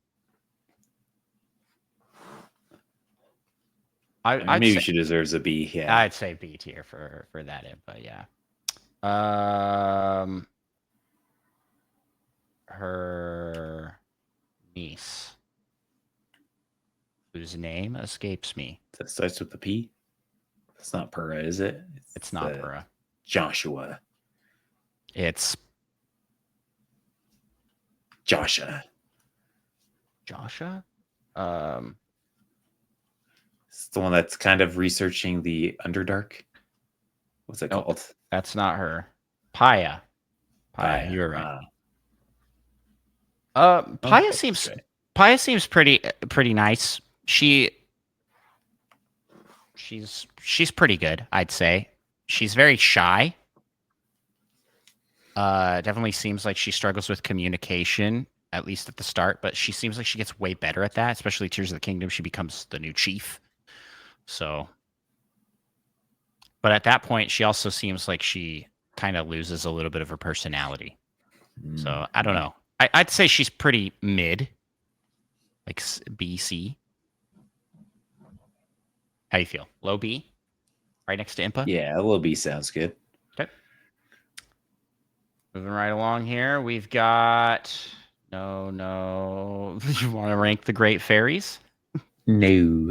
I mean, I'd maybe say, she deserves a B. Yeah. I'd say B tier for that Impa. Yeah. Her niece, whose name escapes me. That starts with the P. That's not Pura, is it? It's not Pura. Joshua. It's Joshua. Joshua. It's the one that's kind of researching the Underdark. What's it Nope, called? that's not her. Paya. You were right. Paya seems pretty nice. She's pretty good, I'd say. She's very shy. Definitely seems like she struggles with communication, at least at the start, but she seems like she gets way better at that, especially Tears of the Kingdom. She becomes the new chief. So, but at that point, she also seems like she kind of loses a little bit of her personality. So I don't know. I'd say she's pretty mid, like B, C. How you feel? Low B? Right next to Impa? Yeah, a little B sounds good. Okay. Moving right along here, we've got no. You want to rank the Great Fairies? No.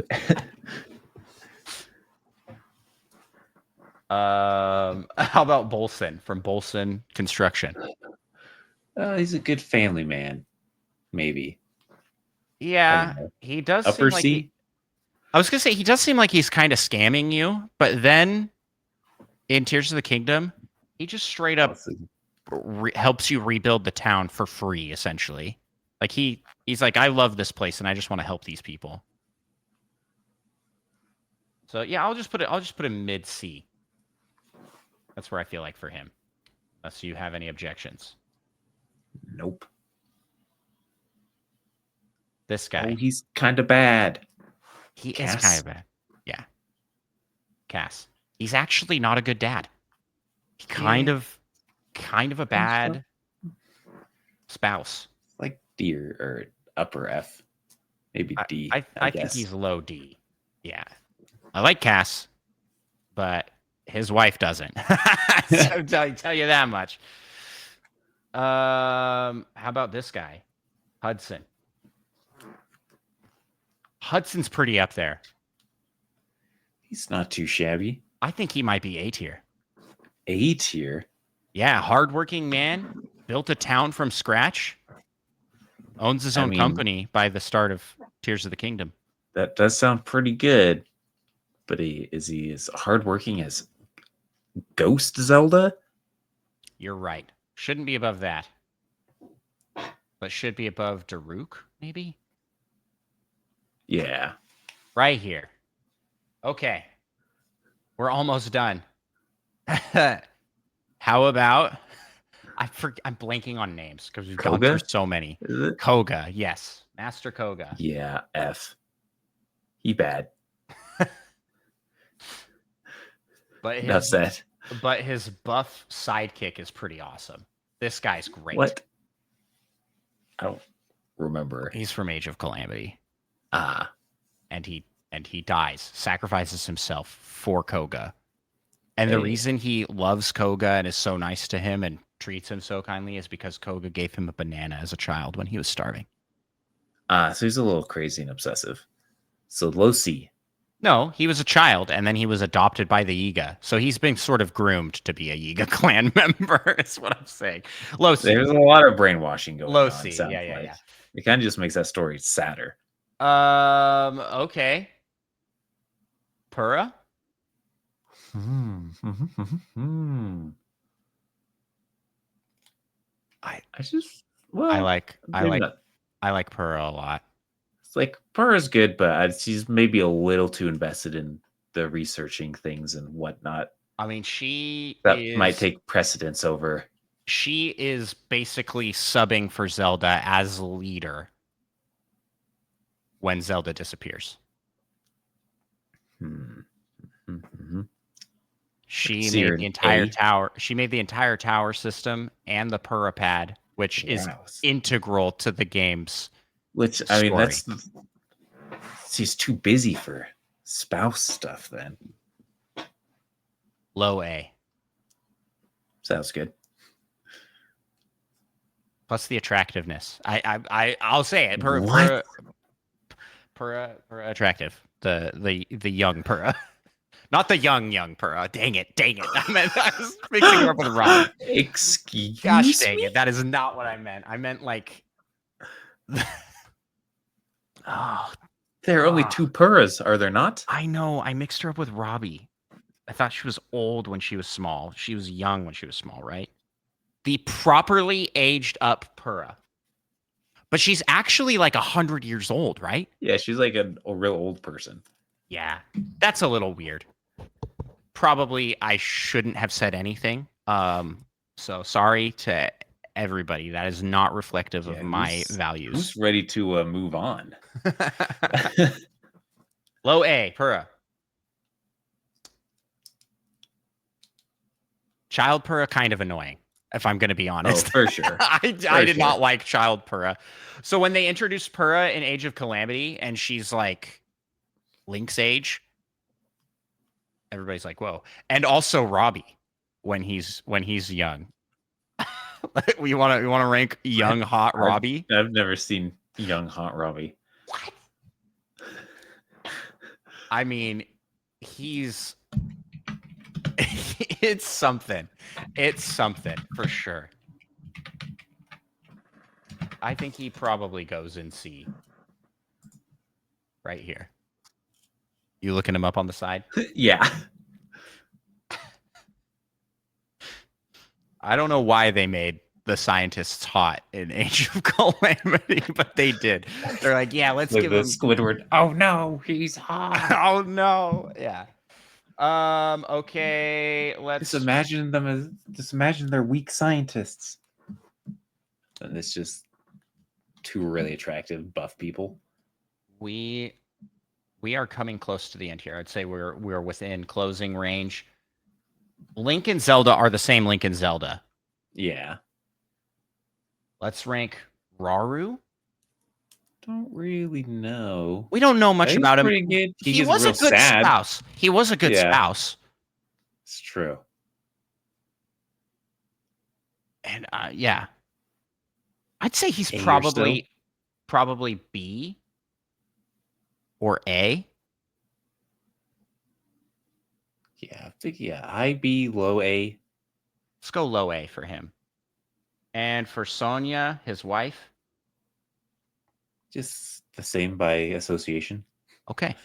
How about Bolson from Bolson Construction? He's a good family man. Maybe. Yeah, he does Upper seem like C? I was gonna say he does seem like he's kind of scamming you, but then in Tears of the Kingdom, he just straight up helps you rebuild the town for free, essentially. Like he's like, I love this place and I just want to help these people. So yeah, I'll just put him mid C. That's where I feel like for him. Unless you have any objections. Nope. This guy. Oh, he's kind of bad. He is kind of bad. Yeah. Cass. He's actually not a good dad. He kind of a bad spouse. Like D or upper F. Maybe D. I think he's low D. Yeah. I like Cass, but his wife doesn't. So tell you that much. How about this guy? Hudson. Hudson's pretty up there. He's not too shabby. I think he might be A tier. A tier? Yeah, hardworking man. Built a town from scratch. Owns his own company by the start of Tears of the Kingdom. That does sound pretty good. But is he as hardworking as Ghost Zelda? You're right. Shouldn't be above that. But should be above Daruk, maybe? Yeah. Right here. Okay. We're almost done. How about... I'm blanking on names because we've gone through so many. Koga, yes. Master Koga. Yeah, F. He bad. But his buff sidekick is pretty awesome. This guy's great. What? I don't remember. He's from Age of Calamity. And he dies, sacrifices himself for Koga. And the reason he loves Koga and is so nice to him and treats him so kindly is because Koga gave him a banana as a child when he was starving. So he's a little crazy and obsessive. So low C. No, he was a child, and then he was adopted by the Yiga. So he's been sort of groomed to be a Yiga clan member, is what I'm saying. Low C. There's a lot of brainwashing going on. Low C, yeah. It kind of just makes that story sadder. Okay. Pura? I like Pura a lot. It's like Purr's good, but she's maybe a little too invested in the researching things and whatnot. I mean, she That might is take precedence over. basically subbing for Zelda as leader when Zelda disappears. Mm-hmm. She See made her the in entire A. tower. She made the entire tower system and the Purah pad, which is Wow. integral to the game's Which I mean, story. she's too busy for spouse stuff. Then Low A. sounds good. Plus the attractiveness. I'll say it. What? Purah attractive. The young Purah. Not the young Purah. Dang it. I was mixing her up with Robbie. Excuse Gosh dang me? it. That is not what I meant. I meant like oh, There are only ah. 2 Purras, are there not? I know. I mixed her up with Robbie. I thought she was old when she was small. She was young when she was small, right? The properly aged up Purah. But she's actually like 100 years old, right? Yeah, she's like a real old person. Yeah. That's a little weird. Probably I shouldn't have said anything. So sorry to everybody. That is not reflective of my values. Who's ready to move on? Low A, Purah. Child Purah, kind of annoying, if I'm going to be honest. Oh, for sure. I did not like Child Purah. So when they introduced Purah in Age of Calamity and she's like Link's age, everybody's like, whoa. And also Robbie when he's young. you want to rank young hot Robbie? I've never seen young hot Robbie. What? I mean, he's it's something. It's something for sure. I think he probably goes in C. Right here. You looking him up on the side? Yeah. I don't know why they made the scientists hot in Age of Calamity, but they did. They're like, yeah, let's give him Squidward. Oh no, he's hot. Oh no. Yeah. Okay, let's Just imagine they're weak scientists. And it's just 2 really attractive buff people. we are coming close to the end here. I'd say we're within closing range. Link and Zelda are the same Link and Zelda. Yeah. Let's rank Rauru. Don't really know. We don't know much about him. Pretty good. He was a good spouse. He was a good spouse. It's true. And yeah. I'd say he's A probably B or A. Yeah, I think high B, low A. Let's go low A for him. And for Sonia, his wife, just the same by association. Okay.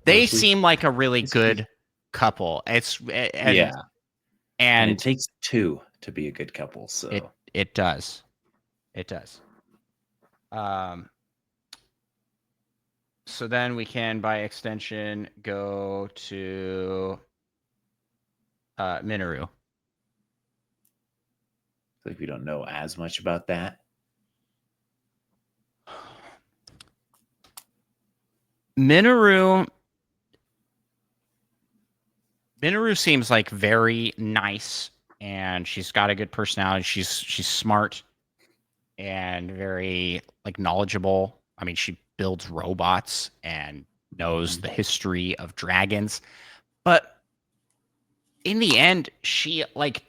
They seem like a really good couple. And it takes 2 to be a good couple, so it does. So then we can, by extension, go to Minoru. Like we don't know as much about that. Minoru seems like very nice, and she's got a good personality. She's smart and very like knowledgeable. I mean, she builds robots and knows the history of dragons. But in the end, she like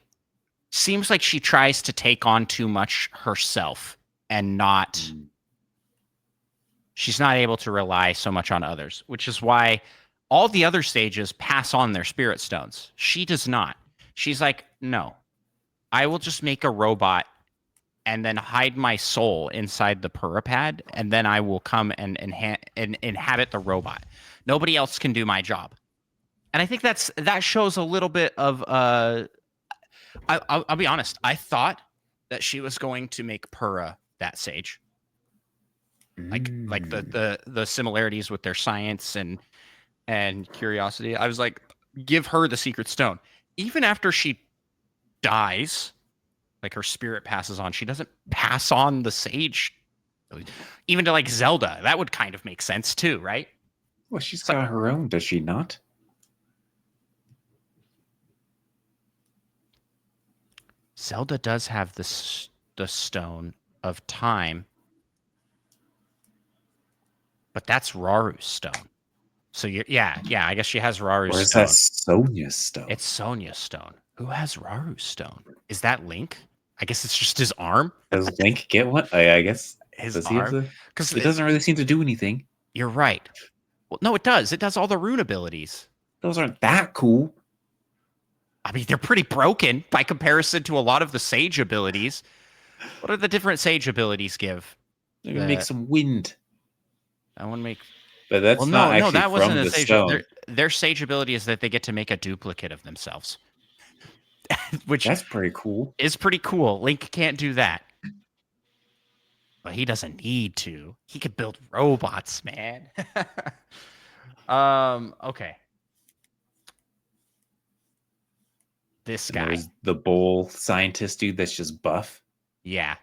seems like she tries to take on too much herself and not she's not able to rely so much on others, which is why all the other stages pass on their spirit stones. She does not. She's like, no, I will just make a robot and then hide my soul inside the Purapad, and then I will come and inhabit the robot. Nobody else can do my job. And I think that shows a little bit of I'll be honest. I thought that she was going to make Purah that sage. like Mm. the similarities with their science and curiosity. I was like, give her the secret stone. Even after she dies, like her spirit passes on, she doesn't pass on the sage. Even to like Zelda, that would kind of make sense too, right? Well, she's So got her own, does she not? Zelda does have the stone of time, but that's Raru's stone. So yeah, I guess she has Raru's Or is that stone. Sonia's stone? It's Sonia's stone. Who has Raru's stone? Is that Link? I guess it's just his arm. Does Link get one? I guess. His Does he have arm, the? because It doesn't really seem to do anything. you're right. Well, no, it does. It does all the rune abilities. Those aren't that cool. I mean, they're pretty broken by comparison to a lot of the sage abilities. What are the different sage abilities give? Maybe make The some wind. I want to make. But Well, that's not no, actually that wasn't from a the sage. stone. Their sage ability is that they get to make a duplicate of themselves, which That's pretty cool. is pretty cool. Link can't do that, but he doesn't need to. He could build robots, man. Okay. This And guy. there's the bowl scientist dude that's just buff. Yeah.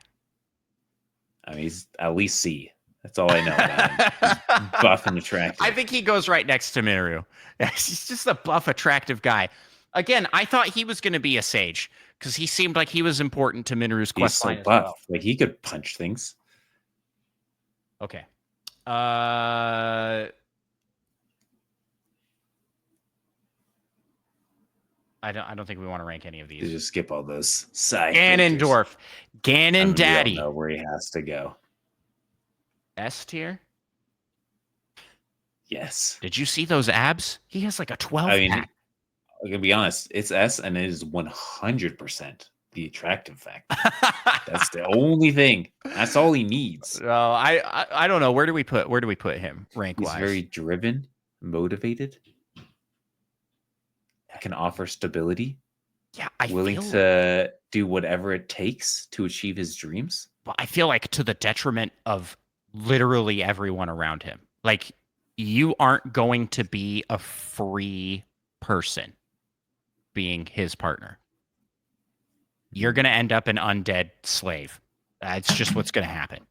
I mean, he's at least C. That's all I know about him. He's buff and attractive. I think he goes right next to Minoru. He's just a buff, attractive guy. Again, I thought he was going to be a sage because he seemed like he was important to Minoru's He's quest so line as buff. well. Like he could punch things. Okay. I don't think we want to rank any of You these. just skip all those side characters. Ganondorf. Ganon We all Daddy. know where he has to go. S tier? Yes. Did you see those abs? He has like a 12 I mean, pack. I'm gonna be honest. It's S, and it is 100% the attractive factor. That's the only thing. That's all he needs. No, I don't know. Where do we put him rank He's wise? very driven, motivated. Can offer stability. Yeah, willing to do whatever it takes to achieve his dreams. But I feel like to the detriment of literally everyone around him. Like you aren't going to be a free person being his partner. You're going to end up an undead slave. That's just what's going to happen.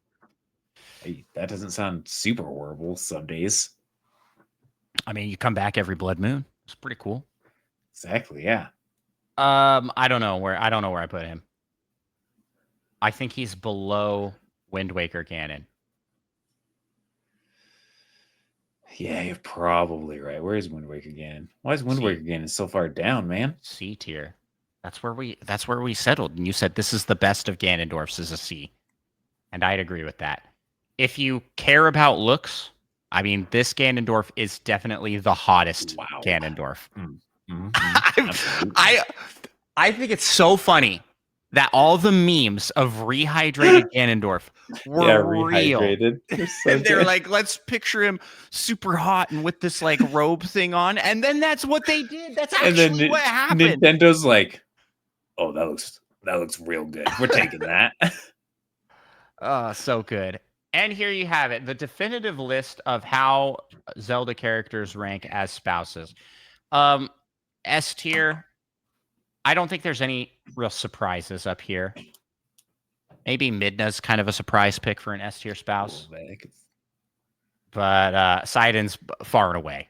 Hey, that doesn't sound super horrible some days. I mean, you come back every blood moon. It's pretty cool. Exactly, yeah. I don't know where I put him. I think he's below Wind Waker Ganon. Yeah, you're probably right. Where is Wind Waker Ganon? Why is Wind Waker Ganon so far down, man? C tier. That's where we settled. And you said this is the best of Ganondorf's is a C. And I'd agree with that. If you care about looks, I mean, this Ganondorf is definitely the hottest Ganondorf. I think it's so funny that all the memes of rehydrated Ganondorf were rehydrated. Real. So and they're like, let's picture him super hot and with this like robe thing on. And then that's what they did. That's actually what happened. Nintendo's like, oh, that looks real good. We're taking that. So good. And here you have it, the definitive list of how Zelda characters rank as spouses. S tier. I don't think there's any real surprises up here. Maybe Midna's kind of a surprise pick for an S tier spouse. But Sidon's far and away.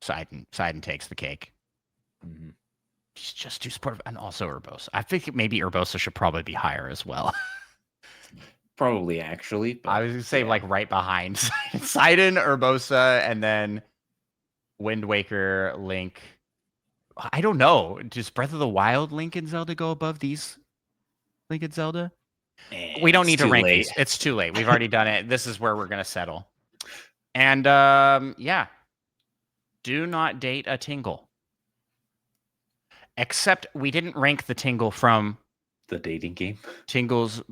Sidon takes the cake. Mm-hmm. He's just too supportive. And also Urbosa. I think maybe Urbosa should probably be higher as well. Probably, actually. But I was going to say, like, right behind Sidon, Urbosa, and then Wind Waker, Link. I don't know. Does Breath of the Wild Link and Zelda go above these Link and Zelda? We don't need to rank these. It's too late. We've already done it. This is where we're going to settle. And, yeah. Do not date a Tingle. Except we didn't rank the Tingle from... the dating game? Tingle's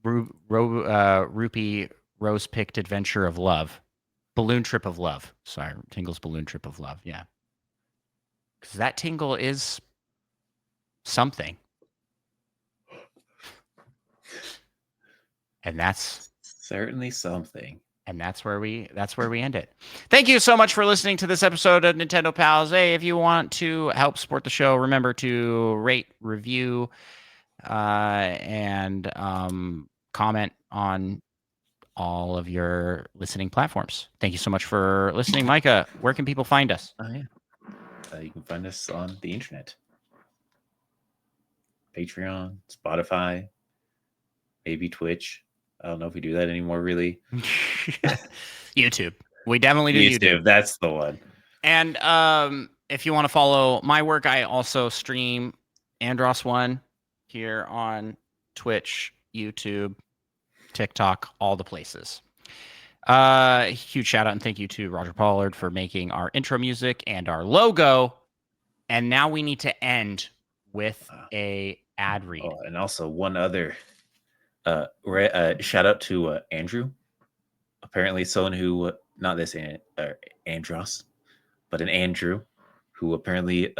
Rupee Rose-Picked Adventure of Love. Balloon Trip of Love. Sorry, Tingle's Balloon Trip of Love. Yeah. Because that Tingle is something. And that's... certainly something. And that's where we end it. Thank you so much for listening to this episode of Nintendo Pals. Hey, if you want to help support the show, remember to rate, review, and comment on all of your listening platforms. Thank you so much for listening. Micah, where can people find us? Oh, yeah. You can find us on the internet. Patreon, Spotify, maybe Twitch. I don't know if we do that anymore, really. YouTube. We definitely do YouTube. That's the one. And if you want to follow my work, I also stream Andros1 here on Twitch, YouTube, TikTok, all the places. Huge shout out and thank you to Roger Pollard for making our intro music and our logo. And now we need to end with a ad read. Oh, and also one other shout out to Andrew. Apparently someone who, not this Andros, but an Andrew who apparently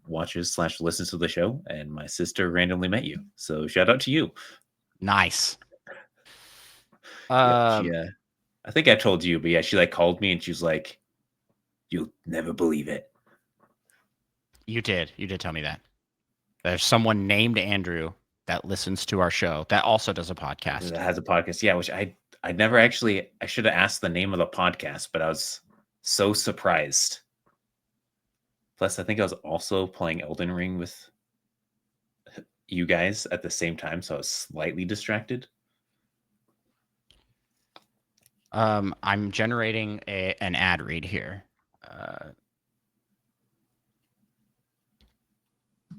watches / listens to the show, and my sister randomly met you. So shout out to you. Nice. I think I told you, but yeah, she called me and she was like, "You'll never believe it." You did tell me that. There's someone named Andrew that listens to our show that also does a podcast. That has a podcast, yeah. Which I never actually. I should have asked the name of the podcast, but I was so surprised. Plus, I think I was also playing Elden Ring with you guys at the same time, so I was slightly distracted. I'm generating an ad read here.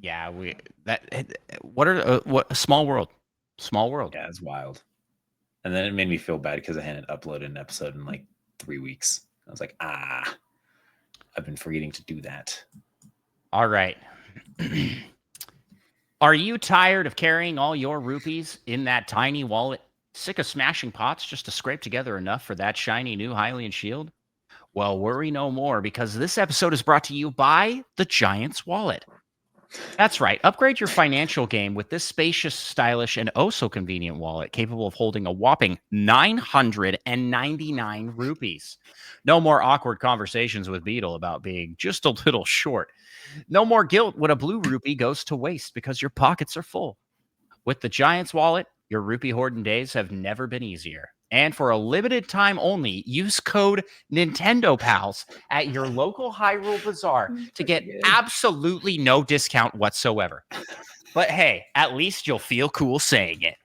Yeah, what small world. Yeah, it's wild. And then it made me feel bad because I hadn't uploaded an episode in 3 weeks. I was like, I've been forgetting to do that. All right. Are you tired of carrying all your rupees in that tiny wallet? Sick of smashing pots just to scrape together enough for that shiny new Hylian shield? Well, worry no more, because this episode is brought to you by the Giant's Wallet. That's right. Upgrade your financial game with this spacious, stylish, and oh so convenient wallet capable of holding a whopping 999 rupees. No more awkward conversations with Beetle about being just a little short. No more guilt when a blue rupee goes to waste because your pockets are full. With the Giant's Wallet, your rupee hoarding days have never been easier. And for a limited time only, use code Nintendo Pals at your local Hyrule Bazaar to get absolutely no discount whatsoever. But hey, at least you'll feel cool saying it.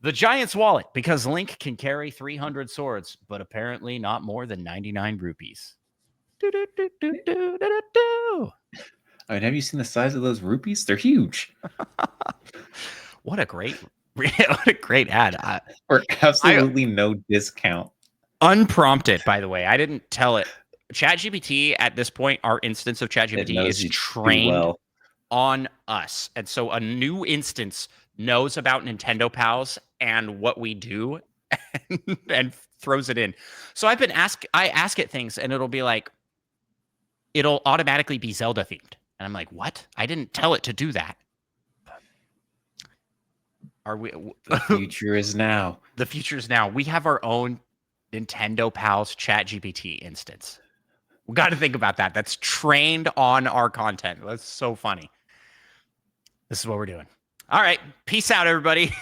The Giant's Wallet, because Link can carry 300 swords, but apparently not more than 99 rupees. I mean, have you seen the size of those rupees? They're huge. What a great ad. For absolutely no discount. Unprompted, by the way. I didn't tell it. ChatGPT, at this point, our instance of ChatGPT is trained on us. And so a new instance knows about Nintendo Pals and what we do and throws it in. So I ask it things and it'll be like, it'll automatically be Zelda themed. And I'm like, what? I didn't tell it to do that. Are we? The future is now. The future is now. We have our own Nintendo Pals ChatGPT instance. We got to think about that. That's trained on our content. That's so funny. This is what we're doing. All right. Peace out, everybody.